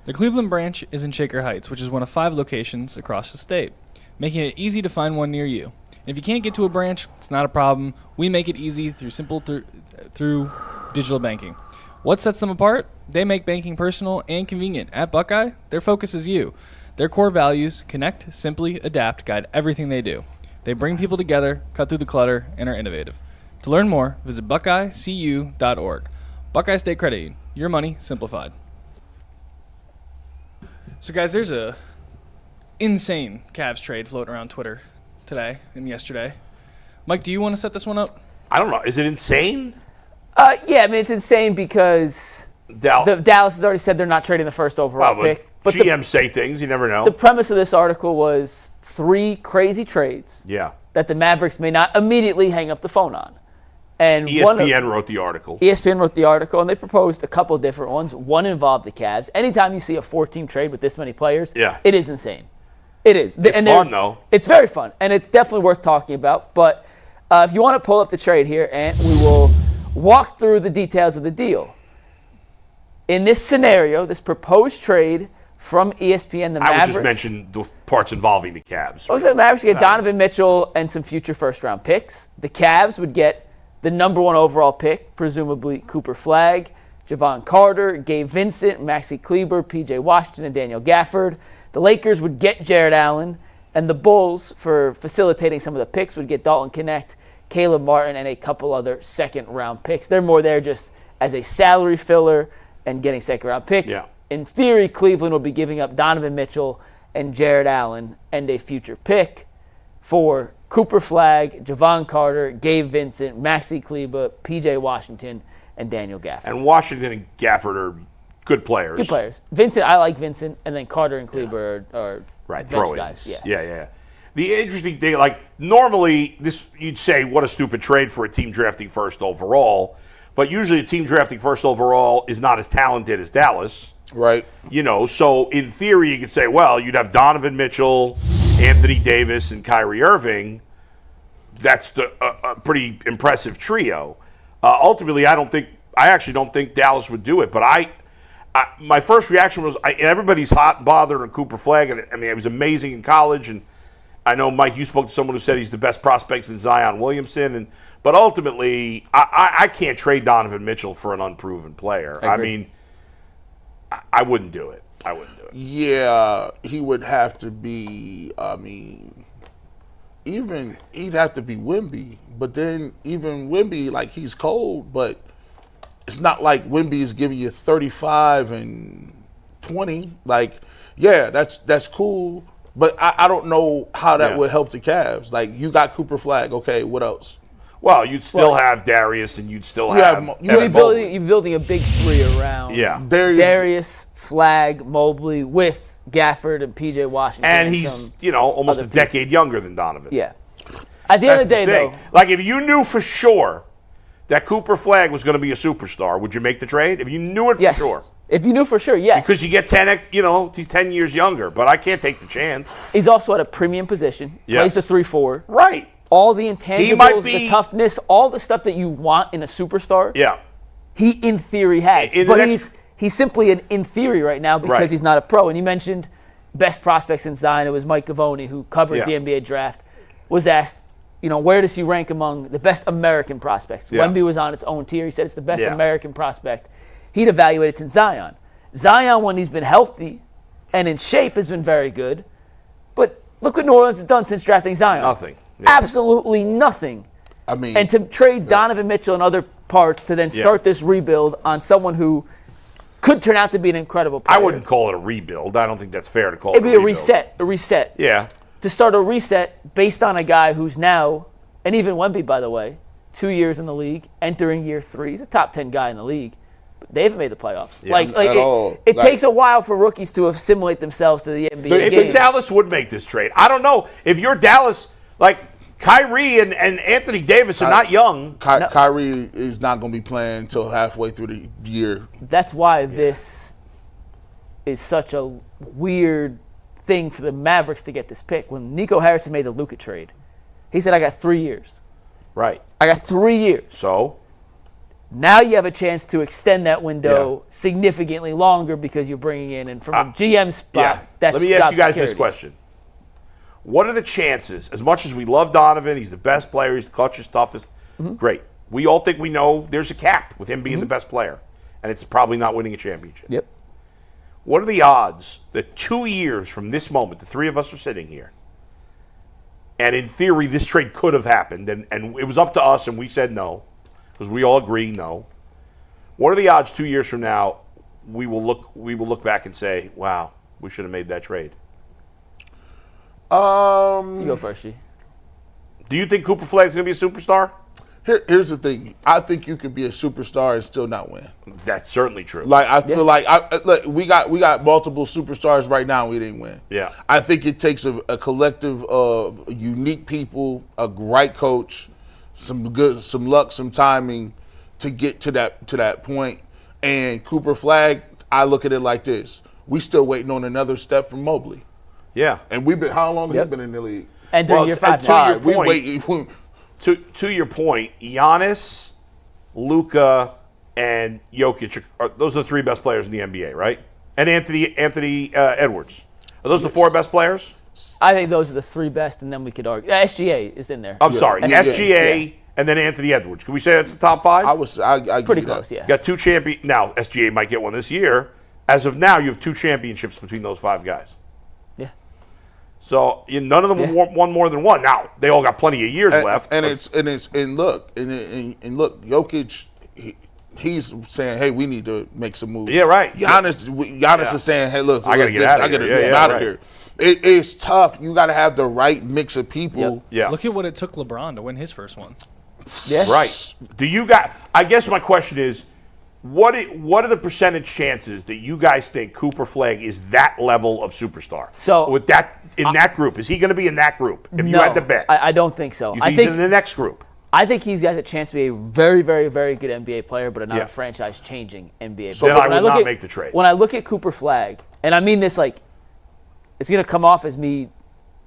[SPEAKER 5] The Cleveland branch is in Shaker Heights, which is one of 5 locations across the state, making it easy to find one near you. And if you can't get to a branch, it's not a problem. We make it easy through digital banking. What sets them apart? They make banking personal and convenient. At Buckeye, their focus is you. Their core values, connect, simply, adapt, guide everything they do. They bring people together, cut through the clutter, and are innovative. To learn more, visit buckeyecu.org. Buckeye State Credit Union. Your money simplified. So, guys, there's a insane Cavs trade floating around Twitter today and yesterday. Mike, do you want to set this one up?
[SPEAKER 2] I don't know. Is it insane?
[SPEAKER 3] Yeah, I mean, it's insane because Dallas has already said they're not trading the first overall pick.
[SPEAKER 2] But GMs say things. You never know.
[SPEAKER 3] The premise of this article was 3 crazy trades that the Mavericks may not immediately hang up the phone on. And
[SPEAKER 2] ESPN wrote the article.
[SPEAKER 3] ESPN wrote the article, and they proposed a couple of different ones. One involved the Cavs. Anytime you see a 4-team trade with this many players, it is insane. It is.
[SPEAKER 2] It's fun, though.
[SPEAKER 3] It's very fun, and it's definitely worth talking about. But if you want to pull up the trade here, and we will walk through the details of the deal. In this scenario, this proposed trade from ESPN, the Mavericks.
[SPEAKER 2] I would just mention the parts involving the Cavs.
[SPEAKER 3] The Mavericks get Donovan Mitchell and some future first-round picks. The Cavs would get the number 1 overall pick, presumably Cooper Flagg, Javon Carter, Gabe Vincent, Maxi Kleber, P.J. Washington, and Daniel Gafford. The Lakers would get Jared Allen, and the Bulls, for facilitating some of the picks, would get Dalton Knecht, Caleb Martin, and a couple other second-round picks. They're more there just as a salary filler and getting second-round picks.
[SPEAKER 2] Yeah.
[SPEAKER 3] In theory, Cleveland will be giving up Donovan Mitchell and Jared Allen and a future pick for Cooper Flagg, Javon Carter, Gabe Vincent, Maxi Kleber, P.J. Washington, and Daniel Gafford.
[SPEAKER 2] And Washington and Gafford are good players.
[SPEAKER 3] Good players. Vincent, I like Vincent, and then Carter and Kleber are
[SPEAKER 2] throw-ins.
[SPEAKER 3] Guys.
[SPEAKER 2] Yeah. The interesting thing, normally you'd say, what a stupid trade for a team drafting first overall. But usually a team drafting first overall is not as talented as Dallas.
[SPEAKER 4] Right.
[SPEAKER 2] So in theory you could say, well, you'd have Donovan Mitchell, Anthony Davis, and Kyrie Irving. That's a pretty impressive trio. Ultimately, I actually don't think Dallas would do it. But my first reaction was, everybody's hot and bothered on Cooper Flagg. And I mean, he was amazing in college, and I know, Mike, you spoke to someone who said he's the best prospects in Zion Williamson. But ultimately, I can't trade Donovan Mitchell for an unproven player. I mean, I wouldn't do it.
[SPEAKER 4] Yeah, he would have to be, he'd have to be Wemby. But then even Wemby, he's cold, but it's not like Wemby is giving you 35 and 20. That's cool. But I don't know how that would help the Cavs. You got Cooper Flagg. Okay, what else?
[SPEAKER 2] Well, you'd still have Darius, and you'd still have
[SPEAKER 3] you're building a big 3 around.
[SPEAKER 2] Yeah,
[SPEAKER 3] Darius, Flagg, Mobley, with Gafford and P.J. Washington.
[SPEAKER 2] And he's almost a decade younger than Donovan.
[SPEAKER 3] Yeah. At the end of the day, though,
[SPEAKER 2] if you knew for sure that Cooper Flagg was going to be a superstar, would you make the trade? If you knew it for sure.
[SPEAKER 3] If you knew for sure, yes.
[SPEAKER 2] Because you get 10, he's 10 years younger, but I can't take the chance.
[SPEAKER 3] He's also at a premium position. Plays the 3-4.
[SPEAKER 2] Right.
[SPEAKER 3] All the intangibles, the toughness, all the stuff that you want in a superstar.
[SPEAKER 2] Yeah.
[SPEAKER 3] He, in theory, has. He's simply in theory right now because he's not a pro. And you mentioned best prospects in Zion. It was Mike Gavoni, who covers the NBA draft, was asked, where does he rank among the best American prospects?
[SPEAKER 2] Yeah.
[SPEAKER 3] Wemby was on its own tier. He said it's the best American prospect. He'd evaluate it since Zion. Zion, when he's been healthy and in shape, has been very good. But look what New Orleans has done since drafting Zion.
[SPEAKER 2] Nothing. Yeah.
[SPEAKER 3] Absolutely nothing. And to trade Donovan Mitchell and other parts to then start this rebuild on someone who could turn out to be an incredible player.
[SPEAKER 2] I wouldn't call it a rebuild. I don't think that's fair to call
[SPEAKER 3] It'd
[SPEAKER 2] it a
[SPEAKER 3] rebuild.
[SPEAKER 2] A
[SPEAKER 3] reset.
[SPEAKER 2] Yeah.
[SPEAKER 3] To start a reset based on a guy who's now, and even Wemby, by the way, 2 years in the league, entering year 3. He's a top 10 guy in the league. But they haven't made the playoffs.
[SPEAKER 2] Yeah.
[SPEAKER 3] It takes a while for rookies to assimilate themselves to the NBA game.
[SPEAKER 2] I think Dallas would make this trade. I don't know. If you're Dallas, Kyrie and Anthony Davis are not young.
[SPEAKER 4] Kyrie is not going to be playing until halfway through the year.
[SPEAKER 3] That's why this is such a weird thing for the Mavericks to get this pick. When Nico Harrison made the Luka trade, he said, I got 3 years.
[SPEAKER 2] Right.
[SPEAKER 3] I got 3 years.
[SPEAKER 2] So?
[SPEAKER 3] Now you have a chance to extend that window significantly longer because you're bringing in, and from a GM spot, that's
[SPEAKER 2] Let me ask you guys
[SPEAKER 3] security.
[SPEAKER 2] this question. What are the chances, as much as we love Donovan, he's the best player, he's the clutchest, toughest, great. We all think we know there's a cap with him being the best player, and it's probably not winning a championship.
[SPEAKER 3] Yep.
[SPEAKER 2] What are the odds that 2 years from this moment, the three of us are sitting here, and in theory this trade could have happened, and it was up to us and we said no, because we all agree no. What are the odds 2 years from now we will look back and say, wow, we should have made that trade?
[SPEAKER 3] You go first, G.
[SPEAKER 2] Do you think Cooper Flagg is going to be a superstar?
[SPEAKER 4] Here's the thing. I think you could be a superstar and still not win.
[SPEAKER 2] That's certainly true.
[SPEAKER 4] Like I feel like look, we got multiple superstars right now. We didn't win.
[SPEAKER 2] Yeah.
[SPEAKER 4] I think it takes a collective of unique people, a right coach, some luck, some timing to get to that point. And Cooper Flagg, I look at it like this: we still waiting on another step from Mobley.
[SPEAKER 2] Yeah.
[SPEAKER 4] And we've been how long have we been in the league?
[SPEAKER 3] And during year 5
[SPEAKER 2] now.
[SPEAKER 4] We wait.
[SPEAKER 2] To your point, Giannis, Luka, and Jokic, those are the 3 best players in the NBA, right? And Anthony Edwards. Are those the 4 best players?
[SPEAKER 3] I think those are the 3 best, and then we could argue. SGA is in there.
[SPEAKER 2] I'm sorry.
[SPEAKER 3] And
[SPEAKER 2] SGA and then Anthony Edwards. Can we say that's the top 5?
[SPEAKER 4] I
[SPEAKER 3] pretty close, yeah.
[SPEAKER 2] You got 2 champions. Now, SGA might get one this year. As of now, you have 2 championships between those 5 guys.
[SPEAKER 3] Yeah.
[SPEAKER 2] So none of them won more than one. Now they all got plenty of years left.
[SPEAKER 4] And look, Jokic, he's saying, hey, we need to make some moves.
[SPEAKER 2] Yeah, right.
[SPEAKER 4] Giannis is saying, hey, look,
[SPEAKER 2] I gotta get out of here.
[SPEAKER 4] Get out of here. It's tough. You got to have the right mix of people.
[SPEAKER 3] Yep.
[SPEAKER 2] Yeah.
[SPEAKER 5] Look at what it took LeBron to win his first one.
[SPEAKER 3] Yeah.
[SPEAKER 2] Right. I guess my question is, what are the percentage chances that you guys think Cooper Flagg is that level of superstar?
[SPEAKER 3] So
[SPEAKER 2] with that in that group, is he going to be in that group? If you had to bet,
[SPEAKER 3] I don't think so.
[SPEAKER 2] You think he's in the next group?
[SPEAKER 3] I think he's got a chance to be a very, very, very good NBA player, but not a franchise-changing NBA
[SPEAKER 2] So
[SPEAKER 3] player.
[SPEAKER 2] then I would not make the trade.
[SPEAKER 3] When I look at Cooper Flagg, and I mean this like, it's going to come off as me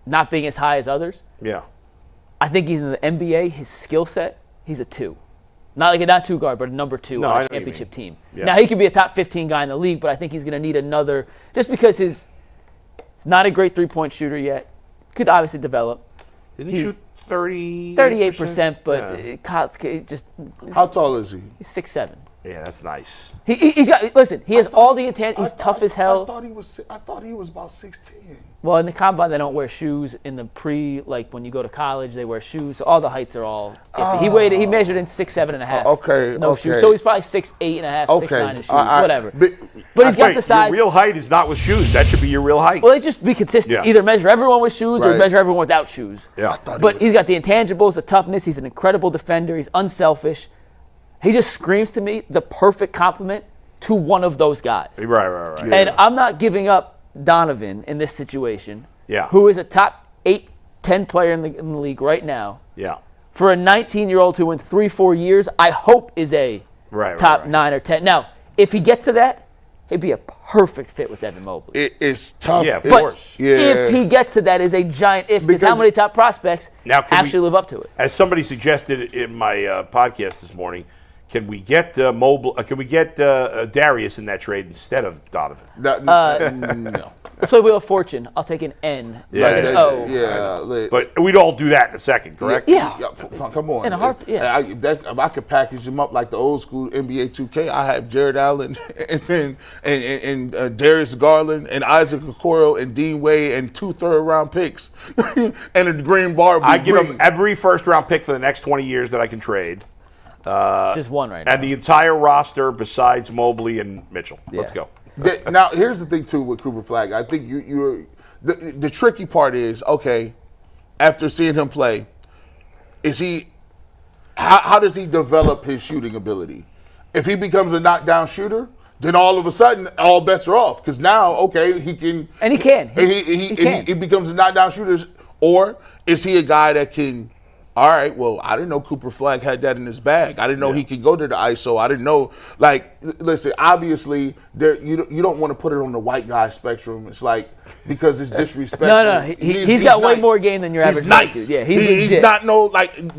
[SPEAKER 3] not being as high as others.
[SPEAKER 2] Yeah.
[SPEAKER 3] I think he's in the NBA. His skill set, he's a 2. Not 2 guard, but a number 2 on a championship team.
[SPEAKER 2] Yeah.
[SPEAKER 3] Now, he could be a top 15 guy in the league, but I think he's going to need another, just because he's not a great three-point shooter yet. Could obviously develop.
[SPEAKER 2] Didn't he shoot
[SPEAKER 3] 38%, but it just.
[SPEAKER 4] How tall is he?
[SPEAKER 3] He's 6'7".
[SPEAKER 2] Yeah, that's nice.
[SPEAKER 3] He's got. Listen, he has all the intent. He's tough as hell.
[SPEAKER 4] I thought he was about 6'10".
[SPEAKER 3] Well, in the combine, they don't wear shoes. In the like when you go to college, they wear shoes. So all the heights are all. He measured in 6'7.5".
[SPEAKER 4] Okay.
[SPEAKER 3] No shoes. So he's probably 6'8.5", 6'9" in shoes, whatever. But he's got the size.
[SPEAKER 2] Your real height is not with shoes. That should be your real height.
[SPEAKER 3] Well, they just be consistent.
[SPEAKER 2] Yeah.
[SPEAKER 3] Either measure everyone with shoes or measure everyone without shoes.
[SPEAKER 2] Yeah.
[SPEAKER 3] But he's got the intangibles, the toughness. He's an incredible defender. He's unselfish. He just screams to me the perfect compliment to one of those guys.
[SPEAKER 2] Right.
[SPEAKER 4] Yeah.
[SPEAKER 3] And I'm not giving up Donovan in this situation,
[SPEAKER 2] Yeah.
[SPEAKER 3] who is a top 8, 10 player in the league right now.
[SPEAKER 2] Yeah.
[SPEAKER 3] For a 19-year-old who in 3-4 years, I hope is a top 9 or 10. Now, if he gets to that, he'd be a perfect fit with Evan Mobley.
[SPEAKER 4] It's tough.
[SPEAKER 2] Yeah, of
[SPEAKER 3] But
[SPEAKER 2] course.
[SPEAKER 3] if he gets to that, is a giant if, because how many top prospects actually live up to it?
[SPEAKER 2] As somebody suggested in my podcast this morning, can we get Darius in that trade instead of Donovan?
[SPEAKER 4] No.
[SPEAKER 3] That's why Wheel of Fortune. I'll take an N.
[SPEAKER 2] But we'd all do that in a second, correct?
[SPEAKER 3] Yeah.
[SPEAKER 4] Come on.
[SPEAKER 3] In a heartbeat, yeah.
[SPEAKER 4] If I could package them up like the old school NBA 2K, I have Jared Allen and Darius Garland and Isaac Okoro and Dean Wade and 2 third-round picks and a green bar.
[SPEAKER 2] I give them every first-round pick for the next 20 years that I can trade.
[SPEAKER 3] Just one right now.
[SPEAKER 2] And the entire roster besides Mobley and Mitchell. Let's go.
[SPEAKER 4] Now, here's the thing, too, with Cooper Flagg. I think the tricky part is, okay, after seeing him play, how does he develop his shooting ability? If he becomes a knockdown shooter, then all of a sudden, all bets are off. Because now, okay, he can.
[SPEAKER 3] And he can.
[SPEAKER 4] He becomes a knockdown shooter. Or is he a guy that can all right, well, I didn't know Cooper Flagg had that in his bag. I didn't know he could go to the ISO. I didn't know, like, listen, obviously, you don't want to put it on the white guy spectrum. It's like, because it's disrespectful.
[SPEAKER 3] No, he's got way more game than your average white dude. Yeah,
[SPEAKER 4] he's not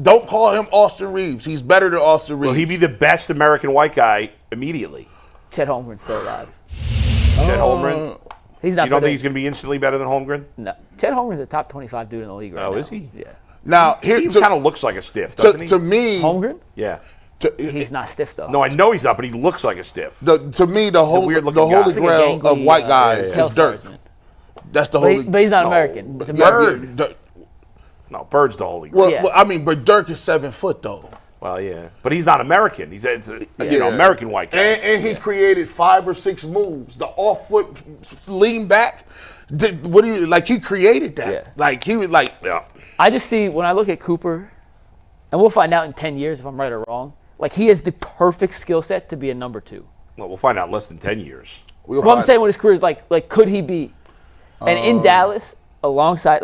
[SPEAKER 4] don't call him Austin Reeves. He's better than Austin Reeves.
[SPEAKER 2] Will he be the best American white guy immediately?
[SPEAKER 3] Chet Holmgren's still alive.
[SPEAKER 2] Chet Holmgren?
[SPEAKER 3] He's not.
[SPEAKER 2] You don't think he's going to be instantly better than Holmgren?
[SPEAKER 3] No. Chet Holmgren's a top 25 dude in the league right now.
[SPEAKER 2] Oh, is he?
[SPEAKER 3] Yeah.
[SPEAKER 4] Now,
[SPEAKER 2] he kind of looks like a stiff, doesn't he?
[SPEAKER 4] To me,
[SPEAKER 3] Holmgren?
[SPEAKER 2] Yeah.
[SPEAKER 3] He's not stiff though.
[SPEAKER 2] No, I know he's not, but he looks like a stiff.
[SPEAKER 4] To me, the holy grail of white guys is Dirk. That's the holy.
[SPEAKER 3] But he's not American. It's American.
[SPEAKER 2] Bird. No, Bird's the holy grail.
[SPEAKER 4] Well, I mean, but Dirk is 7 foot though.
[SPEAKER 2] Well, yeah, but he's not American. He's American white guy.
[SPEAKER 4] And he created 5 or 6 moves. The off foot lean back. He created that.
[SPEAKER 3] Yeah.
[SPEAKER 4] Like he was like.
[SPEAKER 2] Yeah.
[SPEAKER 3] I just see when I look at Cooper, and we'll find out in 10 years if I'm right or wrong. Like he has the perfect skill set to be a number 2.
[SPEAKER 2] Well, we'll find out in less than 10 years.
[SPEAKER 3] Well, I'm saying what his career is like could he be? And in Dallas, alongside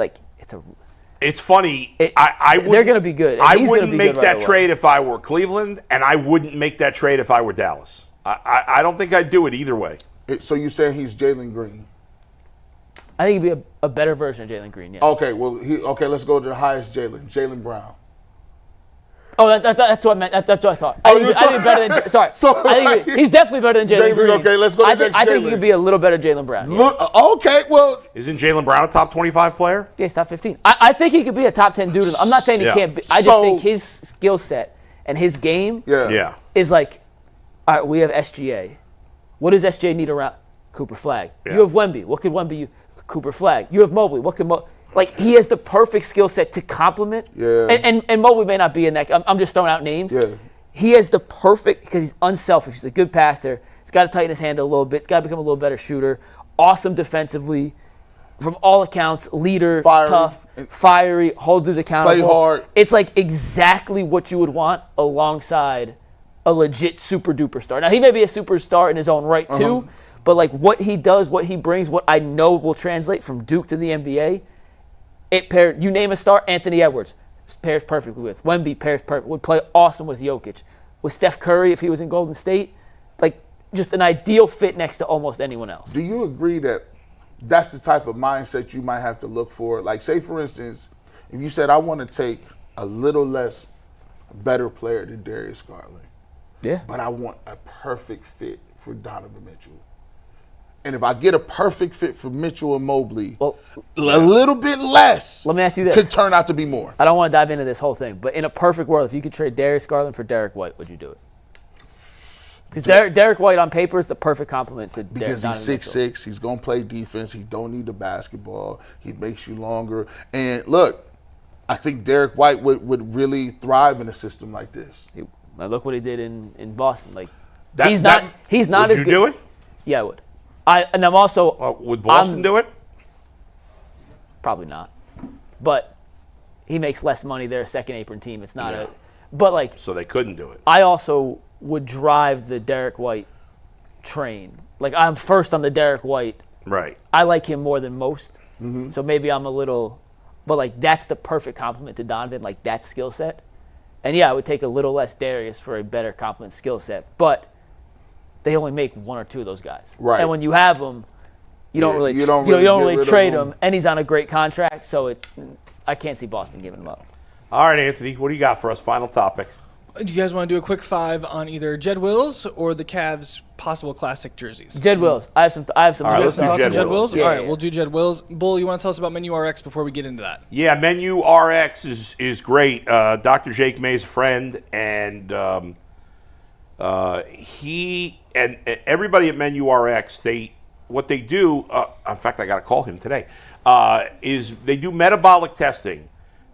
[SPEAKER 2] It's funny.
[SPEAKER 3] They're going to be good.
[SPEAKER 2] I wouldn't make that trade if I were Cleveland, and I wouldn't make that trade if I were Dallas. I don't think I'd do it either way.
[SPEAKER 4] So you saying he's Jalen Green?
[SPEAKER 3] I think he'd be a better version of Jalen Green. Yeah.
[SPEAKER 4] Okay. Well, let's go to the highest Jalen Brown.
[SPEAKER 3] Oh, that's what I meant. That's what I thought. I think better than. Sorry. I think he's definitely better than Jalen Green.
[SPEAKER 4] Okay, let's go to the next
[SPEAKER 3] I think he could be a little better Jalen Brown.
[SPEAKER 4] Yeah. Okay, well.
[SPEAKER 2] Isn't Jalen Brown a top 25 player?
[SPEAKER 3] Yeah, he's top 15. I think he could be a top 10 dude. I'm not saying he can't be. I just think his skill set and his game is like, all right, we have SGA. What does SGA need around? Cooper Flagg. Yeah. You have Wemby. What could Wemby use? Cooper Flagg. You have Mobley. What could he has the perfect skill set to complement.
[SPEAKER 4] Yeah.
[SPEAKER 3] And Mobley may not be in that. I'm just throwing out names.
[SPEAKER 4] Yeah.
[SPEAKER 3] He has the perfect, because he's unselfish. He's a good passer. He's got to tighten his handle a little bit. He's got to become a little better shooter. Awesome defensively. From all accounts, leader, tough, fiery, holds dudes accountable.
[SPEAKER 4] Play hard.
[SPEAKER 3] It's like exactly what you would want alongside a legit super duper star. Now, he may be a superstar in his own right, too. But like what he does, what he brings, what I know will translate from Duke to the NBA, it paired. You name a star, Anthony Edwards pairs perfectly with. Wemby pairs perfect. Would play awesome with Jokic. With Steph Curry, if he was in Golden State, like just an ideal fit next to almost anyone else.
[SPEAKER 4] Do you agree that that's the type of mindset you might have to look for? Like, say for instance, if you said I want to take a little less better player than Darius Garland, but I want a perfect fit for Donovan Mitchell. And if I get a perfect fit for Mitchell and Mobley, a little bit less.
[SPEAKER 3] Let me ask you this.
[SPEAKER 4] Could turn out to be more.
[SPEAKER 3] I don't want to dive into this whole thing, but in a perfect world, if you could trade Darius Garland for Derek White, would you do it? Because Derek White on paper is the perfect complement to
[SPEAKER 4] because
[SPEAKER 3] Donovan
[SPEAKER 4] he's 6'6", he's going to play defense, he don't need the basketball, he makes you longer. And look, I think Derek White would really thrive in a system like this.
[SPEAKER 3] Look what he did in Boston. Like
[SPEAKER 2] he's
[SPEAKER 3] not as good.
[SPEAKER 2] Would you do it?
[SPEAKER 3] Yeah, I would. And I'm also.
[SPEAKER 2] Would Boston do it?
[SPEAKER 3] Probably not. But he makes less money. They're a second apron team. It's not a. But like.
[SPEAKER 2] So they couldn't do it.
[SPEAKER 3] I also would drive the Derek White train. Like I'm first on the Derek White.
[SPEAKER 2] Right.
[SPEAKER 3] I like him more than most. Mm-hmm. So maybe I'm a little. But like that's the perfect complement to Donovan. Like that skill set. And yeah, I would take a little less Darius for a better complement skill set. But. They only make 1 or 2 of those guys,
[SPEAKER 4] right?
[SPEAKER 3] And when you have them, you don't really trade him, and he's on a great contract. So I can't see Boston giving him up.
[SPEAKER 2] All right, Anthony, what do you got for us? Final topic.
[SPEAKER 5] Do you guys want to do a quick 5 on either Jed Wills or the Cavs' possible classic jerseys?
[SPEAKER 3] Jed Wills. I have some.
[SPEAKER 2] All right, let's do Jed Wills.
[SPEAKER 5] Yeah, all right, we'll do Jed Wills. Bull, you want to tell us about Menu RX before we get into that?
[SPEAKER 2] Yeah, Menu RX is great. Dr. Jake May's friend, and he and everybody at Menu RX, what they do, in fact, I got to call him today, is they do metabolic testing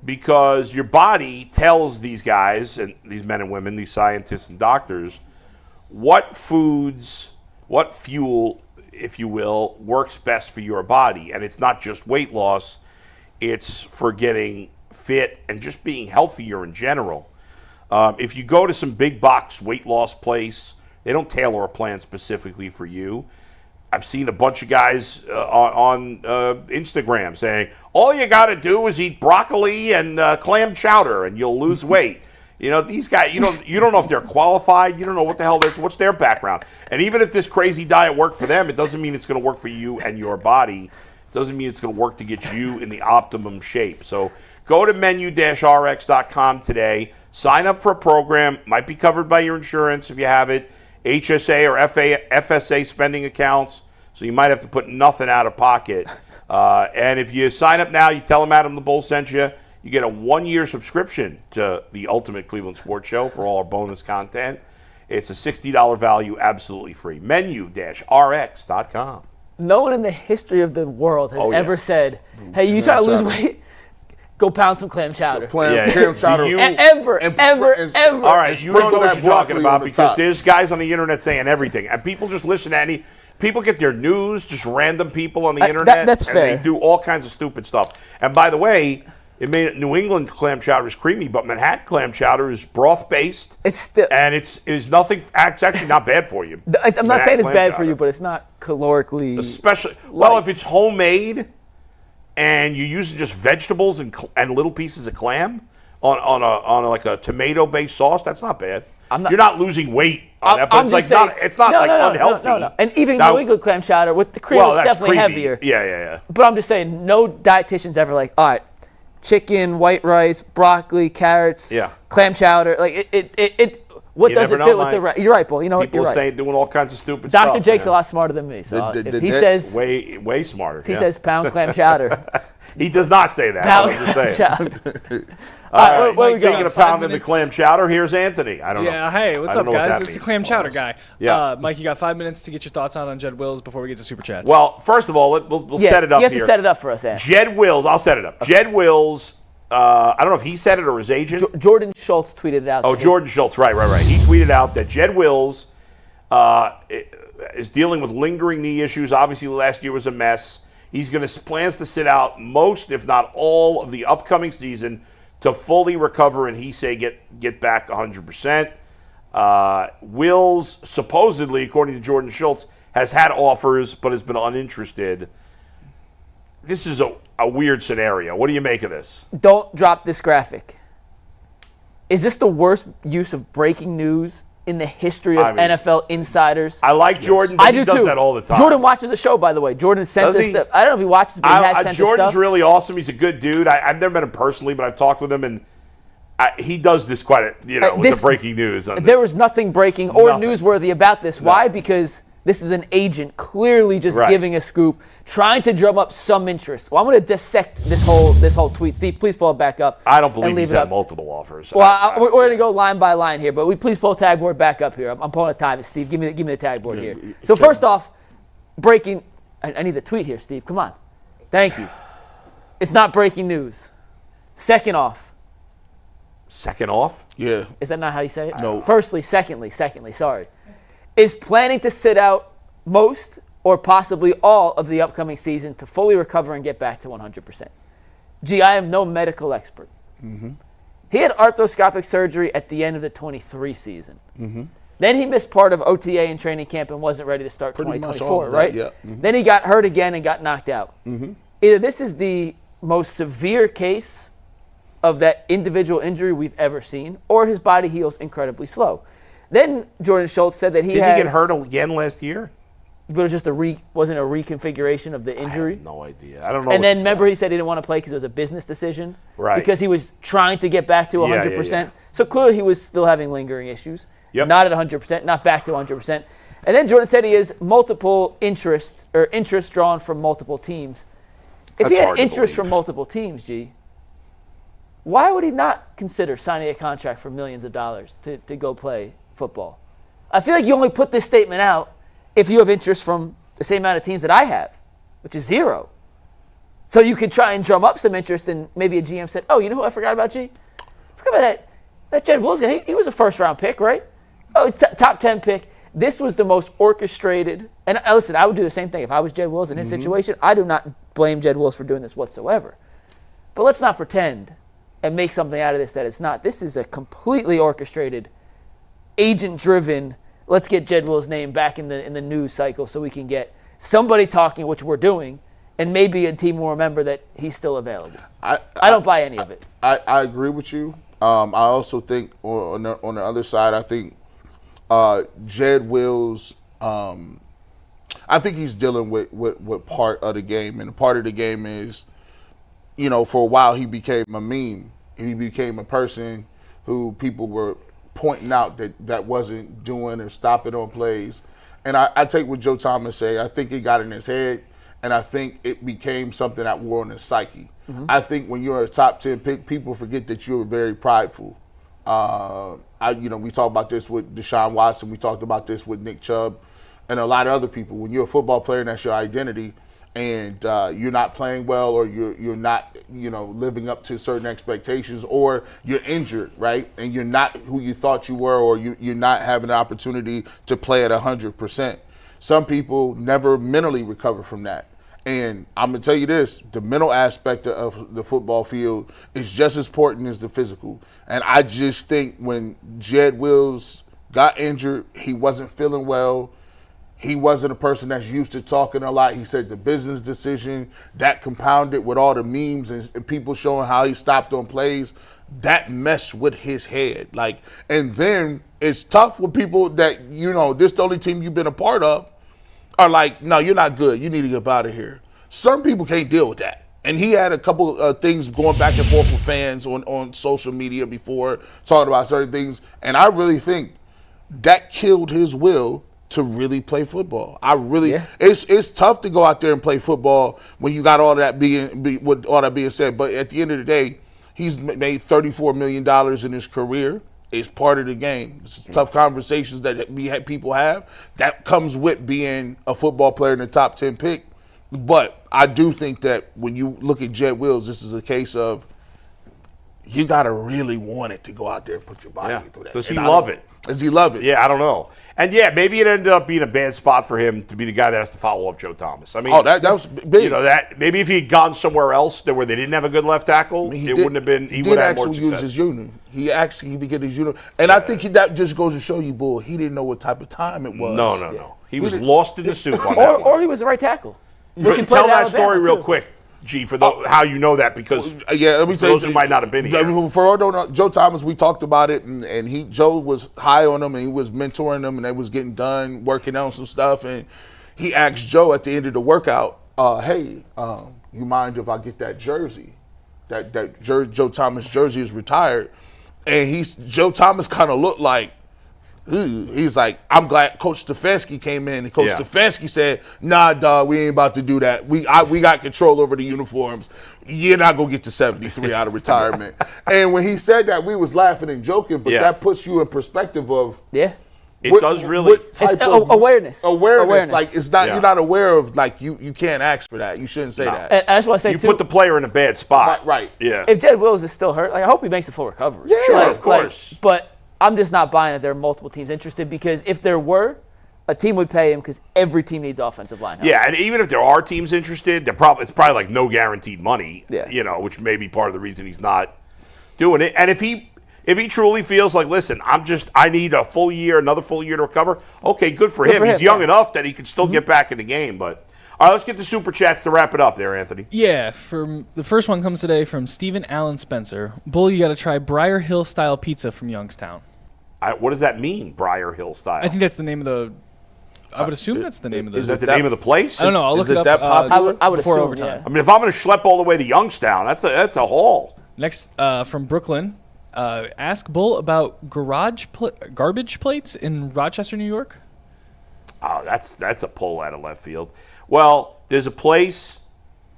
[SPEAKER 2] because your body tells these guys, and these men and women, these scientists and doctors, what foods, what fuel, if you will, works best for your body. And it's not just weight loss, it's for getting fit and just being healthier in general. If you go to some big box weight loss place, they don't tailor a plan specifically for you. I've seen a bunch of guys on Instagram saying, all you got to do is eat broccoli and clam chowder and you'll lose weight. You know, these guys, you don't know if they're qualified. You don't know what the hell what's their background. And even if this crazy diet worked for them, it doesn't mean it's going to work for you and your body. It doesn't mean it's going to work to get you in the optimum shape. So go to menu-rx.com today. Sign up for a program. Might be covered by your insurance if you have it. HSA or FSA spending accounts. So you might have to put nothing out of pocket. And if you sign up now, you tell them Adam the Bull sent you. You get a 1-year subscription to the Ultimate Cleveland Sports Show for all our bonus content. It's a $60 value, absolutely free. Menu-rx.com.
[SPEAKER 3] No one in the history of the world has ever said, hey, you try to lose weight? Go pound some clam chowder.
[SPEAKER 4] Clam chowder.
[SPEAKER 3] Ever.
[SPEAKER 2] All right, you don't know what you're talking about because there's guys on the internet saying everything. And people just listen to people get their news, just random people on the internet.
[SPEAKER 3] That's fair.
[SPEAKER 2] And they do all kinds of stupid stuff. And by the way, New England clam chowder is creamy, but Manhattan clam chowder is broth-based.
[SPEAKER 3] It's still...
[SPEAKER 2] And it's nothing... It's actually not bad for you.
[SPEAKER 3] I'm not saying it's bad for you, but it's not calorically...
[SPEAKER 2] Especially... Well, if it's homemade and you're using just vegetables and little pieces of clam on like a tomato-based sauce, that's not bad. You're not losing weight on that, but it's not unhealthy.
[SPEAKER 3] No. And even New England clam chowder with the cream is definitely
[SPEAKER 2] creamy.
[SPEAKER 3] heavier.
[SPEAKER 2] Yeah.
[SPEAKER 3] But I'm just saying, no dietitian's ever like, all right, chicken, white rice, broccoli, carrots, clam chowder. Like what does it fit with the rest? You're right, Paul. You know what? You're right.
[SPEAKER 2] People saying doing all kinds of stupid stuff.
[SPEAKER 3] Dr. Jake's a lot smarter than me. So if he says
[SPEAKER 2] way smarter.
[SPEAKER 3] If he says pound clam chowder.
[SPEAKER 2] He does not say that.
[SPEAKER 3] Pound clam chowder.
[SPEAKER 2] All right, speaking of pounding the clam chowder, here's Anthony. I don't know.
[SPEAKER 5] Yeah, hey, what's up, guys? It's the clam chowder guy.
[SPEAKER 2] Yeah.
[SPEAKER 5] Mike, you got 5 minutes to get your thoughts on Jed Wills before we get to Super Chats.
[SPEAKER 2] Well, first of all, we'll set it up here.
[SPEAKER 3] You have to set it up for us, Anthony.
[SPEAKER 2] Jed Wills, I'll set it up. Okay. Jed Wills, I don't know if he said it or his agent.
[SPEAKER 3] Jordan Schultz tweeted it out.
[SPEAKER 2] Oh, Jordan Schultz, right. He tweeted out that Jed Wills is dealing with lingering knee issues. Obviously, last year was a mess. He's plans to sit out most, if not all, of the upcoming season to fully recover and get back 100%. Wills, supposedly, according to Jordan Schultz, has had offers but has been uninterested. This is a weird scenario. What do you make of this?
[SPEAKER 3] Don't drop this graphic. Is this the worst use of breaking news in the history of NFL insiders?
[SPEAKER 2] I like Jordan, but he does that all the time.
[SPEAKER 3] Jordan watches the show, by the way. Jordan sent this stuff. I don't know if he watches, but he has sent
[SPEAKER 2] Jordan's
[SPEAKER 3] stuff.
[SPEAKER 2] really awesome. He's a good dude. I've never met him personally, but I've talked with him, and he does this with the breaking news.
[SPEAKER 3] There was nothing breaking or newsworthy about this. No. Why? Because this is an agent clearly just giving a scoop, trying to drum up some interest. Well, I'm going to dissect this whole tweet. Steve, please pull it back up.
[SPEAKER 2] I don't believe he's had multiple offers.
[SPEAKER 3] Well, we're going to go line by line here, but please pull the tag board back up here. I'm pulling a time. Steve, give me the tag board here. So first off, breaking. I need the tweet here, Steve. Come on. Thank you. It's not breaking news. Second off.
[SPEAKER 4] Yeah.
[SPEAKER 3] Is that not how you say it?
[SPEAKER 4] No.
[SPEAKER 3] Secondly, sorry. Is planning to sit out most or possibly all of the upcoming season to fully recover and get back to 100%. Gee, I am no medical expert. Mm-hmm. He had arthroscopic surgery at the end of the 23 season. Mm-hmm. Then he missed part of OTA and training camp and wasn't ready to start 2024, right?
[SPEAKER 4] Yeah. Mm-hmm.
[SPEAKER 3] Then he got hurt again and got knocked out. Mm-hmm. Either this is the most severe case of that individual injury we've ever seen, or his body heals incredibly slow. Then Jordan Schultz said that
[SPEAKER 2] Didn't he get hurt again last year?
[SPEAKER 3] But it was just wasn't a reconfiguration of the injury.
[SPEAKER 2] I have no idea. I don't know.
[SPEAKER 3] And then remember he said he didn't want to play because it was a business decision.
[SPEAKER 2] Right.
[SPEAKER 3] Because he was trying to get back to 100%. Yeah. So clearly he was still having lingering issues. Yep. Not at 100%, not back to 100%. And then Jordan said he has multiple interest drawn from multiple teams. If he had interest from multiple teams, why would he not consider signing a contract for millions of dollars to go play football? I feel like you only put this statement out if you have interest from the same amount of teams that I have, which is 0. So you could try and drum up some interest, and maybe a GM said, oh, you know who I forgot about, G? Forgot about that Jed Wills guy. He was a first-round pick, right? Oh, top 10 pick. This was the most orchestrated. And listen, I would do the same thing. If I was Jed Wills in his situation, I do not blame Jed Wills for doing this whatsoever. But let's not pretend and make something out of this that it's not. This is a completely orchestrated, agent-driven, let's get Jed Wills' name back in the news cycle so we can get somebody talking, which we're doing, and maybe a team will remember that he's still available. I don't buy any of it.
[SPEAKER 4] I agree with you. I also think on the other side, I think Jed Wills, I think he's dealing with part of the game. And part of the game is, for a while he became a meme. He became a person who people were pointing out that wasn't doing or stopping on plays. And I take what Joe Thomas say. I think it got in his head, and I think it became something that wore on his psyche. Mm-hmm. I think when you're a top 10 pick, people forget that you're very prideful. We talked about this with Deshaun Watson. We talked about this with Nick Chubb and a lot of other people. When you're a football player and that's your identity, and you're not playing well, or you're not living up to certain expectations, or you're injured, right, and you're not who you thought you were, or you're not having an opportunity to play at 100%. Some people never mentally recover from that. And I'm going to tell you this, the mental aspect of the football field is just as important as the physical. And I just think when Jed Wills got injured, he wasn't feeling well. He wasn't a person that's used to talking a lot. He said the business decision, that compounded with all the memes and people showing how he stopped on plays, that messed with his head. And then it's tough with people that, this the only team you've been a part of, are like, no, you're not good. You need to get out of here. Some people can't deal with that. And he had a couple of things going back and forth with fans on social media before, talking about certain things. And I really think that killed his will to really play football. It's tough to go out there and play football when you got all that being said. But at the end of the day, he's made $34 million in his career. It's part of the game. It's tough conversations that people have. That comes with being a football player in the top 10 pick. But I do think that when you look at Jed Wills, this is a case of you got to really want it to go out there and put your body through that.
[SPEAKER 2] Does he love it?
[SPEAKER 4] Does he love it?
[SPEAKER 2] Yeah, I don't know. And maybe it ended up being a bad spot for him to be the guy that has to follow up Joe Thomas. I mean,
[SPEAKER 4] that was big.
[SPEAKER 2] That maybe if he'd gone somewhere else where they didn't have a good left tackle, wouldn't have been. He would have more success. Use his unit. He actually began his unit, and I think that just goes to show you, Bull. He didn't know what type of time it was. No. He was lost in the soup on that.
[SPEAKER 3] Or he was the right tackle.
[SPEAKER 2] Tell that story real quick, G, for how you know that, because
[SPEAKER 4] let me tell
[SPEAKER 2] those who might not have been here.
[SPEAKER 4] For all don't know, Joe Thomas, we talked about it, and Joe was high on him, and he was mentoring them, and they was getting done, working on some stuff, and he asked Joe at the end of the workout, hey, you mind if I get that jersey? That Joe Thomas jersey is retired, and Joe Thomas kind of looked like, he's like, I'm glad Coach Stefanski came in, and Coach Stefanski said, nah, dog, we ain't about to do that. We got control over the uniforms. You're not going to get to 73 out of retirement. And when he said that, we was laughing and joking, but that puts you in perspective of
[SPEAKER 2] it does really.
[SPEAKER 3] What type of awareness.
[SPEAKER 4] Like, it's not, you're not aware of, like, you can't ask for that. You shouldn't say that.
[SPEAKER 3] And I just want to say,
[SPEAKER 2] you put the player in a bad spot.
[SPEAKER 4] Right.
[SPEAKER 2] Yeah.
[SPEAKER 3] If Jed Wills is still hurt, I hope he makes a full recovery.
[SPEAKER 4] Yeah,
[SPEAKER 2] sure, of course.
[SPEAKER 3] But I'm just not buying that there are multiple teams interested, because if there were, a team would pay him, because every team needs offensive line help.
[SPEAKER 2] Yeah, and even if there are teams interested, it's probably like no guaranteed money, which may be part of the reason he's not doing it. And if he truly feels like, listen, I need another full year to recover, okay, good for him. He's young enough that he can still get back in the game. But all right, let's get the super chats to wrap it up there, Anthony.
[SPEAKER 5] Yeah, the first one comes today from Stephen Allen Spencer. Bull, you got to try Briar Hill style pizza from Youngstown.
[SPEAKER 2] What does that mean, Briar Hill style?
[SPEAKER 5] I think that's the name of the. I would assume that's the name of the.
[SPEAKER 2] Is that the name of the place?
[SPEAKER 5] I don't know. I'll look it up.
[SPEAKER 4] That popular?
[SPEAKER 3] I would
[SPEAKER 5] before
[SPEAKER 3] assume,
[SPEAKER 5] overtime.
[SPEAKER 2] I mean, if I'm going to schlep all the way to Youngstown, that's a haul.
[SPEAKER 5] Next, from Brooklyn, ask Bull about garbage plates in Rochester, New York.
[SPEAKER 2] Oh, that's a pull out of left field. Well, there's a place.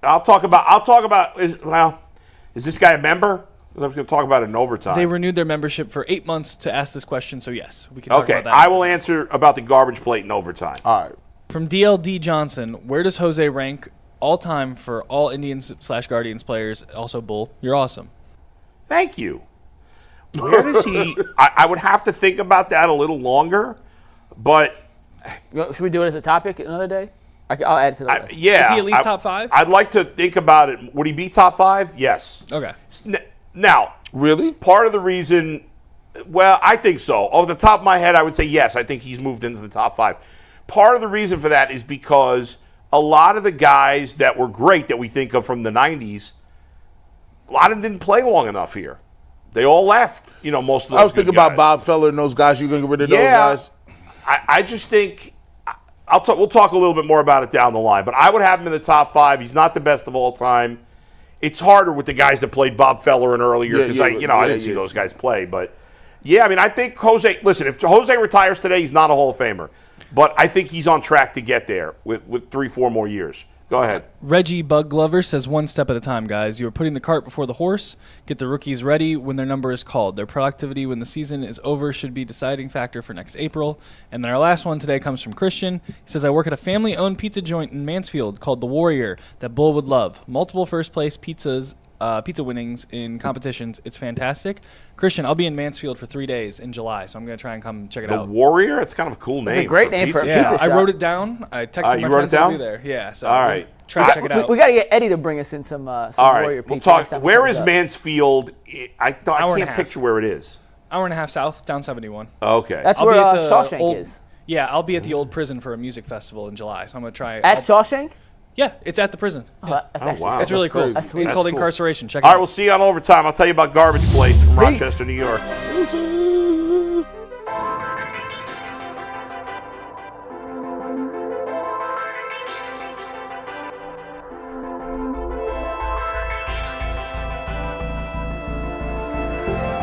[SPEAKER 2] I'll talk about. Is this guy a member? I was going to talk about it in overtime.
[SPEAKER 5] They renewed their membership for 8 months to ask this question, so yes, we can talk about that.
[SPEAKER 2] I will answer about the garbage plate in overtime.
[SPEAKER 4] All right.
[SPEAKER 5] From DLD Johnson, where does Jose rank all time for all Indians/Guardians players? Also, Bull, you're awesome.
[SPEAKER 2] Thank you. Where does he? I would have to think about that a little longer, but
[SPEAKER 3] should we do it as a topic another day? I'll add it to the list.
[SPEAKER 2] Yeah.
[SPEAKER 5] Is he at least top 5?
[SPEAKER 2] I'd like to think about it. Would he be top 5? Yes.
[SPEAKER 5] Okay.
[SPEAKER 2] Now,
[SPEAKER 4] really?
[SPEAKER 2] Part of the reason, I think so. Off the top of my head, I would say yes. I think he's moved into the top 5. Part of the reason for that is because a lot of the guys that were great that we think of from the 90s, a lot of them didn't play long enough here. They all left, most of those
[SPEAKER 4] I was thinking
[SPEAKER 2] guys.
[SPEAKER 4] about Bob Feller and those guys. You going to get rid of those guys?
[SPEAKER 2] I just think we'll talk a little bit more about it down the line, but I would have him in the top 5. He's not the best of all time. It's harder with the guys that played Bob Feller and earlier because I didn't see those guys play. But, I think Jose – listen, if Jose retires today, he's not a Hall of Famer. But I think he's on track to get there with 3-4 more years. Go ahead.
[SPEAKER 5] Reggie Bug Glover says, one step at a time, guys. You are putting the cart before the horse. Get the rookies ready when their number is called. Their productivity when the season is over should be a deciding factor for next April. And then our last one today comes from Christian. He says, I work at a family-owned pizza joint in Mansfield called The Warrior that Bull would love. Multiple first-place pizza winnings in competitions. It's fantastic. Christian, I'll be in Mansfield for 3 days in July, so I'm going to try and come check it out.
[SPEAKER 2] The Warrior? It's kind of a cool name.
[SPEAKER 3] It's a great name for a pizza shop.
[SPEAKER 5] I wrote it down. I texted my friends to be there. Yeah, so
[SPEAKER 2] all right.
[SPEAKER 5] Try to check it out.
[SPEAKER 3] We got to get Eddie to bring us in some Warrior pizza.
[SPEAKER 2] We'll talk. Where is Mansfield? I can't picture where it is.
[SPEAKER 5] Hour and a half south, down 71.
[SPEAKER 2] Okay.
[SPEAKER 3] That's where Shawshank is.
[SPEAKER 5] Yeah, I'll be at the old prison for a music festival in July, so I'm going to try.
[SPEAKER 3] At Shawshank?
[SPEAKER 5] Yeah, it's at the prison.
[SPEAKER 3] Yeah.
[SPEAKER 2] Wow.
[SPEAKER 5] It's really cool.
[SPEAKER 3] That's
[SPEAKER 5] It's called Incarceration. Check it
[SPEAKER 2] out.
[SPEAKER 5] out.
[SPEAKER 2] All right, we'll see you on Overtime. I'll tell you about garbage plates from Rochester, New York.